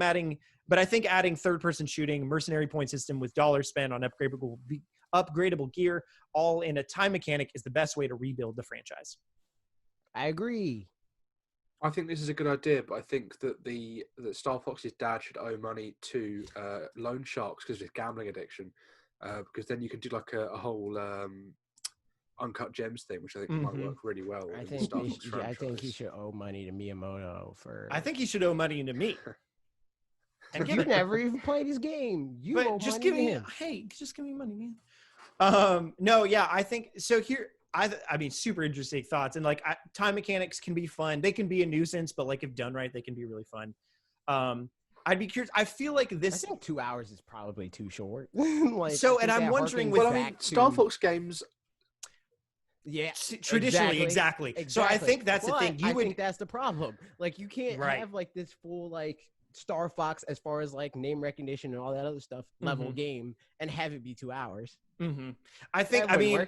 adding third-person shooting, mercenary point system with dollars spent on upgradable gear, all in a time mechanic, is the best way to rebuild the franchise. I agree. I think this is a good idea, but I think that that Star Fox's dad should owe money to loan sharks because of his gambling addiction. Because then you can do like a whole uncut gems thing, which I think might work really well. I in think the Star Fox franchise. I think he should owe money to Miyamoto for. I think he should owe money to me. And you never even played his game. You owe just money give to me, him. hey, just give me money, man. No, yeah, I think so. Here, I mean, super interesting thoughts, and like time mechanics can be fun. They can be a nuisance, but like if done right, they can be really fun. I'd be curious. I feel like this. I think 2 hours is probably too short. Like, so, and I'm wondering with Star Fox games. Yeah, traditionally, exactly. So I think that's the thing. I think that's the problem. Like you can't have like this full like Star Fox as far as like name recognition and all that other stuff level game and have it be 2 hours. I think. I mean,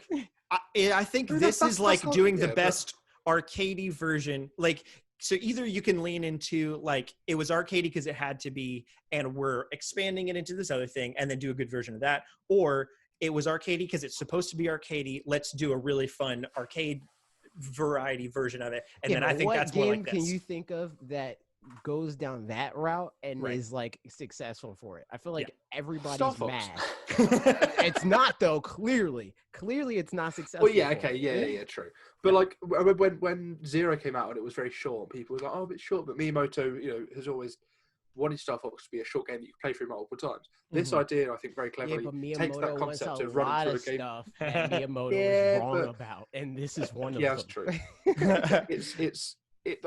I think this is like doing the best arcadey version. Like, so either you can lean into like it was arcadey because it had to be, and we're expanding it into this other thing, and then do a good version of that, or it was arcadey because it's supposed to be arcadey. Let's do a really fun arcade variety version of it, and then I think that's more like this. What game can you think of that goes down that route and is like successful for it? I feel like everybody's mad. It's not though. Clearly it's not successful. Well, yeah, okay, yeah, true. But like when Zero came out and it was very short, people were like, "Oh, a bit short." But Miyamoto, has always wanted Star Fox to be a short game that you can play through multiple times. This idea, I think, very cleverly takes that concept of running through a game. Stuff that Miyamoto was wrong about, and this is one of them. Yeah, that's true.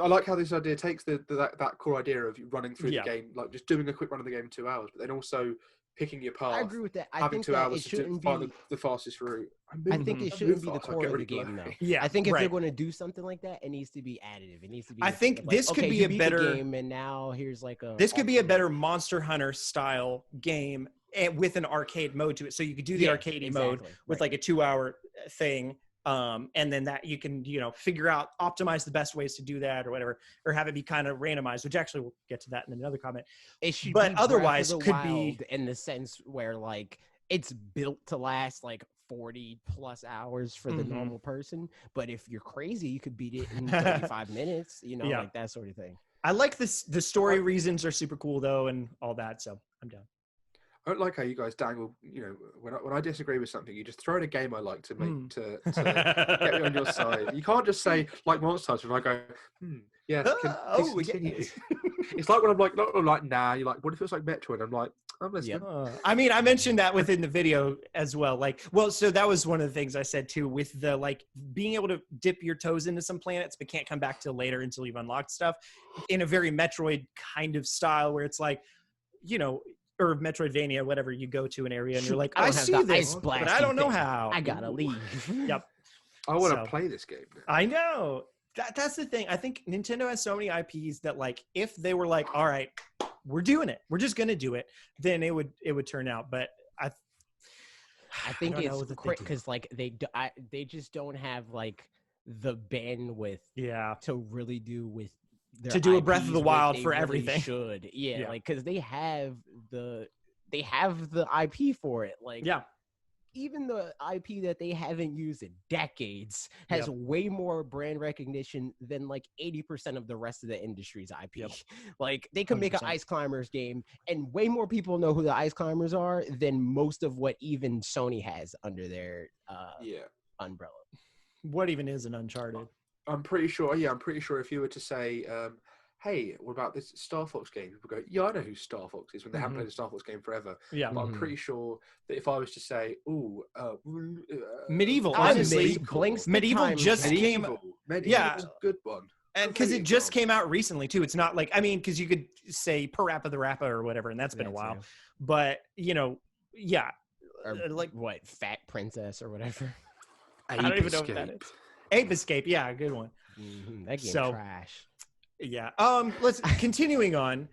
I like how this idea takes that core idea of running through the game, like just doing a quick run of the game in 2 hours, but then also picking your path. I agree with that. Having 2 hours to find the fastest route. I think it shouldn't be the core of the game, though. Yeah, I think if they're going to do something like that, it needs to be additive. It needs to be. I think this could be a better game, and now here's like a. This could be a better Monster Hunter style game with an arcade mode to it. So you could do the arcade mode with like a 2 hour thing. And then that you can, figure out, optimize the best ways to do that or whatever, or have it be kind of randomized, which actually we'll get to that in another comment. It should but be otherwise could be in the sense where like it's built to last like 40 plus hours for the normal person. But if you're crazy, you could beat it in 35 minutes, like that sort of thing. I like this. The story reasons are super cool though, and all that. So I'm down. I don't like how you guys dangle. When I disagree with something, you just throw in a game I like to make to get me on your side. You can't just say like Monster Hunter and I go, yes, continue. It's like when I'm like, nah. You're like, what if it's like Metroid? I'm like, I'm listening. I mean, I mentioned that within the video as well. So that was one of the things I said too, with the like being able to dip your toes into some planets, but can't come back till later until you've unlocked stuff, in a very Metroid kind of style, where it's like, or Metroidvania, whatever, you go to an area and you're like, I see this, but I don't know how. I gotta leave. Yep. I want to play this game now. I know. That's the thing. I think Nintendo has so many IPs that like, if they were like, all right, we're doing it, we're just gonna do it, then it would turn out. But I think it's because like they just don't have like the bandwidth to really do with to do a Breath of the Wild for everything. Should like because they have the IP for it. Like even the IP that they haven't used in decades has way more brand recognition than like 80% of the rest of the industry's IP. Like they could make an Ice Climbers game and way more people know who the Ice Climbers are than most of what even Sony has under their umbrella. What even is an Uncharted? I'm pretty sure if you were to say, hey, what about this Star Fox game? People go, yeah, I know who Star Fox is, when they haven't played a Star Fox game forever. Yeah. But I'm pretty sure that if I was to say, Medieval, honestly, Medieval just came. Medieval is a good one. And because it just came out recently too. It's not like, I mean, because you could say Parappa the Rappa or whatever, and that's been a while. But, or like what, Fat Princess or whatever. I don't even know what that is. Ape Escape, yeah, good one. That game trash. Yeah. Let's continuing on.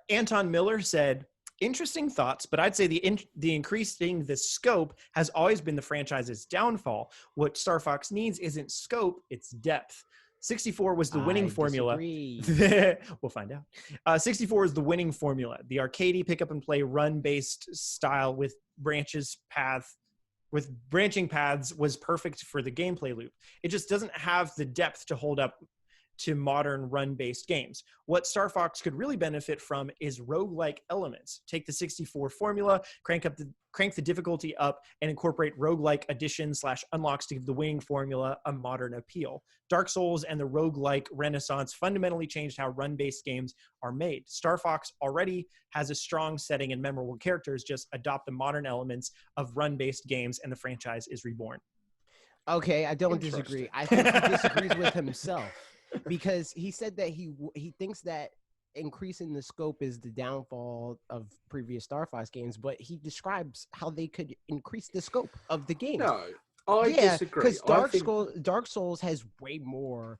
Anton Miller said, "Interesting thoughts, but I'd say the increasing the scope has always been the franchise's downfall. What Star Fox needs isn't scope; it's depth. 64 was the winning formula. We'll find out. 64 is the winning formula. The arcadey pick up and play run-based style with branching paths was perfect for the gameplay loop. It just doesn't have the depth to hold up to modern run-based games. What Star Fox could really benefit from is roguelike elements. Take the 64 formula, crank the difficulty up, and incorporate roguelike additions/unlocks to give the winning formula a modern appeal. Dark Souls and the roguelike renaissance fundamentally changed how run-based games are made. Star Fox already has a strong setting and memorable characters. Just adopt the modern elements of run-based games and the franchise is reborn. Okay, I don't disagree. I think he disagrees with himself, because he said that he thinks that increasing the scope is the downfall of previous Star Fox games, but he describes how they could increase the scope of the game. No, I disagree. Because Dark Souls has way more.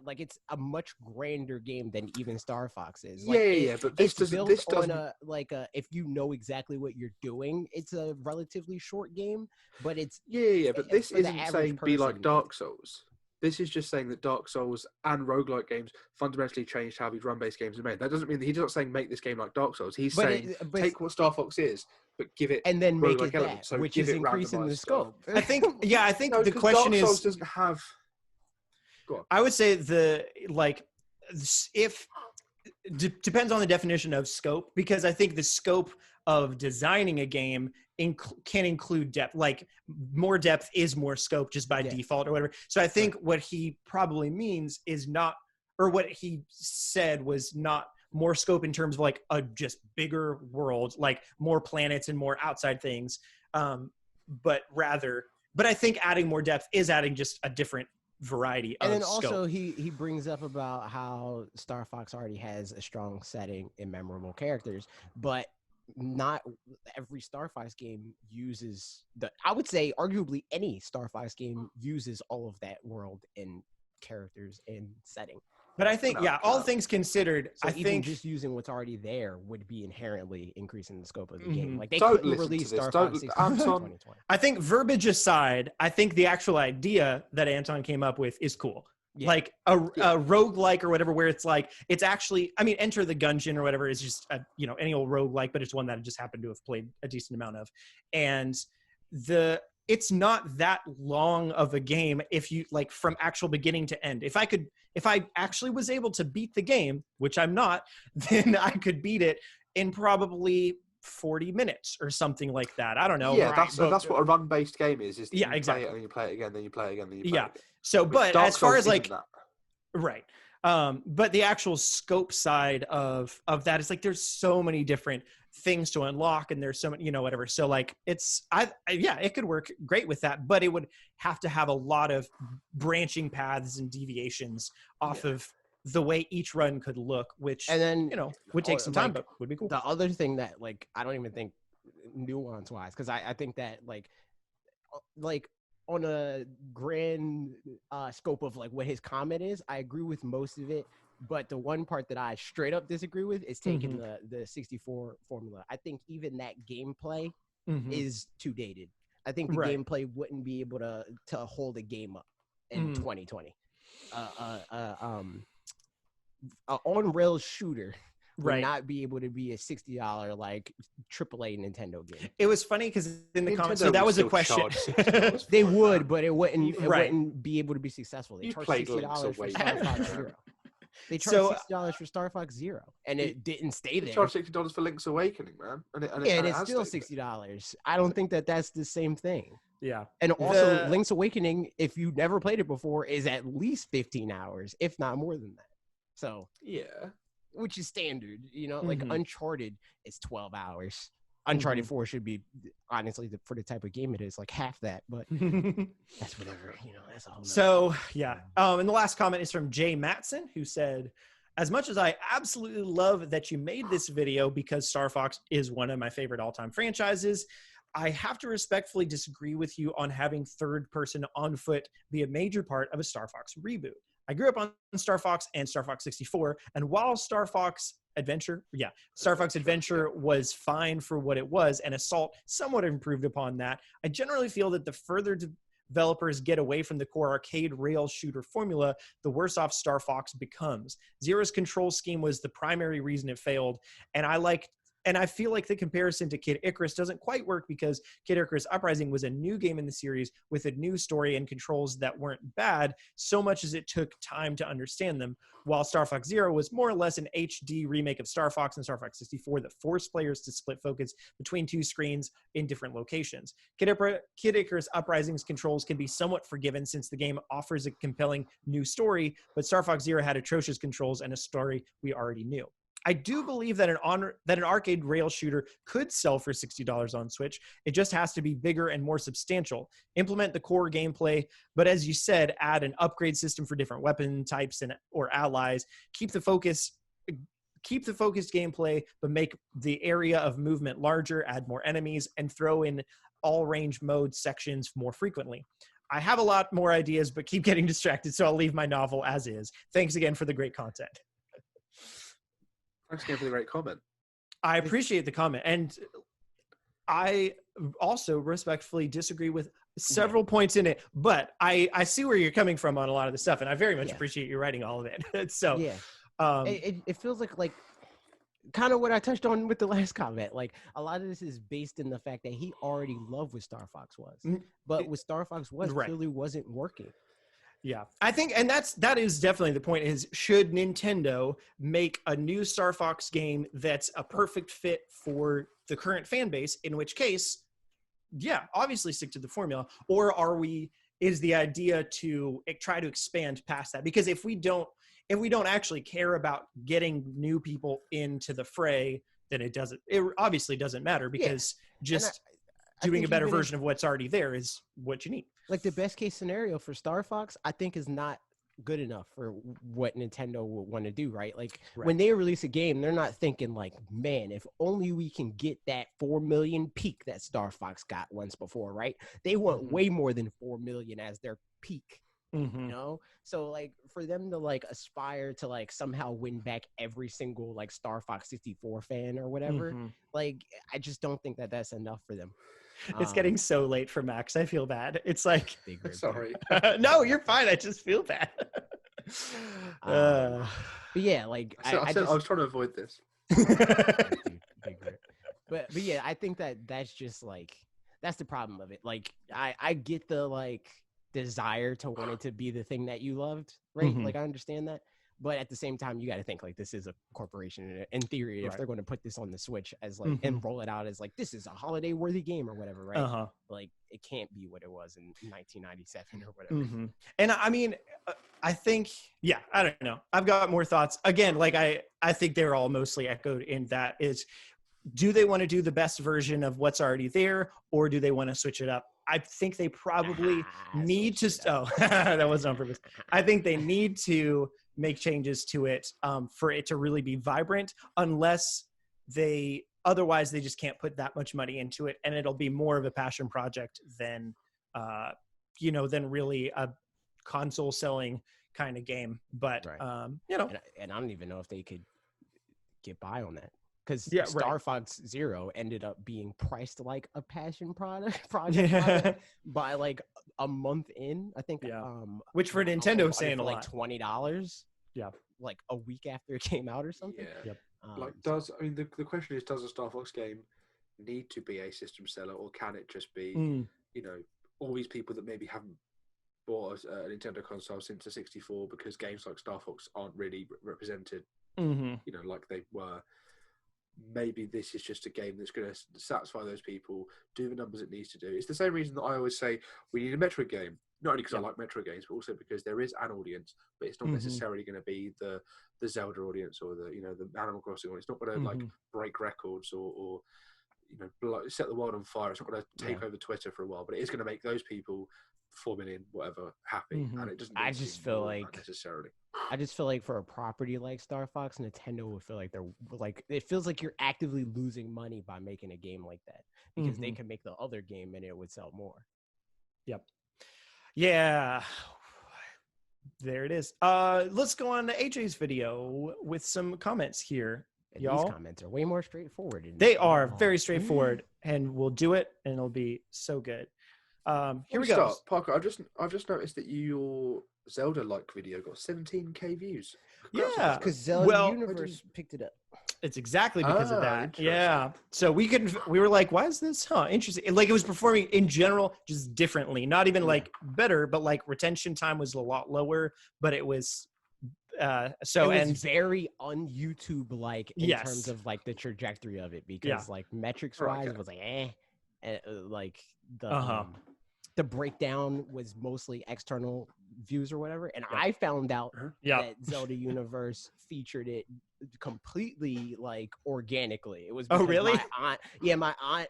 Like, it's a much grander game than even Star Fox is. Like, but this doesn't. If you know exactly what you're doing, it's a relatively short game, but it's but this isn't saying be like Dark Souls. This is just saying that Dark Souls and roguelike games fundamentally changed how these run-based games are made. That doesn't mean that he's not saying make this game like Dark Souls. He's saying take what Star Fox is, but give it and then make it that, elements, so which is increasing the scope. I think the question Dark Souls is doesn't have. Go on. I would say depends on the definition of scope, because I think the scope of designing a game can include depth. Like, more depth is more scope just by default or whatever. So I think what he probably means is not, or what he said was not more scope in terms of like a just bigger world, like more planets and more outside things. But I think adding more depth is adding just a different variety of and then scope. Also he brings up about how Star Fox already has a strong setting and memorable characters, but not every Star Fox game uses I would say arguably any Star Fox game uses all of that world and characters and setting. But I think, all things considered, so I think just using what's already there would be inherently increasing the scope of the game. Like, they Don't couldn't listen release to this. Star Fox 16 in 2020. I think verbiage aside, I think the actual idea that Anton came up with is cool. Yeah. Like a roguelike or whatever, where it's like, it's actually, I mean, Enter the Gungeon or whatever is just, any old roguelike, but it's one that I just happened to have played a decent amount of. And it's not that long of a game if you like from actual beginning to end. If I actually was able to beat the game, which I'm not, then I could beat it in probably 40 minutes or something like that. I don't know. Yeah, that's what a run-based game is exactly. Play it and then you play it again, then you play it again, then you play it again. So, but as far as like, that. Right. But the actual scope side of that is like, there's so many different things to unlock, and there's so many, whatever. So like, it could work great with that, but it would have to have a lot of branching paths and deviations off of the way each run could look, which, and then, would take some time, but would be cool. The other thing that, like, I don't even think nuance wise, because I think that like on a grand scope of like what his comment is, I agree with most of it. But the one part that I straight up disagree with is taking the 64 formula. I think even that gameplay is too dated. I think the gameplay wouldn't be able to hold a game up in 2020. On-rails shooter would not be able to be a $60 like AAA Nintendo game. It was funny because in the comments, so that was a question. They would, but it wouldn't be able to be successful. They charged $60 for Star Fox Zero. They charged $60 for Star Fox Zero, and it didn't stay there. They charged $60 for Link's Awakening, man, and it's still $60. I don't think that's the same thing. Yeah, and also Link's Awakening, if you never played it before, is at least 15 hours, if not more than that. So which is standard, like Uncharted is 12 hours. Uncharted 4 should be, honestly, for the type of game it is, like half that, but that's whatever, that's all. So, and the last comment is from Jay Matson, who said, as much as I absolutely love that you made this video because Star Fox is one of my favorite all-time franchises, I have to respectfully disagree with you on having third person on foot be a major part of a Star Fox reboot. I grew up on Star Fox and Star Fox 64, and while Star Fox Adventure was fine for what it was, and Assault somewhat improved upon that, I generally feel that the further developers get away from the core arcade rail shooter formula, the worse off Star Fox becomes. Zero's control scheme was the primary reason it failed, and I like And I feel like the comparison to Kid Icarus doesn't quite work because Kid Icarus Uprising was a new game in the series with a new story and controls that weren't bad so much as it took time to understand them, while Star Fox Zero was more or less an HD remake of Star Fox and Star Fox 64 that forced players to split focus between two screens in different locations. Kid Icarus Uprising's controls can be somewhat forgiven since the game offers a compelling new story, but Star Fox Zero had atrocious controls and a story we already knew. I do believe that an arcade rail shooter could sell for $60 on Switch. It just has to be bigger and more substantial. Implement the core gameplay, but as you said, add an upgrade system for different weapon types or allies. Keep the focused gameplay, but make the area of movement larger, add more enemies, and throw in all range mode sections more frequently. I have a lot more ideas, but keep getting distracted, so I'll leave my novel as is. Thanks again for the great content. Thanks again for the great comment. I appreciate the comment. And I also respectfully disagree with several points in it, but I see where you're coming from on a lot of the stuff, and I very much appreciate you writing all of it. So it feels like kind of what I touched on with the last comment. Like, a lot of this is based in the fact that he already loved what Star Fox was, but what Star Fox was clearly wasn't working. Yeah, I think, and that is definitely the point, is should Nintendo make a new Star Fox game that's a perfect fit for the current fan base, in which case, yeah, obviously stick to the formula, or is the idea to try to expand past that? Because if we don't actually care about getting new people into the fray, then it obviously doesn't matter, because doing a better version of what's already there is what you need. Like, the best case scenario for Star Fox, I think, is not good enough for what Nintendo would want to do, right? Like, when they release a game, they're not thinking like, man, if only we can get that 4 million peak that Star Fox got once before, right? They want way more than 4 million as their peak. You know, so like, for them to like aspire to like somehow win back every single like Star Fox 64 fan or whatever, like, I just don't think that that's enough for them. It's getting so late for Max. I feel bad. It's like, sorry. No, you're fine. I just feel bad. But yeah, like, I was trying to avoid this. But yeah, I think that's just like, that's the problem of it. Like, I get the like desire to want it to be the thing that you loved, right? Like, I understand that, but at the same time, you got to think like, this is a corporation. In theory, if they're going to put this on the Switch as like and roll it out as like, this is a holiday worthy game or whatever, right? Like, it can't be what it was in 1997 or whatever. And I mean, I think, I don't know, I've got more thoughts. Again, like, I think they're all mostly echoed in that is, do they want to do the best version of what's already there, or do they want to switch it up? I think they probably need to. Oh, that wasn't on purpose. I think they need to make changes to it for it to really be vibrant. Otherwise they just can't put that much money into it, and it'll be more of a passion project than really a console selling kind of game. But and I don't even know if they could get by on that. Because Star Fox Zero ended up being priced like a passion project by like a month in, I think. Which for Nintendo saying a lot. Like $20. Yeah, like a week after it came out or something. The question is, does a Star Fox game need to be a system seller, or can it just be, all these people that maybe haven't bought a Nintendo console since the 64 because games like Star Fox aren't really represented, like they were. Maybe this is just a game that's going to satisfy those people, do the numbers it needs to do. It's the same reason that I always say we need a Metroid game. Not only because I like Metroid games, but also because there is an audience, but it's not necessarily going to be the Zelda audience or the Animal Crossing audience. It's not going to like break records or set the world on fire. It's not going to take over Twitter for a while, but it is going to make those people 4 million whatever happy, and it doesn't. I just feel like for a property like Star Fox, Nintendo would feel like they're like, it feels like you're actively losing money by making a game like that, because they can make the other game and it would sell more. Yeah, there it is. Let's go on to AJ's video with some comments here. Y'all, these comments are way more straightforward. They are very straightforward, and we'll do it, and it'll be so good. Here we go. Parker, I've just noticed that your Zelda-like video got 17k views. Yeah, because Zelda Universe picked it up. It's exactly because of that. Yeah. So we were like, why is this? Interesting. Like it was performing in general just differently. Not even like better, but like retention time was a lot lower. But it was it was very un YouTube like in terms of like the trajectory of it, because like metrics wise it was like and, like the breakdown was mostly external views or whatever, and I found out that Zelda Universe featured it completely like organically. It was really? My aunt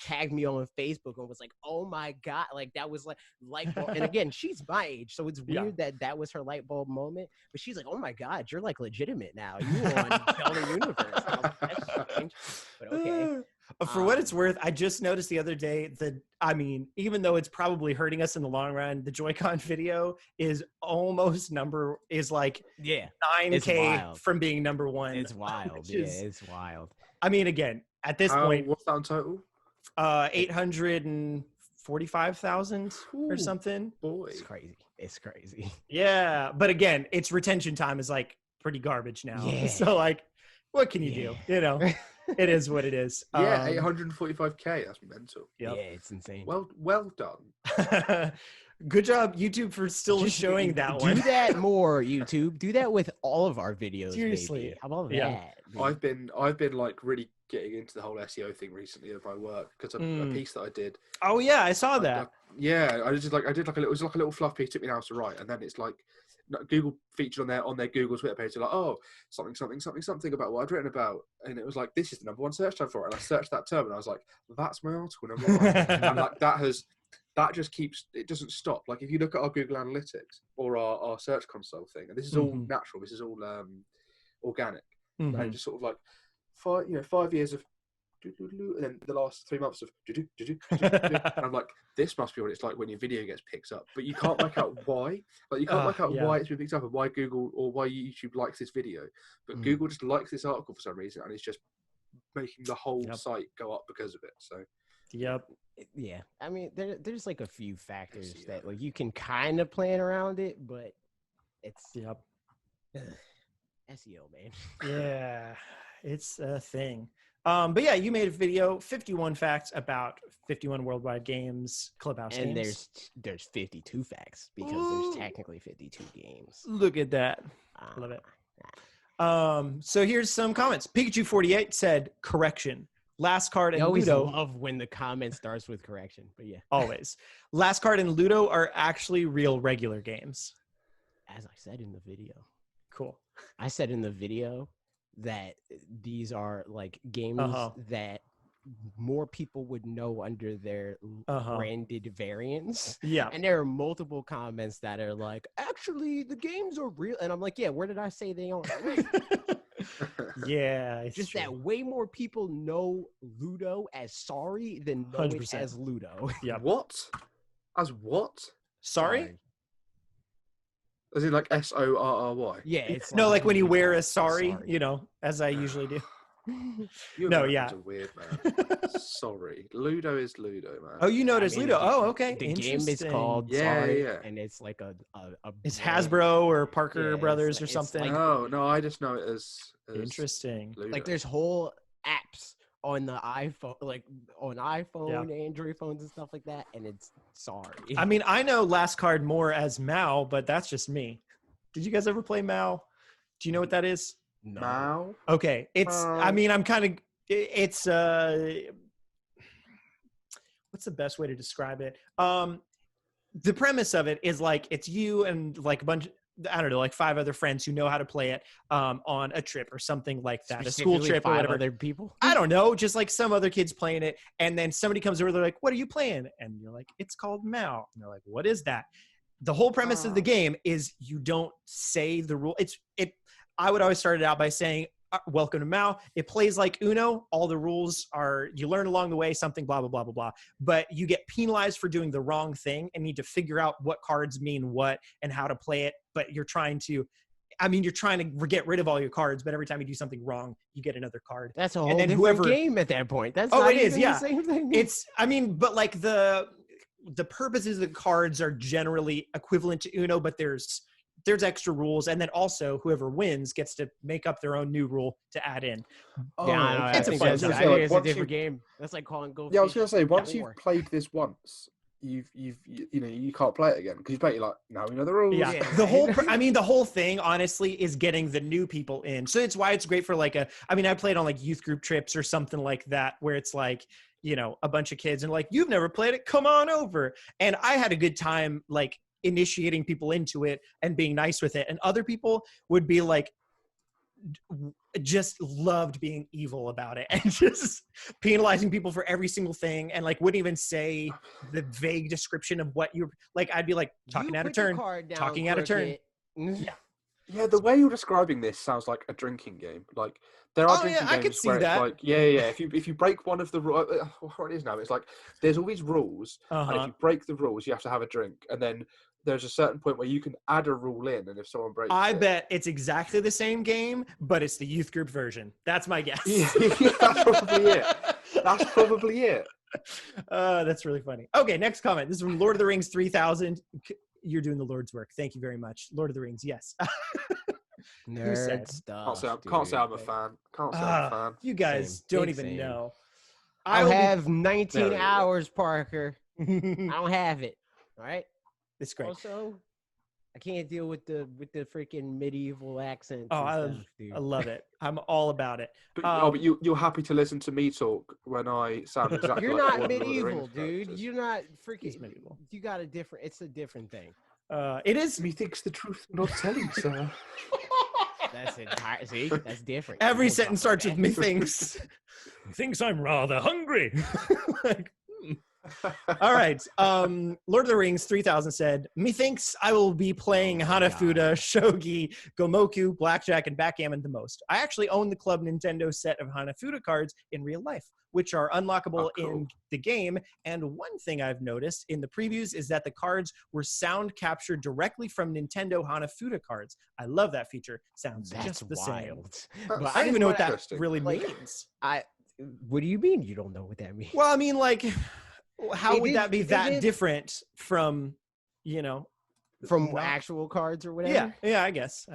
tagged me on Facebook and was like, oh my god, like that was like light bulb. And again, she's my age, so it's weird that was her light bulb moment, but she's like, oh my god, you're like legitimate now, you on Zelda Universe. And I was like, that's strange, but okay. For what it's worth, I just noticed the other day that, I mean, even though it's probably hurting us in the long run, the Joy-Con video is almost like 9K from being number one. It's wild. It's wild. I mean, again, at this point, what's that in total? 845,000 or something. Boy, it's crazy. Yeah, but again, its retention time is like pretty garbage now. Yeah. So like, what can you do? You know. It is what it is. 845K. That's mental. Yep. Yeah, it's insane. Well done. Good job, YouTube, for still showing that one. Do that more, YouTube. Do that with all of our videos. Seriously, baby. How about that? I've been like really getting into the whole SEO thing recently of my work, because a piece that I did. Oh yeah, I saw that. I did like it was like a little fluff piece. It took me an hour to write, and then it's like Google featured on their Google Twitter page. They're like, oh, something about what I'd written about, and it was like, this is the #1 search term for it. And I searched that term, and I was like, that's my article #1. And like that just keeps, it doesn't stop. Like if you look at our Google Analytics or our Search Console thing, and this is all natural, this is all organic, and it just sort of like 5 years of and then the last 3 months of and I'm like, this must be what it's like when your video gets picked up, but you can't work out why. Like you can't work out why it's been picked up and why Google or why YouTube likes this video, but Google just likes this article for some reason, and it's just making the whole site go up because of it. So yeah, I mean there's like a few factors that like you can kind of plan around it, but it's SEO, man. Yeah, it's a thing. But yeah, you made a video, 51 facts about 51 worldwide games, Clubhouse and games. there's 52 facts because there's technically 52 games. Look at that. Love it. So here's some comments. Pikachu48 said, correction. Last Card and Ludo. I love when the comment starts with correction, but yeah. Always. Last Card and Ludo are actually real regular games. As I said in the video. Cool. I said in the video that these are like games that more people would know under their branded variants. Yeah. And there are multiple comments that are like, actually, the games are real. And I'm like, yeah, where did I say they aren't? Yeah. Just true. That way more people know Ludo as Sorry than know 100%. It as Ludo. Yeah. What? As what? Sorry? As in like SORRY? Yeah. It's like when you wear a sorry, you know, as I usually do. You're weird, man. Sorry. Ludo is Ludo, man. Oh, you know it as Ludo. Oh, okay. The game is called Sorry, and it's like a it's Hasbro or Parker Brothers or something. Like, no, I just know it as interesting. Ludo. Like there's whole apps on the iPhone, like on iPhone, Android phones and stuff like that, and it's Sorry. I mean, I know Last Card more as Mao, but that's just me. Did you guys ever play Mao? Do you know what that is? No. Mao? Okay. It's I mean, I'm kind of it's what's the best way to describe it? The premise of it is like it's you and like a bunch of, I don't know, like 5 other friends who know how to play it on a trip or something like that, a school trip or whatever. Other people? I don't know, just like some other kids playing it, and then somebody comes over, they're like, "What are you playing?" And you're like, "It's called Mao." And they're like, "What is that?" The whole premise of the game is you don't say the rule. I would always start it out by saying, welcome to Mao. It plays like Uno. All the rules are, you learn along the way, something, blah, blah, blah, blah, blah. But you get penalized for doing the wrong thing and need to figure out what cards mean what and how to play it. But you're trying to get rid of all your cards, but every time you do something wrong, you get another card. That's a whole different game at that point. That's not even the same thing. But like the purposes of the cards are generally equivalent to Uno, but there's there's extra rules, and then also whoever wins gets to make up their own new rule to add in. Yeah, It's a fun time. It's a different game. That's like calling Go. Yeah, I was gonna say once you've played this once, you can't play it again because you play it like now we know the rules. Yeah, the whole thing honestly is getting the new people in. So it's why it's great for like I played on like youth group trips or something like that where it's like, a bunch of kids and like, you've never played it, come on over. And I had a good time like initiating people into it and being nice with it. And other people would be like, just loved being evil about it and just penalizing people for every single thing and like wouldn't even say the vague description of what you're like. I'd be like talking out of turn. Yeah, the way you're describing this sounds like a drinking game. Like there are drinking games I could see where that. it's like, if you break one of the rules, what it is now, it's like there's all these rules, and if you break the rules, you have to have a drink, and then there's a certain point where you can add a rule in, and if someone breaks I bet it's exactly the same game, but it's the youth group version. That's my guess. Yeah, that's probably it. That's really funny. Okay, next comment. This is from Lord of the Rings 3000. You're doing the Lord's work. Thank you very much. Lord of the Rings, yes. Nerd stuff. Can't say I'm a fan. Can't say I'm a fan. You guys don't even know. I have 19 hours, Parker. I don't have it. All right. It's great. Also, I can't deal with the freaking medieval accents. I love it. I'm all about it. But you're happy to listen to me talk when I sound exactly you're like not medieval, dude. Characters. You're not freaking He's medieval. You got a different. It's a different thing. It is. Methinks the truth not telling, sir. That's entire. See, that's different. Every sentence starts with methinks. Thinks I'm rather hungry. Like, all right. Lord of the Rings 3000 said, methinks I will be playing Hanafuda, Shogi, Gomoku, Blackjack, and Backgammon the most. I actually own the Club Nintendo set of Hanafuda cards in real life, which are unlockable in the game. And one thing I've noticed in the previews is that the cards were sound captured directly from Nintendo Hanafuda cards. I love that feature. Sounds just the same. But I don't even know what that really means. What do you mean you don't know what that means? Well, I mean, like, how would that be that different from, from actual cards or whatever? Yeah, I guess.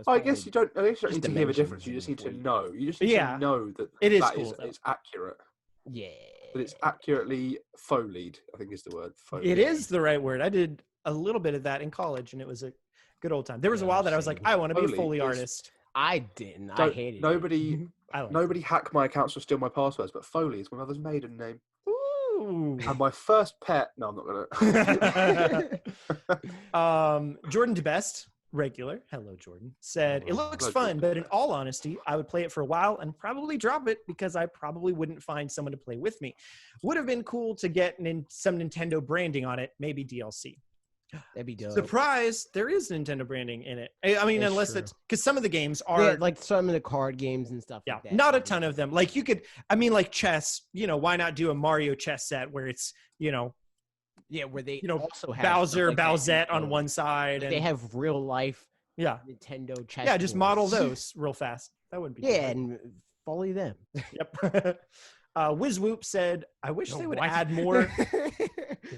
I guess you don't need to hear the difference. You just need to know. You just need to know that it's accurate. Yeah. That it's accurately folied, I think is the word. Folied. It is the right word. I did a little bit of that in college, and it was a good old time. There was a while that I was like, I want to be a Foley artist. I didn't. I hated it. Nobody hack my accounts or steal my passwords, but Foley is my mother's maiden name. Ooh. And my first pet. No, I'm not gonna. Jordan DeBest, regular. Hello, Jordan. Said it looks fun, but in all honesty, I would play it for a while and probably drop it because I probably wouldn't find someone to play with me. Would have been cool to get some Nintendo branding on it, maybe DLC. That'd be dope. Surprise! There is Nintendo branding in it. I mean, unless it's because some of the games are like some of the card games and stuff. Yeah, like that. Not a ton of them. Like you could, I mean, like chess. Why not do a Mario chess set where it's where they also have Bowser, like Bowsette on one side, and they have real life. Yeah, Nintendo chess. Yeah, just model those real fast. That would be. Yeah, and follow them. Yep. Wizwhoop said, "I wish they would add more."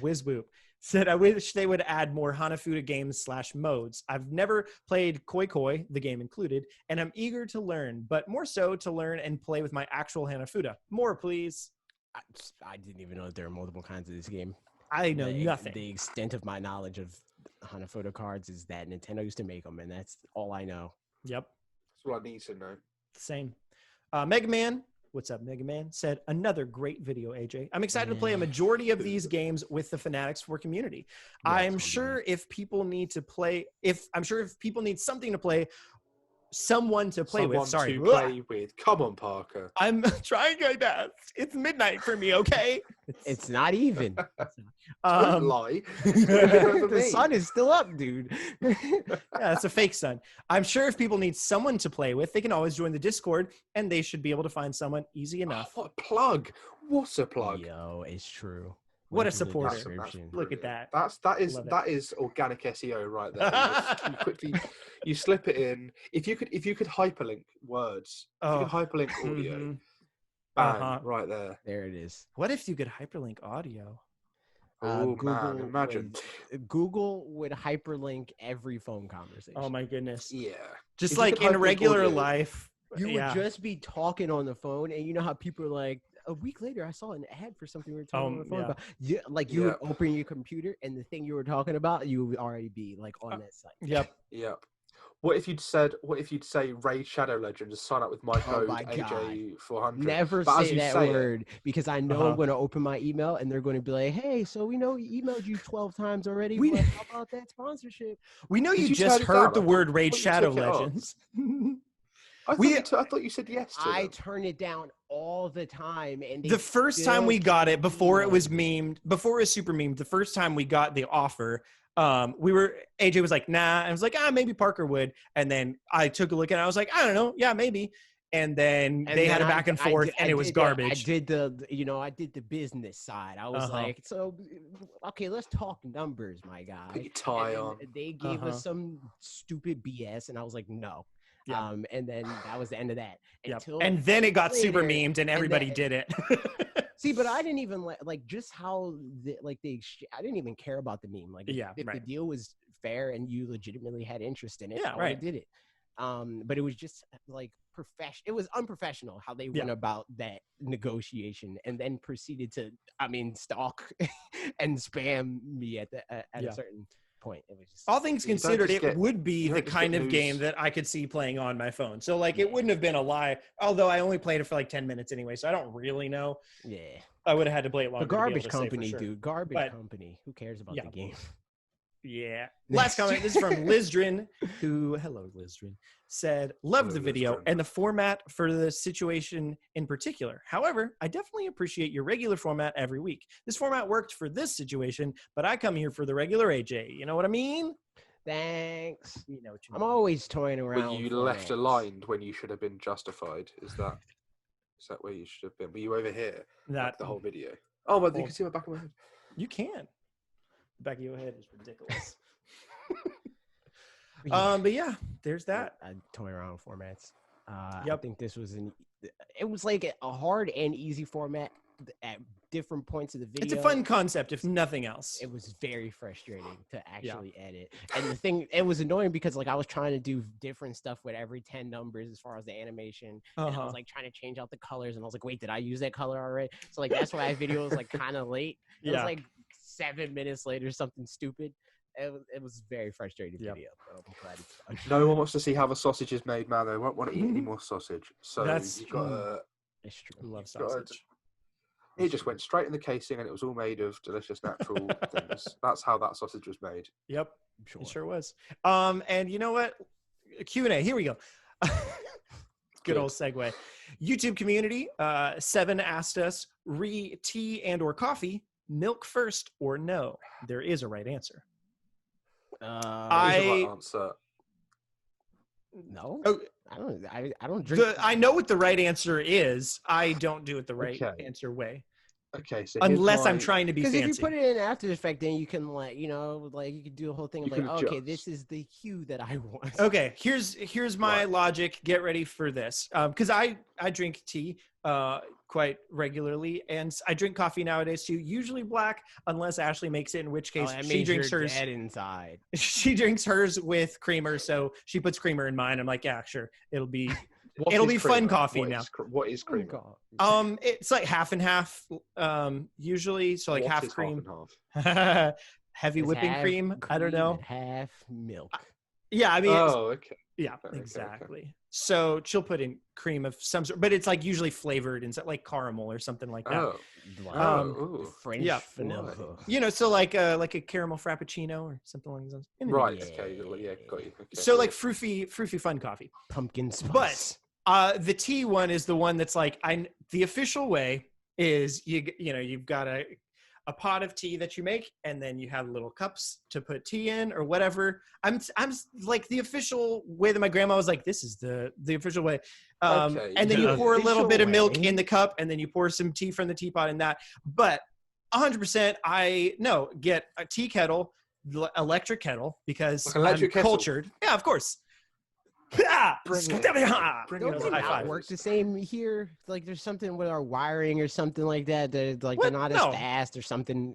Wizwhoop said, "I wish they would add more Hanafuda games / modes. I've never played Koi Koi, the game included, and I'm eager to learn, but more so to learn and play with my actual Hanafuda. More, please." I didn't even know that there are multiple kinds of this game. I know nothing. The extent of my knowledge of Hanafuda cards is that Nintendo used to make them, and that's all I know. Yep. That's what I need to know. Same. Mega Man. What's up, Mega Man? Said, another great video, AJ. I'm excited to play a majority of these games with the Fanatixfour community. Yeah, I'm sure if people need something to play, someone to play with. Sorry. To play with. Come on, Parker. I'm trying my best. It's midnight for me, okay? It's not even. Don't lie. The sun is still up, dude. Yeah, it's a fake sun. I'm sure if people need someone to play with, they can always join the Discord, and they should be able to find someone easy enough. Oh, what a plug. What a plug. Yo, it's true. What a supporter. Look at that. That is organic SEO right there. You slip it in. If you could hyperlink words, if you could hyperlink audio, bang, right there. There it is. What if you could hyperlink audio? Man, imagine. Google would hyperlink every phone conversation. Oh my goodness. Yeah. Just like in regular life. You would just be talking on the phone, and you know how people are like, a week later, I saw an ad for something we were talking on the phone about. You would open your computer, and the thing you were talking about, you would already be like on that site. Yep. What if you'd say Raid Shadow Legends, sign up with my code AJ400? Never say that word because I know I'm going to open my email and they're going to be like, hey, so we know we emailed you 12 times already. How about that sponsorship? We know you just heard the word Raid Shadow Legends. I thought you said yes to I turn it down all the time. And the first time we got it, before it was memed, before it was super memed, the first time we got the offer, AJ was like, nah. And I was like, maybe Parker would. And then I took a look and I was like, I don't know. Yeah, maybe. And then they had a back and forth and it was garbage. I did the business side. I was like, so, okay, let's talk numbers, my guy. Put your tie on. They gave us some stupid BS and I was like, no. Yeah. And then that was the end of that. And then it got super memed and everybody did it. See, but I didn't even like just how I didn't even care about the meme. Like, if the deal was fair and you legitimately had interest in it, I did it. But it was just like it was unprofessional how they went about that negotiation and then proceeded to, stalk and spam me at a certain point. It was just, all things considered, it would be the kind of game that I could see playing on my phone. So like it wouldn't have been a lie, although I only played it for like 10 minutes anyway, so I don't really know. Yeah, I would have had to play it longer. The garbage company, dude. Company. Who cares about the game? Yeah. Last comment. This is from Lizdrin, who, hello Lizdrin, said, love the video and the format for the situation in particular. However, I definitely appreciate your regular format every week. This format worked for this situation, but I come here for the regular AJ. You know what I mean? Thanks. You know what you I'm always toying around. Were you left aligned when you should have been justified? Is that where you should have been? Were you over here? The whole video. Oh, but you can see my back of my head. You can. The back of your head is ridiculous. But yeah, there's that. I toy around formats. I think this was it was like a hard and easy format at different points of the video. It's a fun concept, if nothing else. It was very frustrating to actually edit. And the thing, it was annoying because like I was trying to do different stuff with every 10 numbers as far as the animation. And I was like trying to change out the colors and I was like, wait, did I use that color already? So like that's why my video was like kind of late. It was like 7 minutes later, something stupid. It was very frustrating video. But I'm glad it's done. No one wants to see how the sausage is made, man. They won't want to eat any more sausage. So you've got to... It's true. I love sausage. It just went straight in the casing and it was all made of delicious natural things. That's how that sausage was made. Yep. Sure. It sure was. And you know what? Q&A. Here we go. Good old segue. YouTube community. 7 asked us, tea and or coffee, milk first or no? There is a right answer. Right answer. No. Oh, I don't drink. I know what the right answer is. I don't do it the right answer way. Okay, so unless I'm trying to be fancy. Because if you put it in After Effects, then you can you can do a whole thing of like, okay, this is the hue that I want. Okay, here's my logic. Get ready for this. Because I drink tea quite regularly, and I drink coffee nowadays too. Usually black, unless Ashley makes it, in which case she drinks hers. Dead inside. She drinks hers with creamer, so she puts creamer in mine. I'm like, yeah, sure, it'll be fun coffee now. What is creamer? It's like half and half, usually. So like half cream, half heavy whipping cream. I don't know. Half milk. Yeah, I mean. Oh, okay. Yeah, exactly. Okay. So she'll put in cream of some sort, but it's like usually flavored in like caramel or something like that. French vanilla. You know, so like a caramel frappuccino or something like that. Right. Okay. Yeah, got you. Okay, so like froofy fun coffee. Pumpkin spice. But the tea one is the one that's like the official way is you've got a pot of tea that you make, and then you have little cups to put tea in or whatever. I'm like the official way that my grandma was like, this is the official way. And then you pour a little bit of milk in the cup, and then you pour some tea from the teapot in that. But 100%, get a tea kettle, electric kettle, because I'm cultured. Yeah, of course. Don't work the same here. Like there's something with our wiring or something like that. They're not as fast or something.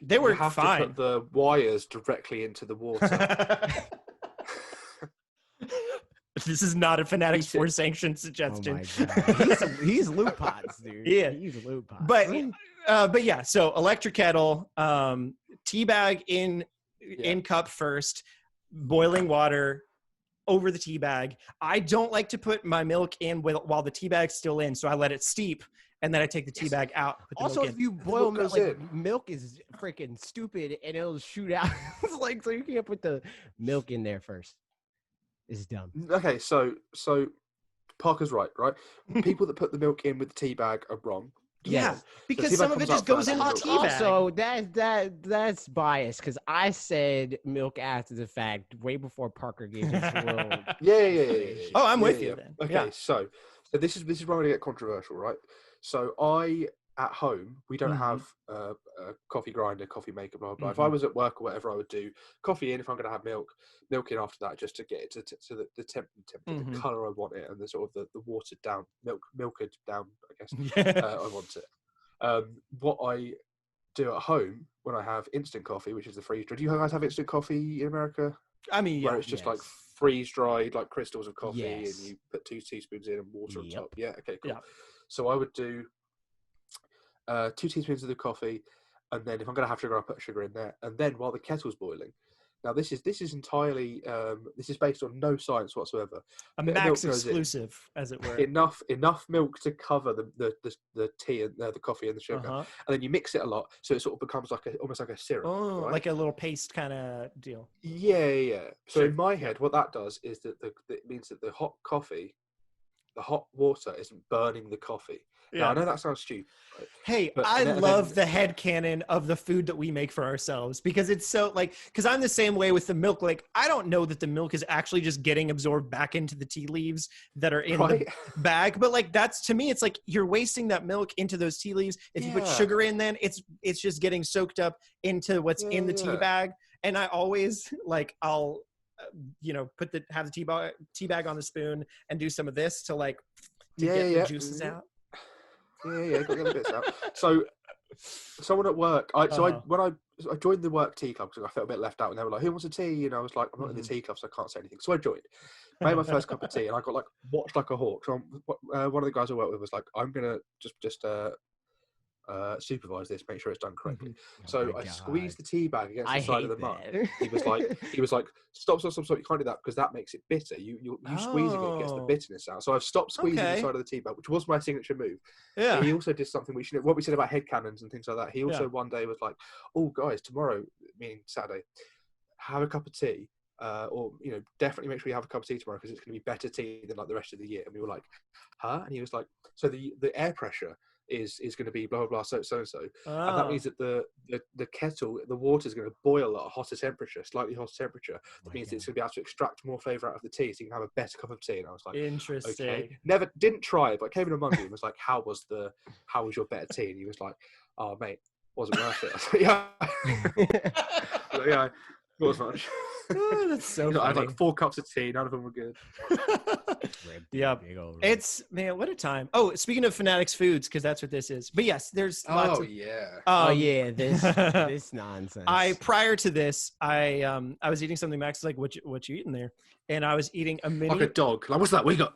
They were fine. To put the wires directly into the water. This is not a fanatixfour sanctioned suggestion. Oh my God. He's LootPots, dude. Yeah, he's LootPots. But yeah. So electric kettle, tea bag in cup first, boiling water over the tea bag. I don't like to put my milk in while the tea bag's still in, so I let it steep. And then I take the tea bag out. Also, if you boil milk, milk is freaking stupid and it'll shoot out. So you can't put the milk in there first. It's dumb. Okay, so Parker's right? People that put the milk in with the tea bag are wrong. Yeah, because some of it just goes in the tea bag. Also, that's biased because I said milk after the fact, way before Parker gave his little. Yeah. Oh, I'm with you then. Okay, so this is where I'm going to get controversial, right? So at home, we don't have a coffee grinder, coffee maker, blah, blah, blah. If I was at work or whatever, I would do coffee in. If I'm going to have milk in after that, just to get it to the temperature, the colour I want it, and the sort of the watered down, milked down, I guess, I want it. What I do at home when I have instant coffee, which is the freeze dried. Do you guys have instant coffee in America? I mean, where it's just like freeze dried, like crystals of coffee, and you put 2 teaspoons in and water on top. Yeah, okay, cool. Yeah. So I would do 2 teaspoons of the coffee, and then if I'm going to have sugar, I'll put sugar in there. And then while the kettle's boiling, now this is entirely this is based on no science whatsoever. A Max exclusive, as it were. Enough milk to cover the tea and the coffee and the sugar, and then you mix it a lot, so it sort of becomes almost like a syrup. Oh, right? Like a little paste kind of deal. Yeah. So in my head, what that does is that it means that the hot water isn't burning the coffee. Yeah. Now, I know that sounds stupid. Right? Hey, I love the headcanon of the food that we make for ourselves because it's so because I'm the same way with the milk. Like, I don't know that the milk is actually just getting absorbed back into the tea leaves that are in the bag. But that's, to me, it's like you're wasting that milk into those tea leaves. If you put sugar in, then it's just getting soaked up into what's in the tea bag. And I always I'll have the tea bag on the spoon and do some of this to get the juices out. Got the other bits out. So someone at work, when I joined the work tea club because I felt a bit left out, and they were like, "Who wants a tea?" And I was like, "I'm not in the tea club, so I can't say anything." So I joined, made my first cup of tea, and I got watched like a hawk. So one of the guys I work with was like, "I'm gonna just supervise this, make sure it's done correctly." So I squeezed the tea bag against the side of the mug. He was like, stop, you can't do that because that makes it bitter. You squeezing it gets the bitterness out. So I've stopped squeezing the side of the tea bag, which was my signature move. Yeah. And he also did something what we said about headcanons and things like that. He also one day was like, "Oh guys, tomorrow," meaning Saturday, "have a cup of tea. Or definitely make sure you have a cup of tea tomorrow because it's going to be better tea than the rest of the year." And we were like, "Huh?" And he was like, "So the air pressure is going to be blah blah blah so and so, and that means that the kettle, the water is going to boil at a slightly hotter temperature. That means it's going to be able to extract more flavour out of the tea, so you can have a better cup of tea." And I was like, interesting. Okay. Didn't try it, but I came in on Monday and was like, how was your better tea? And he was like, "Oh mate, wasn't worth it." I was like, yeah. It was much. Oh, that's so funny. I had 4 cups of tea. None of them were good. Yeah, it's what a time. Oh, speaking of Fanatics Foods, because that's what this is. But yes, there's lots of this nonsense. Prior to this, I was eating something. Max was like, what you eating there? And I was eating a mini. Like a dog. Like, what's that? We got.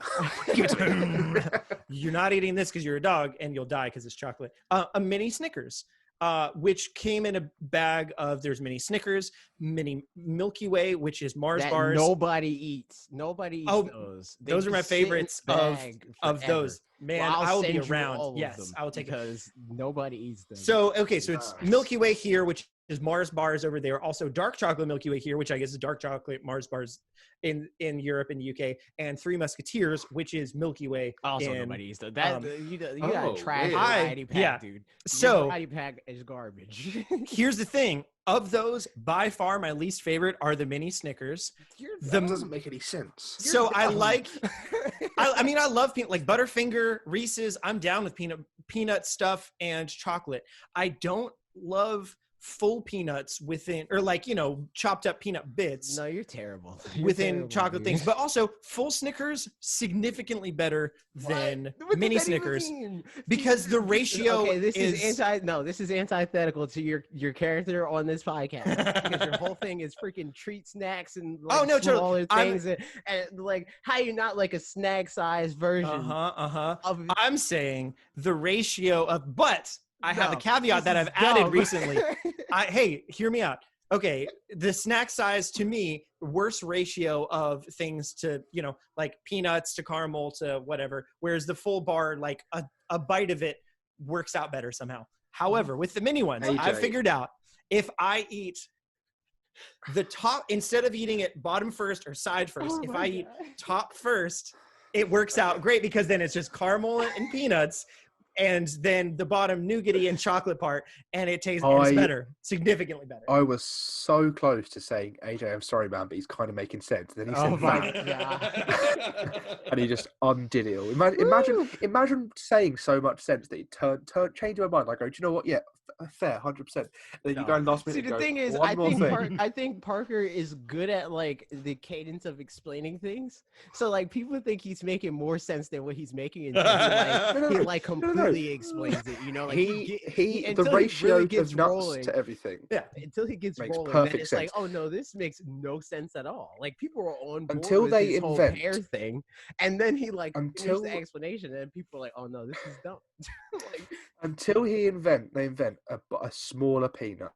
Give it to me. You're not eating this because you're a dog, and you'll die because it's chocolate. A mini Snickers. Which came in a bag of, there's mini Snickers, mini Milky Way, which is Mars bars. Nobody eats those. Those are my favorites of those. Man, I will be around. Yes, I will take it. Because nobody eats them. So, okay, so it's Milky Way here, which is Mars bars over there. Also dark chocolate Milky Way here, which I guess is dark chocolate Mars bars in Europe and the UK, and Three Musketeers, which is Milky Way. Also, nobody eats them. You got a trash variety pack, dude. So variety pack is garbage. Here's the thing: of those, by far my least favorite are the mini Snickers. That doesn't make any sense. So I like. I mean, I love Butterfinger, Reese's. I'm down with peanut stuff and chocolate. I don't love full peanuts within, or like, you know, chopped up peanut bits. No, you're terrible. You're within terrible, chocolate dude. things, but also full Snickers significantly better than mini Snickers because the ratio okay, this is antithetical to your character on this podcast because your whole thing is freaking treat snacks and like smaller things and like how you not like a snack size version. I'm saying the ratio of, but I have a caveat that I've added recently. Hey, hear me out. Okay, the snack size to me, worse ratio of things to, you know, like peanuts to caramel to whatever, whereas the full bar, like a bite of it works out better somehow. However, with the mini ones, I figured out if I eat the top, instead of eating it bottom first or side first, if I eat top first, it works out great because then it's just caramel and peanuts. And then the bottom nougaty and chocolate part, and it tastes better, significantly better. I was so close to saying, AJ, I'm sorry, man, but he's kind of making sense. Then he said, and he just undid it all. Imagine saying so much sense that he changed my mind. Like, oh, do you know what? Yeah, fair, 100%. And then you go last minute. See, the thing is, I think Parker is good at like the cadence of explaining things. So like people think he's making more sense than what he's making until he completely explains it. You know, like the ratio really gets of nuts rolling, to everything. Yeah, until he gets makes rolling, perfect then it's sense. like, oh no, this makes no sense at all. Like people are on board until with they this invent whole hair thing, and then he like here's the explanation, and people are like, oh no, this is dumb. Like, until they invent a smaller peanut.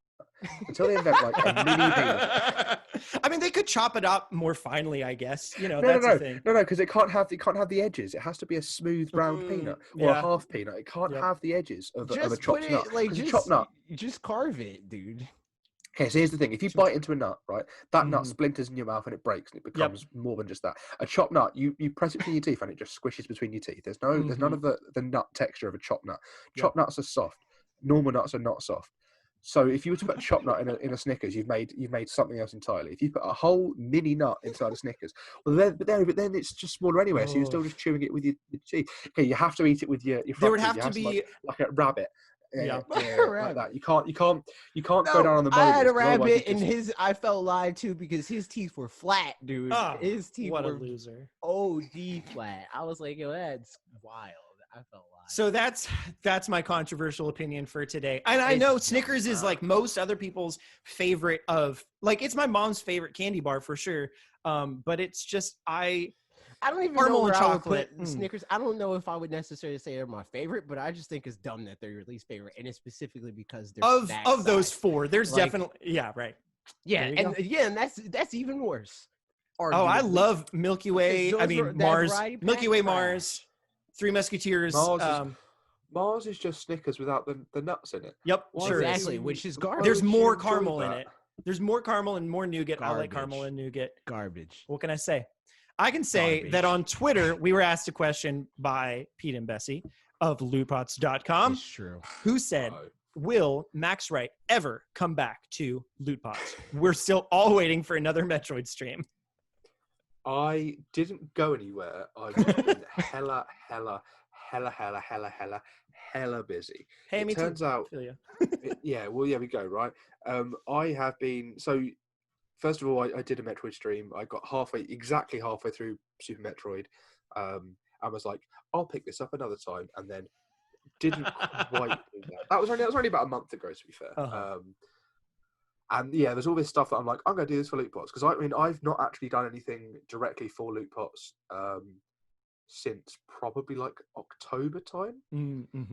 Until they invent like a mini peanut. I mean, they could chop it up more finely, I guess. You know, that's the thing. No, because it can't have the edges. It has to be a smooth round peanut or a half peanut. It can't have the edges of a chopped nut. Like a chopped nut. Just carve it, dude. Okay, so here's the thing: if you bite into a nut, right, that nut splinters in your mouth and it breaks, and it becomes more than just that. A chopped nut, you press it between your teeth and it just squishes between your teeth. There's none of the nut texture of a chopped nut. Chopped nuts are soft. Normal nuts are not soft. So if you were to put a chopped nut in a Snickers, you've made something else entirely. If you put a whole mini nut inside a Snickers, well, then it's just smaller anyway. So you're still just chewing it with your teeth. Okay, you have to eat it with your front there would teeth. have to be like a rabbit. Yeah, like that. You can't go down on the. I had a rabbit, and I felt lied to because his teeth were flat, dude. His teeth were a loser. OD flat. I was like, yo, that's wild. I felt lied. So that's my controversial opinion for today. And I know Snickers is like most other people's favorite of, like, it's my mom's favorite candy bar for sure. But it's just I don't even know where I would put Snickers. I don't know if I would necessarily say they're my favorite, but I just think it's dumb that they're your least favorite, and it's specifically because they're of those four. There's definitely right. Yeah, and that's even worse. Arguably. Oh, I love Milky Way. I mean Mars, Milky Way, Mars, Three Musketeers. Mars is just Snickers without the nuts in it. Yep, sure. Exactly, which is garbage. There's more caramel in it. There's more caramel and more nougat. Garbage. I like caramel and nougat. Garbage. What can I say? I can say that on Twitter, we were asked a question by Pete and Bessie of LootPots.com. It's true. Who said, will Max Wright ever come back to LootPots? We're still all waiting for another Metroid stream. I didn't go anywhere. I've just been hella busy. Hey, me turns too. out, yeah, we go, right? I have been, so first of all, I did a Metroid stream. I got exactly halfway through Super Metroid, and was like, I'll pick this up another time, and then didn't quite do that. That was only about a month ago, to be fair. And yeah, there's all this stuff that I'm like, I'm going to do this for LootPots, because I've not actually done anything directly for LootPots since probably like October time,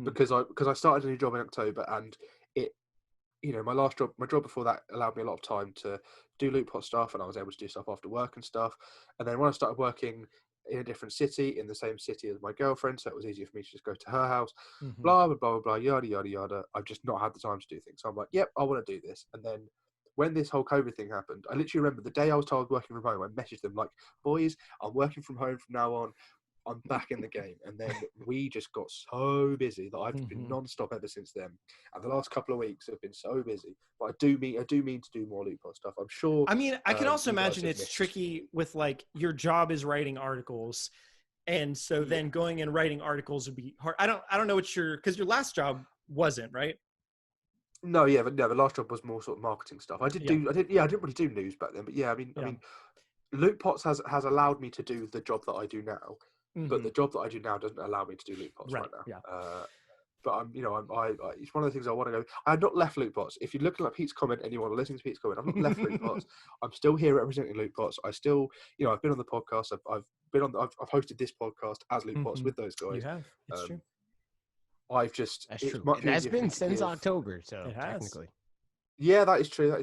because I started a new job in October, and it, you know, my job before that allowed me a lot of time to do LootPot stuff, and I was able to do stuff after work and stuff. And then when I started working in a different city, in the same city as my girlfriend, so it was easier for me to just go to her house, blah, blah, blah, blah, yada, yada, yada. I've just not had the time to do things. So I'm like, yep, I want to do this. And then when this whole COVID thing happened, I literally remember the day I was told working from home, I messaged them like, boys, I'm working from home from now on. I'm back in the game. And then we just got so busy that I've been non-stop ever since then. And the last couple of weeks have been so busy. But I do mean to do more LootPot stuff. I'm sure. I mean, I can also imagine it's tricky with, like, your job is writing articles. And so then going and writing articles would be hard. I don't know what because your last job wasn't, right? No, yeah, but no, the last job was more sort of marketing stuff. I didn't really do news back then, but yeah, I mean, LootPots has allowed me to do the job that I do now, but the job that I do now doesn't allow me to do LootPots right now. Yeah. But I'm it's one of the things I want to go. I have not left LootPots. If you're looking at Pete's comment and you want to listen to Pete's comment, I've not left LootPots. I'm still here representing LootPots. I still, I've been on the podcast. I've hosted this podcast as LootPots with those guys. You have. It's true. I've just. That's true. And that's been since October, so it has. technically. Yeah, that is true.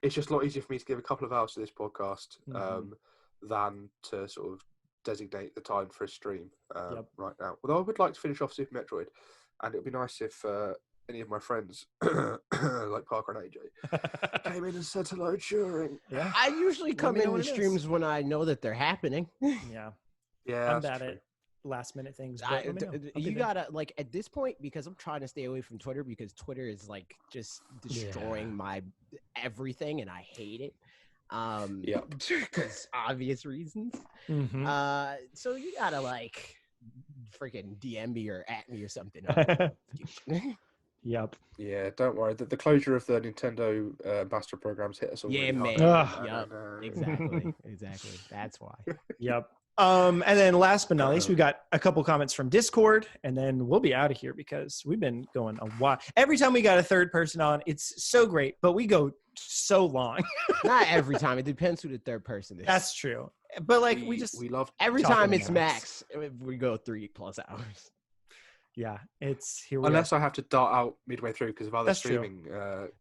It's just a lot easier for me to give a couple of hours to this podcast than to sort of designate the time for a stream right now. Although I would like to finish off Super Metroid, and it would be nice if any of my friends, like Parker and AJ, came in and said hello during. Yeah. I usually come in the streams when I know that they're happening. Yeah. Yeah, I'm bad at last minute things. You gotta, like, at this point, because I'm trying to stay away from Twitter, because Twitter is like just destroying my everything, and I hate it. Because obvious reasons. So you gotta like freaking DM me or at me or something. Yep. Yeah, don't worry. The closure of the Nintendo ambassador programs hit us all. Yeah, really man. hard. Exactly. That's why. Yep. And then last but not least, we got a couple comments from Discord, and then we'll be out of here because we've been going a while. Every time we got a third person on, it's so great, but we go so long. Not every time. It depends who the third person is. That's true. But like we love every time it's max. We go 3+ hours. Yeah, it's here. Unless I have to dart out midway through because of other streaming.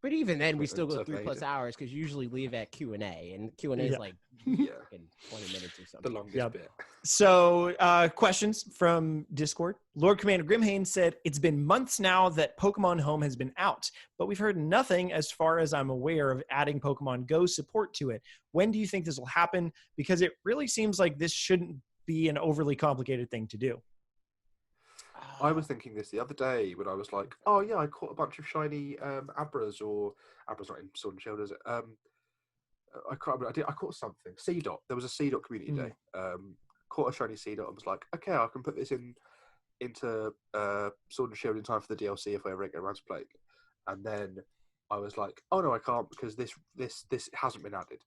But even then, we still go 3+ hours because you usually leave at Q&A, and Q&A is like 20 minutes or something. The longest bit. So, questions from Discord. Lord Commander Grimhane said, "It's been months now that Pokemon Home has been out, but we've heard nothing as far as I'm aware of adding Pokemon Go support to it. When do you think this will happen? Because it really seems like this shouldn't be an overly complicated thing to do." I was thinking this the other day when I was like, oh yeah, I caught a bunch of shiny Abras, or Abras not in Sword and Shield, is it? I can't remember. I caught something. Seedot. There was a Seedot community day. Caught a shiny Seedot and was like, okay, I can put this into Sword and Shield in time for the DLC if I ever get around to playing. And then I was like, oh no, I can't because this hasn't been added,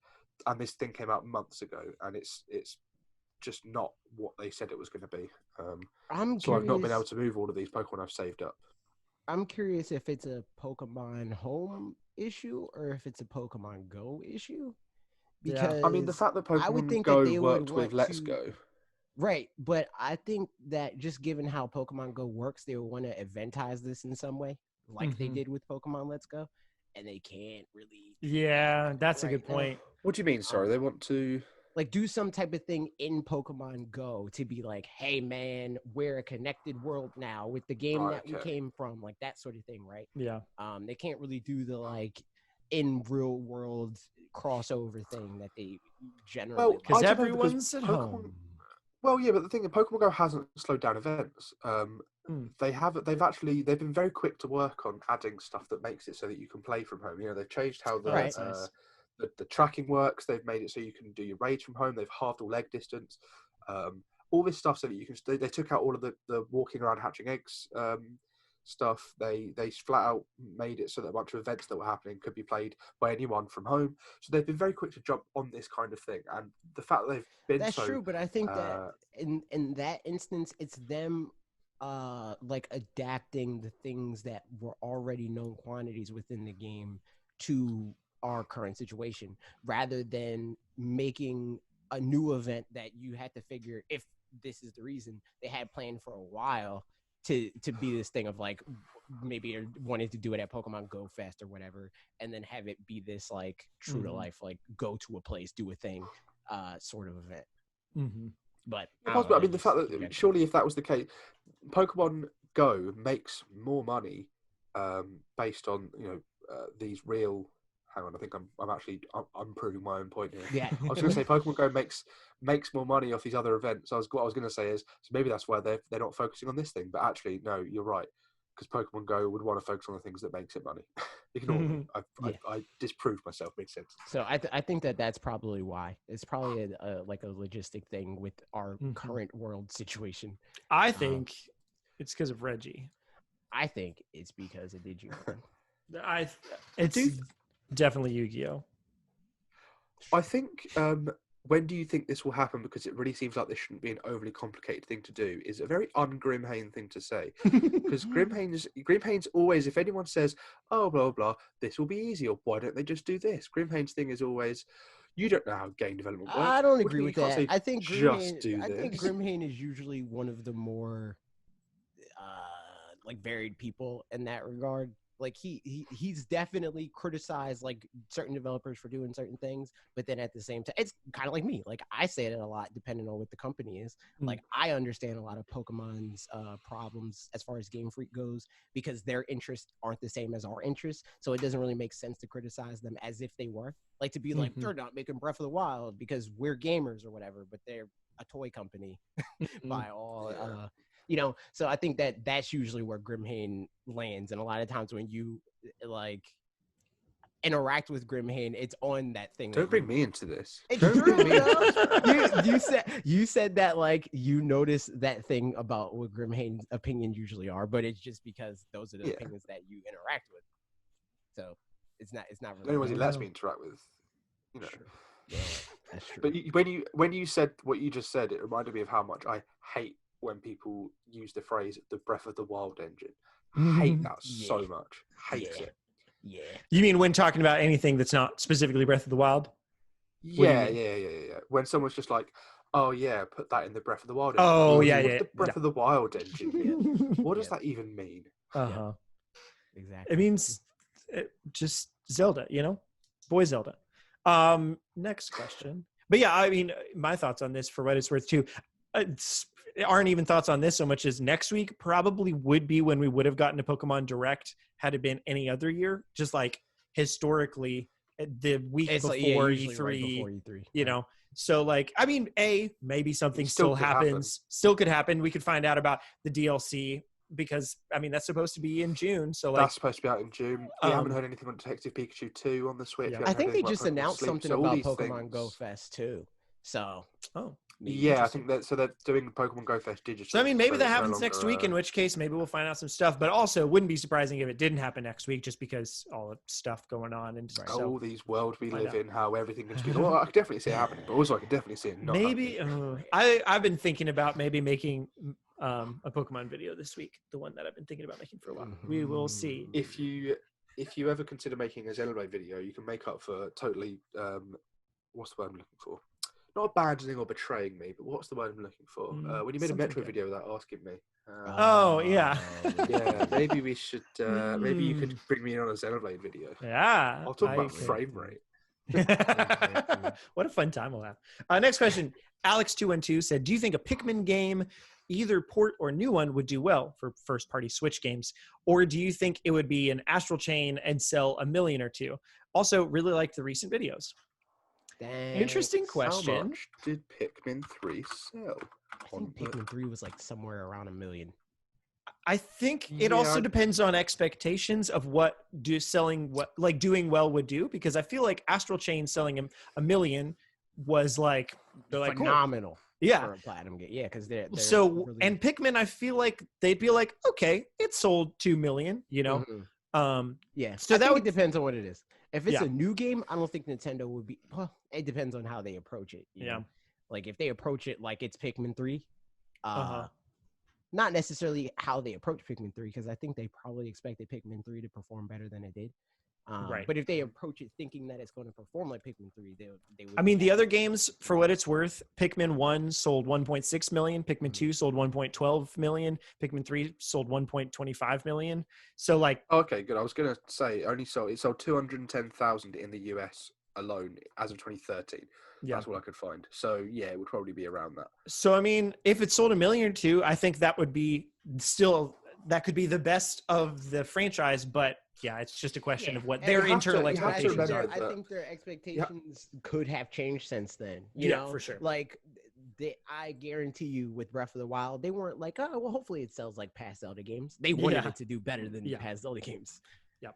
and this thing came out months ago, and it's just not what they said it was going to be. So I've not been able to move all of these Pokemon I've saved up. I'm curious if it's a Pokemon Home issue or if it's a Pokemon Go issue. Because I mean, the fact that Pokemon Go worked with Let's Go. Right, but I think that just given how Pokemon Go works, they would want to eventize this in some way, like they did with Pokemon Let's Go, and they can't really. Yeah, that's a good point. What do you mean? Sorry, they want to like do some type of thing in Pokemon Go to be like, hey man, we're a connected world now with the game that we came from, like that sort of thing, right? Yeah. They can't really do the like in real world crossover thing that they generally because everyone's at home. Well, yeah, but the thing is, Pokemon Go hasn't slowed down events. They've been very quick to work on adding stuff that makes it so that you can play from home. You know, they've changed how the tracking works. They've made it so you can do your raids from home. They've halved all leg distance. All this stuff so that you can. They took out all of the walking around hatching eggs stuff. They flat out made it so that a bunch of events that were happening could be played by anyone from home. So they've been very quick to jump on this kind of thing. And the fact that they've been that's true, but I think that in that instance, it's them like adapting the things that were already known quantities within the game to our current situation, rather than making a new event that you had to figure, if this is the reason they had planned for a while to be this thing of like maybe wanting to do it at Pokemon Go Fest or whatever, and then have it be this like true to life, like go to a place, do a thing sort of event. But I mean, the fact that surely if that was the case, Pokemon Go makes more money based on these real. Hang on, I think I'm proving my own point here. Yeah, I was going to say Pokemon Go makes more money off these other events. What I was going to say is, so maybe that's why they're not focusing on this thing. But actually, no, you're right, because Pokemon Go would want to focus on the things that makes it money. Ignore me. I disproved myself mid-sentence. So I think that's probably why. It's probably like a logistic thing with our current world situation. I think it's because of Reggie. I think it's because of Digimon. It's definitely Yu-Gi-Oh. I think when do you think this will happen? Because it really seems like this shouldn't be an overly complicated thing to do. Is a very un-Grimhain thing to say. Because Grimhain's always, if anyone says, oh, blah, blah, this will be easy, or why don't they just do this? Grimhain's thing is always, you don't know how game development works. I don't agree with that. I think think Grimhain is usually one of the more like varied people in that regard. Like he's definitely criticized like certain developers for doing certain things, but then at the same time, it's kind of like me. Like I say it a lot, depending on what the company is. Like I understand a lot of Pokemon's problems as far as Game Freak goes because their interests aren't the same as our interests, so it doesn't really make sense to criticize them as if they were. Like to be like they're not making Breath of the Wild because we're gamers or whatever, but they're a toy company by all. So I think that's usually where Grimhain lands, and a lot of times when you like interact with Grimhain, it's on that thing. Don't bring me into this. It's true. You said that like you notice that thing about what Grimhain's opinions usually are, but it's just because those are the opinions that you interact with. So it's not really. Anyone he lets me interact with, Sure. Yeah, that's true. But when you said what you just said, it reminded me of how much I hate when people use the phrase "the Breath of the Wild engine." Hate that so much. Hate it. Yeah. You mean when talking about anything that's not specifically Breath of the Wild? Yeah. When someone's just like, "Oh yeah, put that in the Breath of the Wild engine." Oh What's yeah. the Breath of the Wild engine here? What does that even mean? Exactly. It means just Zelda, boy Zelda. Next question. But yeah, I mean, my thoughts on this, for what it's worth, too, aren't even thoughts on this so much as next week probably would be when we would have gotten a Pokemon Direct had it been any other year. Just like historically, the week before E3, right before E3, So like, I mean, maybe something still happens. Still could happen. We could find out about the DLC. Because I mean that's supposed to be in June, so like that's supposed to be out in June. We haven't heard anything on Detective Pikachu 2 on the Switch. Yeah. I think they just announced something about Pokemon Go Fest too. So I think that so they're doing Pokemon Go Fest digital. So I mean maybe that happens next week, in which case maybe we'll find out some stuff. But also wouldn't be surprising if it didn't happen next week, just because all the stuff going on and all these worlds we live in, how everything can be. Well, I could definitely see it happening, but also I could definitely see it not. Maybe I've been thinking about maybe making a Pokemon video this week, the one that I've been thinking about making for a while. We will see. If you ever consider making a Xenoblade video, you can make up for totally what's the word I'm looking for? Not abandoning or betraying me, but what's the word I'm looking for? When you made a Metro video without asking me. Yeah. Yeah, maybe we should maybe you could bring me in on a Xenoblade video. Yeah. I'll talk about frame rate. What a fun time we'll have. Next question. Alex212 said, do you think a Pikmin game, either port or new one, would do well for first-party Switch games? Or do you think it would be an Astral Chain and sell 1 million or 2? Also, really liked the recent videos. Dang. Interesting question. How much did Pikmin 3 sell? I think Pikmin 3 was like somewhere around 1 million. I think it also depends on expectations of what doing well would do, because I feel like Astral Chain selling 1 million was like phenomenal. Cool. Yeah, for a platinum game. Yeah, because they're so really... and Pikmin, I feel like they'd be like, okay, it sold 2 million. Yeah. So that depends on what it is. If it's a new game, I don't think Nintendo would be. Well, it depends on how they approach it. You know? Like if they approach it like it's Pikmin 3, not necessarily how they approach Pikmin 3, because I think they probably expected Pikmin 3 to perform better than it did. Right. But if they approach it thinking that it's going to perform like Pikmin 3, they would. I mean, the other games, for what it's worth, Pikmin 1 sold 1.6 million, Pikmin 2 sold 1.12 million, Pikmin 3 sold 1.25 million. So like, okay, good. I was gonna say it sold 210,000 in the US alone as of 2013. Yeah. That's what I could find. So yeah, it would probably be around that. So I mean, if it sold 1 million or 2, I think that would be that could be the best of the franchise, but yeah, it's just a question of what their internal expectations are. I think their expectations could have changed since then. You know, for sure. Like, I guarantee you, with Breath of the Wild, they weren't like, oh, well, hopefully it sells like past Zelda games. They wanted it to do better than past Zelda games. Yep.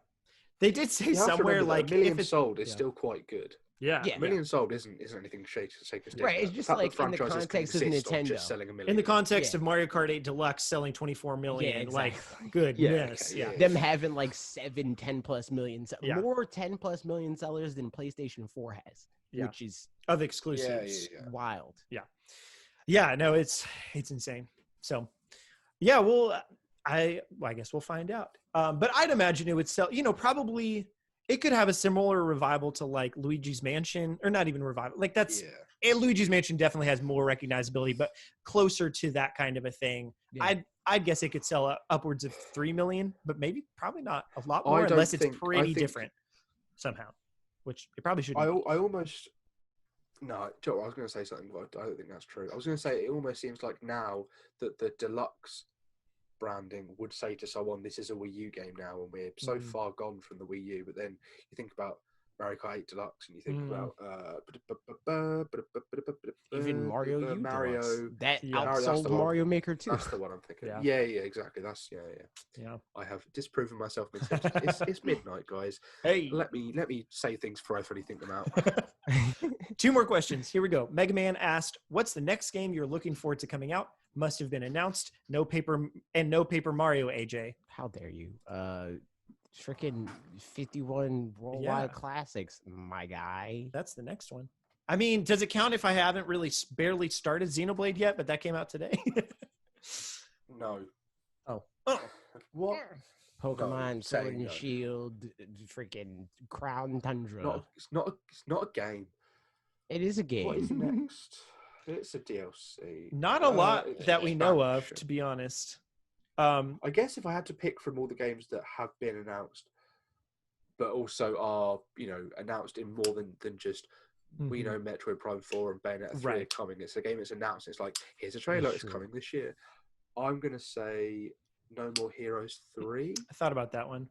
They did say somewhere like 1 million sold is still quite good. Yeah. A million sold isn't anything to shake a stick. Right, it's just like in the context of Nintendo. Just selling a million. In the context of Mario Kart 8 Deluxe selling 24 million, Yeah, exactly. like, goodness. Yeah, Them having like 10+ million, more 10+ million sellers than PlayStation 4 has, which is of exclusives. Wild. Yeah, no, it's insane. So, yeah, well, I guess we'll find out. But I'd imagine it would sell, probably it could have a similar revival to like Luigi's Mansion, or not even revival. Like that's Luigi's Mansion definitely has more recognizability, but closer to that kind of a thing. Yeah. I'd guess it could sell upwards of 3 million, but probably not a lot more unless it's pretty different somehow, which it probably should. I almost. No, Joe, I was going to say something, but I don't think that's true. I was going to say it almost seems like now that the deluxe branding would say to someone, this is a Wii U game now, and we're so far gone from the Wii U. But then you think about Mario Kart 8 Deluxe, and you think about even Mario U Deluxe. That outsold Mario Maker 2. That's the one I'm thinking. Yeah, exactly. That's yeah. I have disproven myself. It's midnight, guys. Hey, let me say things before I fully think them out. 2 more questions. Here we go. Mega Man asked, "What's the next game you're looking forward to coming out? Must have been announced. No Paper Mario, AJ." How dare you? Freaking 51 worldwide classics, my guy. That's the next one. I mean, does it count if I haven't barely started Xenoblade yet, but that came out today? No. Oh. What? Pokemon Sword and Shield, freaking Crown Tundra. It's not a game. It is a game. What is next? It's a DLC. Not a lot that we know of, to be honest. I guess if I had to pick from all the games that have been announced, but also are, announced in more than just, we know Metroid Prime 4 and Bayonetta 3 are coming. It's a game that's announced. It's like, here's a trailer. It's coming this year. I'm going to say No More Heroes 3. I thought about that one.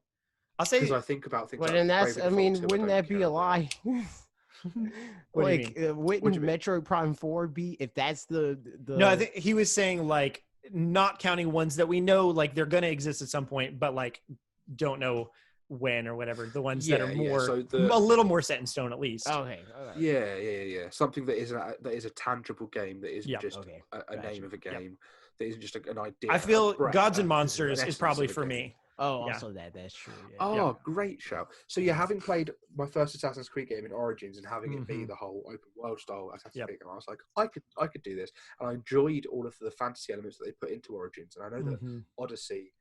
I'll say... Because I think about things like... and that's, wouldn't that be a lie? Wouldn't Metroid Prime 4 be, if that's the... No, I think he was saying, like, not counting ones that we know, like, they're going to exist at some point, but, like, don't know when or whatever. The ones that are more, a little more set in stone, at least. Okay. Yeah. Something that is a tangible game, that isn't just a name of a game, that isn't just an idea. I feel Gods and Monsters is probably for me. Oh, also that's true. Yeah. Great shout. So having played my first Assassin's Creed game in Origins and having it be the whole open world style Assassin's Creed game, I was like, I could do this, and I enjoyed all of the fantasy elements that they put into Origins, and I know that Odyssey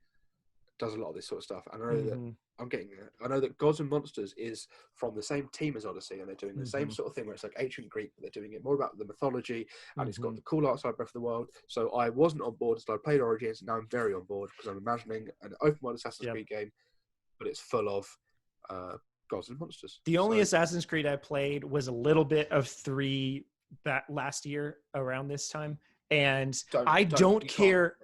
does a lot of this sort of stuff. And I know that I'm getting there. I know that Gods and Monsters is from the same team as Odyssey, and they're doing the same sort of thing where it's like ancient Greek, but they're doing it more about the mythology, and it's got the cool art side Breath of the World. So I wasn't on board until I played Origins, and now I'm very on board because I'm imagining an open world Assassin's Creed game, but it's full of Gods and Monsters. The only Assassin's Creed I played was a little bit of 3 last year around this time. And I don't care.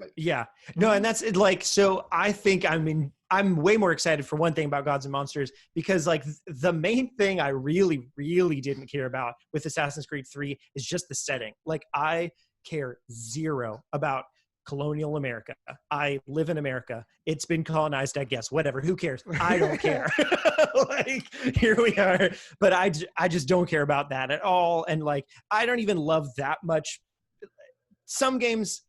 No, and that's like, so I think I'm way more excited for one thing about Gods and Monsters, because like the main thing I really, really didn't care about with Assassin's Creed 3 is just the setting. Like I care zero about colonial America. I live in America. It's been colonized, I guess, whatever, who cares? I don't care. Like here we are, but I just don't care about that at all. And like, I don't even love that much. Some games,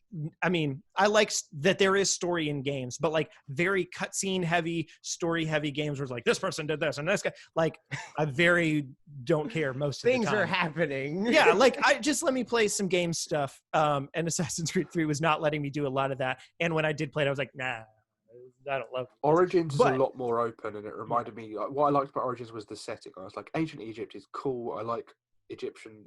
I mean, I like that there is story in games, but like very cutscene heavy, story heavy games where it's like this person did this and this guy, like I very don't care most of the time. Things are happening. Yeah, like I just let me play some game stuff. And Assassin's Creed 3 was not letting me do a lot of that. And when I did play it, I was like, nah, I don't love it. Origins is a lot more open, and it reminded me, what I liked about Origins was the setting. I was like, ancient Egypt is cool. I like Egyptian,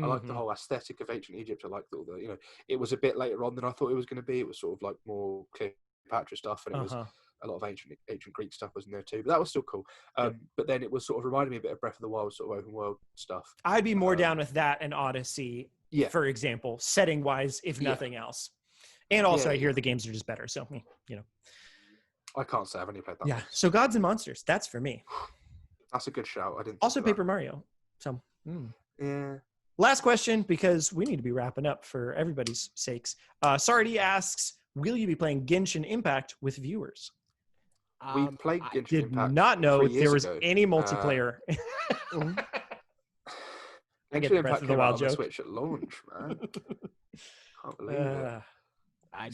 I like the whole aesthetic of ancient Egypt. I like all the, it was a bit later on than I thought it was going to be. It was sort of like more Cleopatra stuff, and it was a lot of ancient Greek stuff was in there too. But that was still cool. But then it was sort of reminded me a bit of Breath of the Wild, sort of open world stuff. I'd be more down with that and Odyssey, for example, setting wise, if nothing else. And also, I hear the games are just better. So, I can't say I've only played that. Yeah. So Gods and Monsters, that's for me. That's a good shout. I didn't. Also, Paper Mario. So. Yeah. Last question, because we need to be wrapping up for everybody's sakes. Sardi asks, will you be playing Genshin Impact with viewers? We played Genshin Impact. I did not know if there was any multiplayer. I get the Breath of the Wild joke. Switch at launch, man. Can't believe it.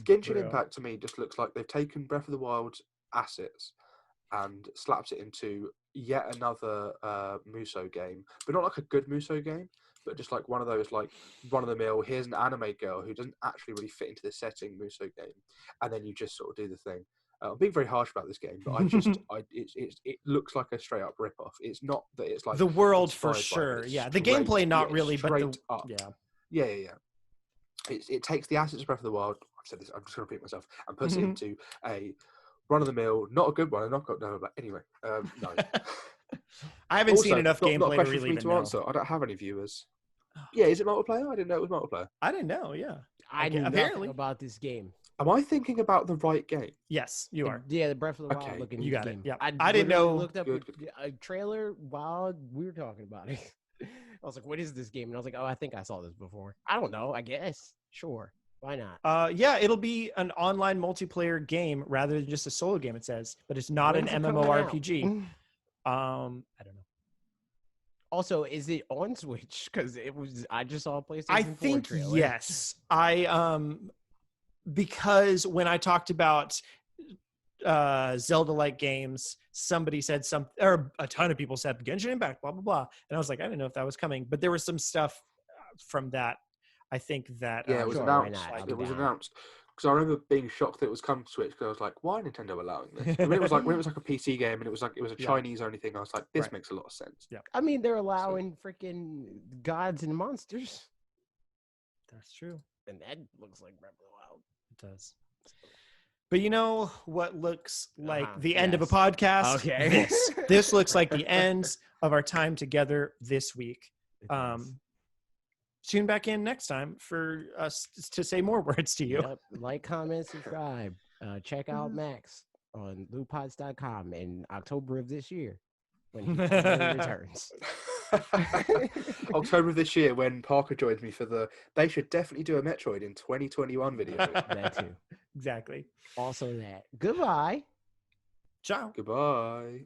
Genshin Impact to me just looks like they've taken Breath of the Wild's assets and slapped it into yet another Musou game, but not like a good Musou game, but just like one of those like run-of-the-mill, here's an anime girl who doesn't actually really fit into the setting Musou game, and then you just sort of do the thing. I'm being very harsh about this game, but it looks like a straight up rip-off. It's not that it's like the world for sure. Yeah, the gameplay not really, but up. Yeah. It takes the assets of Breath of the Wild. I've said this. I'm just going to repeat myself and puts it into a run-of-the-mill, not a good one. But anyway, no. I haven't seen enough gameplay not a question to really for me to answer. I don't have any viewers. Yeah, is it multiplayer? I didn't know it was multiplayer. I didn't know. Yeah, I knew nothing about this game. Am I thinking about the right game? Yes, you are. Yeah, the Breath of the Wild looking. You got game. it. Yeah, I didn't know. Looked up good. a trailer while we were talking about it. I was like, "What is this game?" And I was like, "Oh, I think I saw this before." I don't know. I guess. Sure. Why not? Yeah, it'll be an online multiplayer game rather than just a solo game. It says, but it's not an MMORPG. I don't know. Also, is it on Switch? Because I just saw a PlayStation 4 I think trailer. yes. Because when I talked about Zelda-like games, somebody said or a ton of people said Genshin Impact, blah blah blah, and I was like, I didn't know if that was coming, but there was some stuff from that. I think that it was announced. It was announced because I remember being shocked that it was coming to Switch. Because I was like, why Nintendo allowing this? When it was like a PC game and it was a Chinese only thing, I was like, this makes a lot of sense. Yeah, I mean, they're allowing freaking gods and monsters. That's true, and that looks like Breath of the Wild. It does. But you know what looks like the end of a podcast? Okay. This looks like the end of our time together this week. Tune back in next time for us to say more words to you. Yep. Like, comment, subscribe. Check out Max on LootPots.com in October of this year when he returns. October of this year when Parker joins me for they should definitely do a Metroid in 2021 video. That too. Exactly. Also that. Goodbye. Ciao. Goodbye.